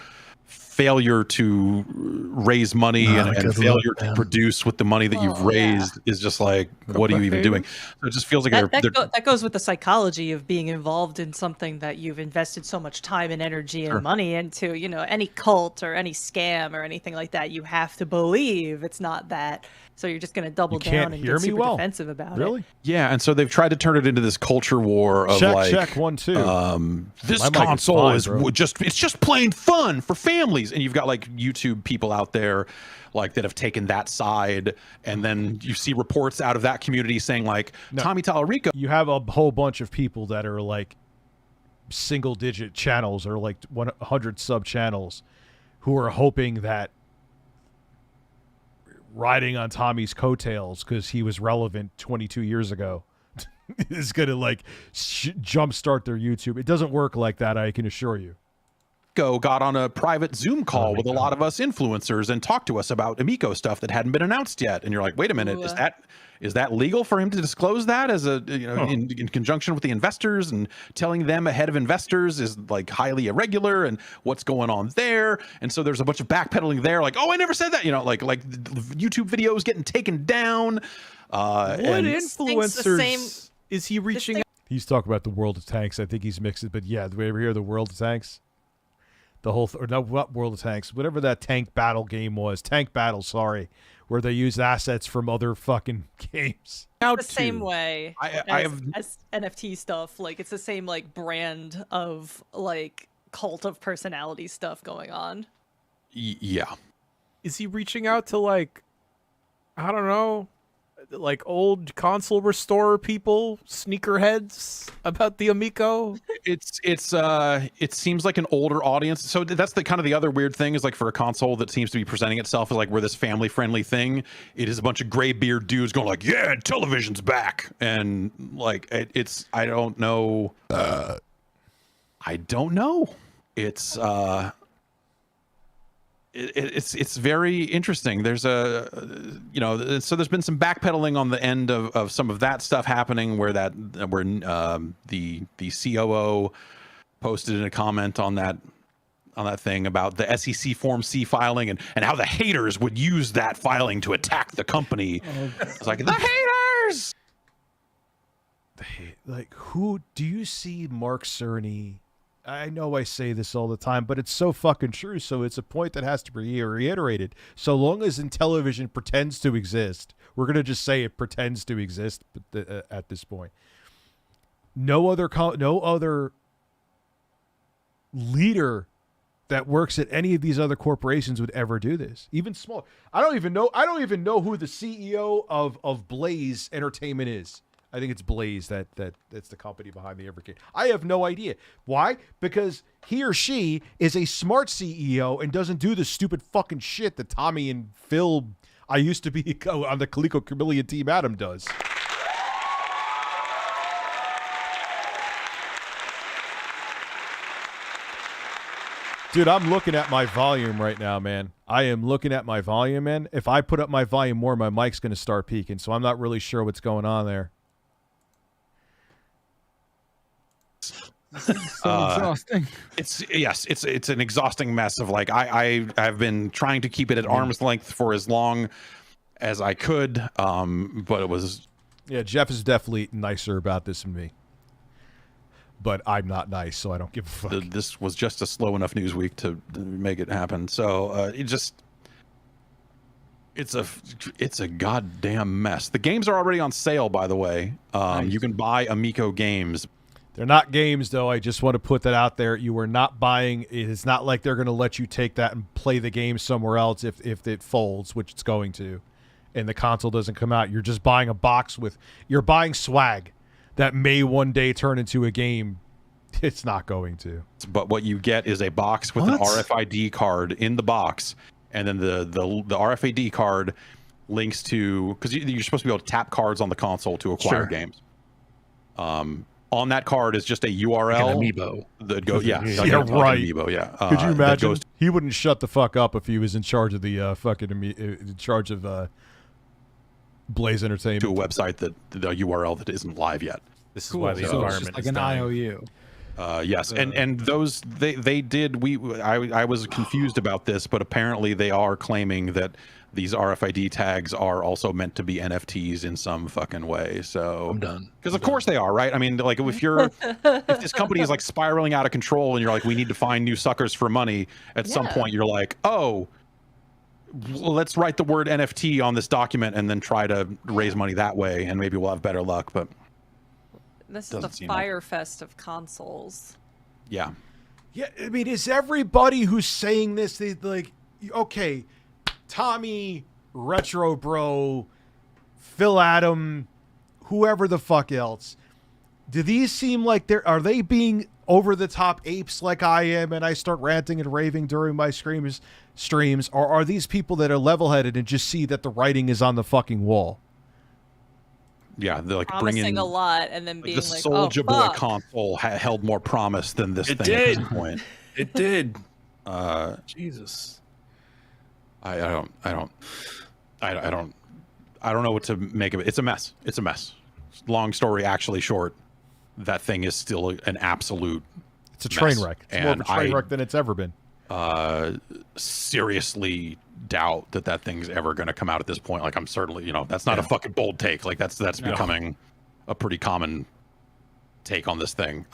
S6: failure to raise money and failure to produce with the money that you've raised is just like, what are you even doing? So it just feels like
S9: that goes with the psychology of being involved in something that you've invested so much time and energy and money into. Any cult or any scam or anything like that, you have to believe it's not that. So you're just going to double down and get super defensive about it.
S6: Yeah, and so they've tried to turn it into this culture war of
S1: check 1 2.
S6: This console is just plain fun for families, and you've got like YouTube people out there like that have taken that side, and then you see reports out of that community saying like Tommy Tallarico.
S1: You have a whole bunch of people that are like single-digit channels or like 100 sub channels who are hoping that riding on Tommy's coattails because he was relevant 22 years ago is going to like jumpstart their YouTube. It doesn't work like that, I can assure you.
S6: Got on a private Zoom call with a lot of us influencers and talked to us about Amico stuff that hadn't been announced yet. And you're like, wait a minute, is that legal for him to disclose that as in conjunction with the investors, and telling them ahead of investors is like highly irregular, and what's going on there? And so there's a bunch of backpedaling there, like, oh, I never said that, like YouTube videos getting taken down.
S10: What influencers is he reaching?
S1: He's talking about the World of Tanks. I think he's mixed it, but yeah, do we ever hear the World of Tanks? The whole, or no, what World of Tanks? Whatever that tank battle game was. Tank Battle, sorry. Where they used assets from other fucking games.
S9: The same way
S6: I have
S9: as NFT stuff. Like, it's the same, like, brand of, like, cult of personality stuff going on.
S6: Yeah.
S10: Is he reaching out to, like, I don't know, like old console restorer people, sneakerheads about the Amico?
S6: It seems like an older audience. So that's the kind of the other weird thing is like for a console that seems to be presenting itself as like we're this family friendly thing. It is a bunch of gray beard dudes going like, yeah, television's back, and like it's I don't know. It's it's very interesting. There's a, you know, so there's been some backpedaling on the end of some of that stuff happening where the COO posted in a comment on that thing about the SEC Form C filing and how the haters would use that filing to attack the company. It's like the haters.
S1: Like, who do you see Mark Cerny? I know I say this all the time, but it's so fucking true. So it's a point that has to be reiterated. So long as Intellivision pretends to exist, we're going to just say it pretends to exist at this point. No other leader that works at any of these other corporations would ever do this. Even small. I don't even know who the CEO of Blaze Entertainment is. I think it's Blaze that's the company behind the Evercade. I have no idea. Why? Because he or she is a smart CEO and doesn't do the stupid fucking shit that Tommy and Phil, I used to be on the Coleco Chameleon team, Adam does. Dude, I'm looking at my volume right now, man. I am looking at my volume, man. If I put up my volume more, my mic's going to start peaking, so I'm not really sure what's going on there.
S7: So exhausting.
S6: It's an exhausting mess of like I've been trying to keep it at arm's length for as long as I could, but it was.
S1: Yeah, Jeff is definitely nicer about this than me, but I'm not nice, so I don't give a fuck.
S6: This was just a slow enough news week to make it happen. So it's a goddamn mess. The games are already on sale, by the way. Nice. You can buy Amico games.
S1: They're not games, though. I just want to put that out there. You are not buying. It's not like they're going to let you take that and play the game somewhere else if it folds, which it's going to, and the console doesn't come out. You're just buying a box with. You're buying swag that may one day turn into a game. It's not going to.
S6: But what you get is a box with an RFID card in the box, and then the RFID card links to, because you're supposed to be able to tap cards on the console to acquire games. On that card is just a URL.
S8: Like an amiibo.
S6: That goes,
S1: right.
S6: Amiibo, yeah.
S1: Could you imagine? He wouldn't shut the fuck up if he was in charge of the in charge of Blaze Entertainment.
S6: To a website that the URL that isn't live yet.
S10: This is why the environment
S7: like
S10: is
S7: an
S10: dying.
S7: IOU.
S6: Yes, and those they did. I was confused about this, but apparently they are claiming that these RFID tags are also meant to be NFTs in some fucking way. So
S8: I'm done.
S6: Because of course they are, right? I mean, like if this company is like spiraling out of control and you're like, we need to find new suckers for money, at some point you're like, oh, well, let's write the word NFT on this document and then try to raise money that way, and maybe we'll have better luck. But
S9: this is the Fire Fest of consoles.
S6: Yeah.
S1: Yeah, I mean, is everybody who's saying this, they like, okay, Tommy, Retro Bro, Phil Adam, whoever the fuck else, do these seem like are they being over the top apes like I am and I start ranting and raving during my streams, or are these people that are level-headed and just see that the writing is on the fucking wall?
S6: Yeah, they're like
S9: promising
S6: bringing
S9: a lot and then being
S6: the
S9: like,
S6: Soulja
S9: oh,
S6: Boy
S9: fuck.
S6: console held more promise than this
S8: It
S6: thing
S8: did.
S6: at this point.
S8: It did. Jesus.
S6: I don't know what to make of it. It's a mess. It's a mess. Long story actually short, that thing is still an absolute
S1: It's a train wreck. It's more of a train wreck than it's ever been.
S6: Seriously doubt that thing's ever going to come out at this point. Like, I'm certainly, that's not a fucking bold take. Like that's becoming a pretty common take on this thing,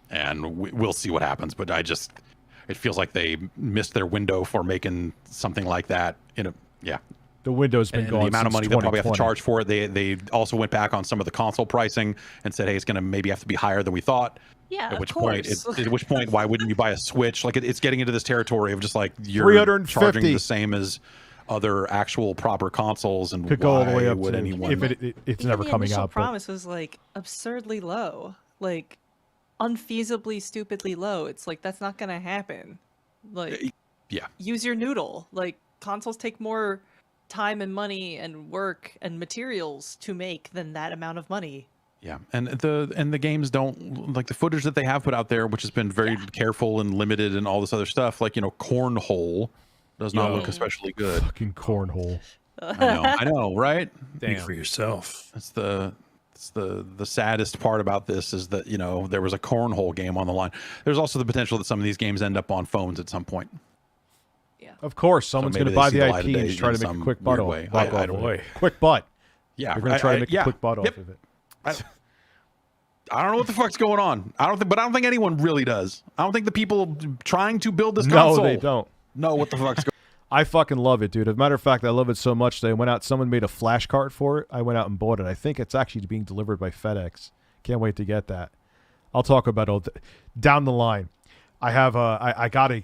S6: and we'll see what happens. But it feels like they missed their window for making something like that.
S1: The window's been gone.
S6: The amount of
S1: since
S6: money they'll probably have to
S1: 2020.
S6: charge for it. They also went back on some of the console pricing and said, hey, it's going to maybe have to be higher than we thought.
S9: Yeah,
S6: At which
S9: of course.
S6: point, at which point, why wouldn't you buy a Switch? Like it's getting into this territory of just like you're
S1: 350.
S6: charging the same as other actual proper consoles, and
S1: Could go all the way up
S6: would
S1: to
S6: anyone?
S1: if it's
S9: Even
S1: never
S9: the
S1: coming
S9: initial
S1: out.
S9: promise was like absurdly low, like unfeasibly, stupidly low. It's like that's not gonna happen. Like,
S6: yeah,
S9: use your noodle. Like consoles take more time and money and work and materials to make than that amount of money.
S6: Yeah, and the games don't, like the footage that they have put out there, which has been very careful and limited and all this other stuff. Like, Cornhole does not look especially good.
S1: Fucking cornhole.
S6: I know, right?
S8: Speak for yourself.
S6: That's the saddest part about this is that there was a cornhole game on the line. There's also the potential that some of these games end up on phones at some point.
S1: Of course, someone's going to buy the IP and try to make a quick butt
S6: way.
S1: off.
S6: I don't know.
S1: Quick butt.
S6: Yeah,
S1: they're going to try to make a quick butt off of it.
S6: I don't know what the fuck's going on. I don't think anyone really does. I don't think the people trying to build this console.
S1: No, they don't
S6: know what the fuck's going on.
S1: I fucking love it, dude. As a matter of fact, I love it so much that someone made a flash cart for it. I went out and bought it. I think it's actually being delivered by FedEx. Can't wait to get that. I'll talk about it down the line. I have I got a.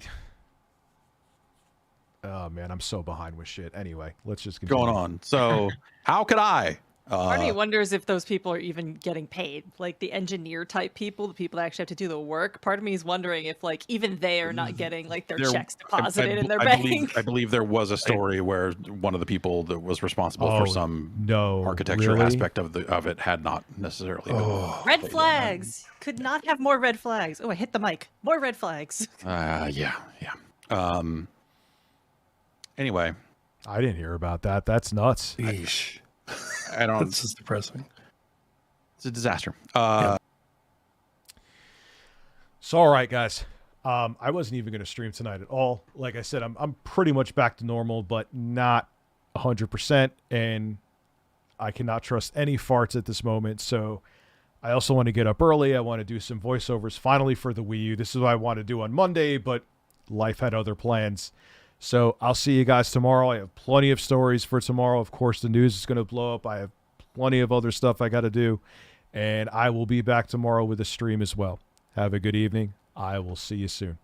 S1: Oh man, I'm so behind with shit. Anyway, let's just continue.
S6: Going on. So how could I?
S9: Part of me wonders if those people are even getting paid, like the engineer type people, the people that actually have to do the work. Part of me is wondering if like even they are not getting like their checks deposited in their bank.
S6: I believe there was a story where one of the people that was responsible for some architecture aspect of it had not necessarily been.
S9: Red flags. Could not have more red flags. Oh, I hit the mic. More red flags.
S6: Yeah. Anyway,
S1: I didn't hear about that. That's nuts.
S8: Eesh.
S6: I don't.
S8: This is depressing.
S6: It's a disaster.
S1: So, all right, guys. I wasn't even going to stream tonight at all. Like I said, I'm pretty much back to normal, but not 100%. And I cannot trust any farts at this moment. So I also want to get up early. I want to do some voiceovers finally for the Wii U. This is what I want to do on Monday, but life had other plans. So I'll see you guys tomorrow. I have plenty of stories for tomorrow. Of course, the news is going to blow up. I have plenty of other stuff I got to do. And I will be back tomorrow with a stream as well. Have a good evening. I will see you soon.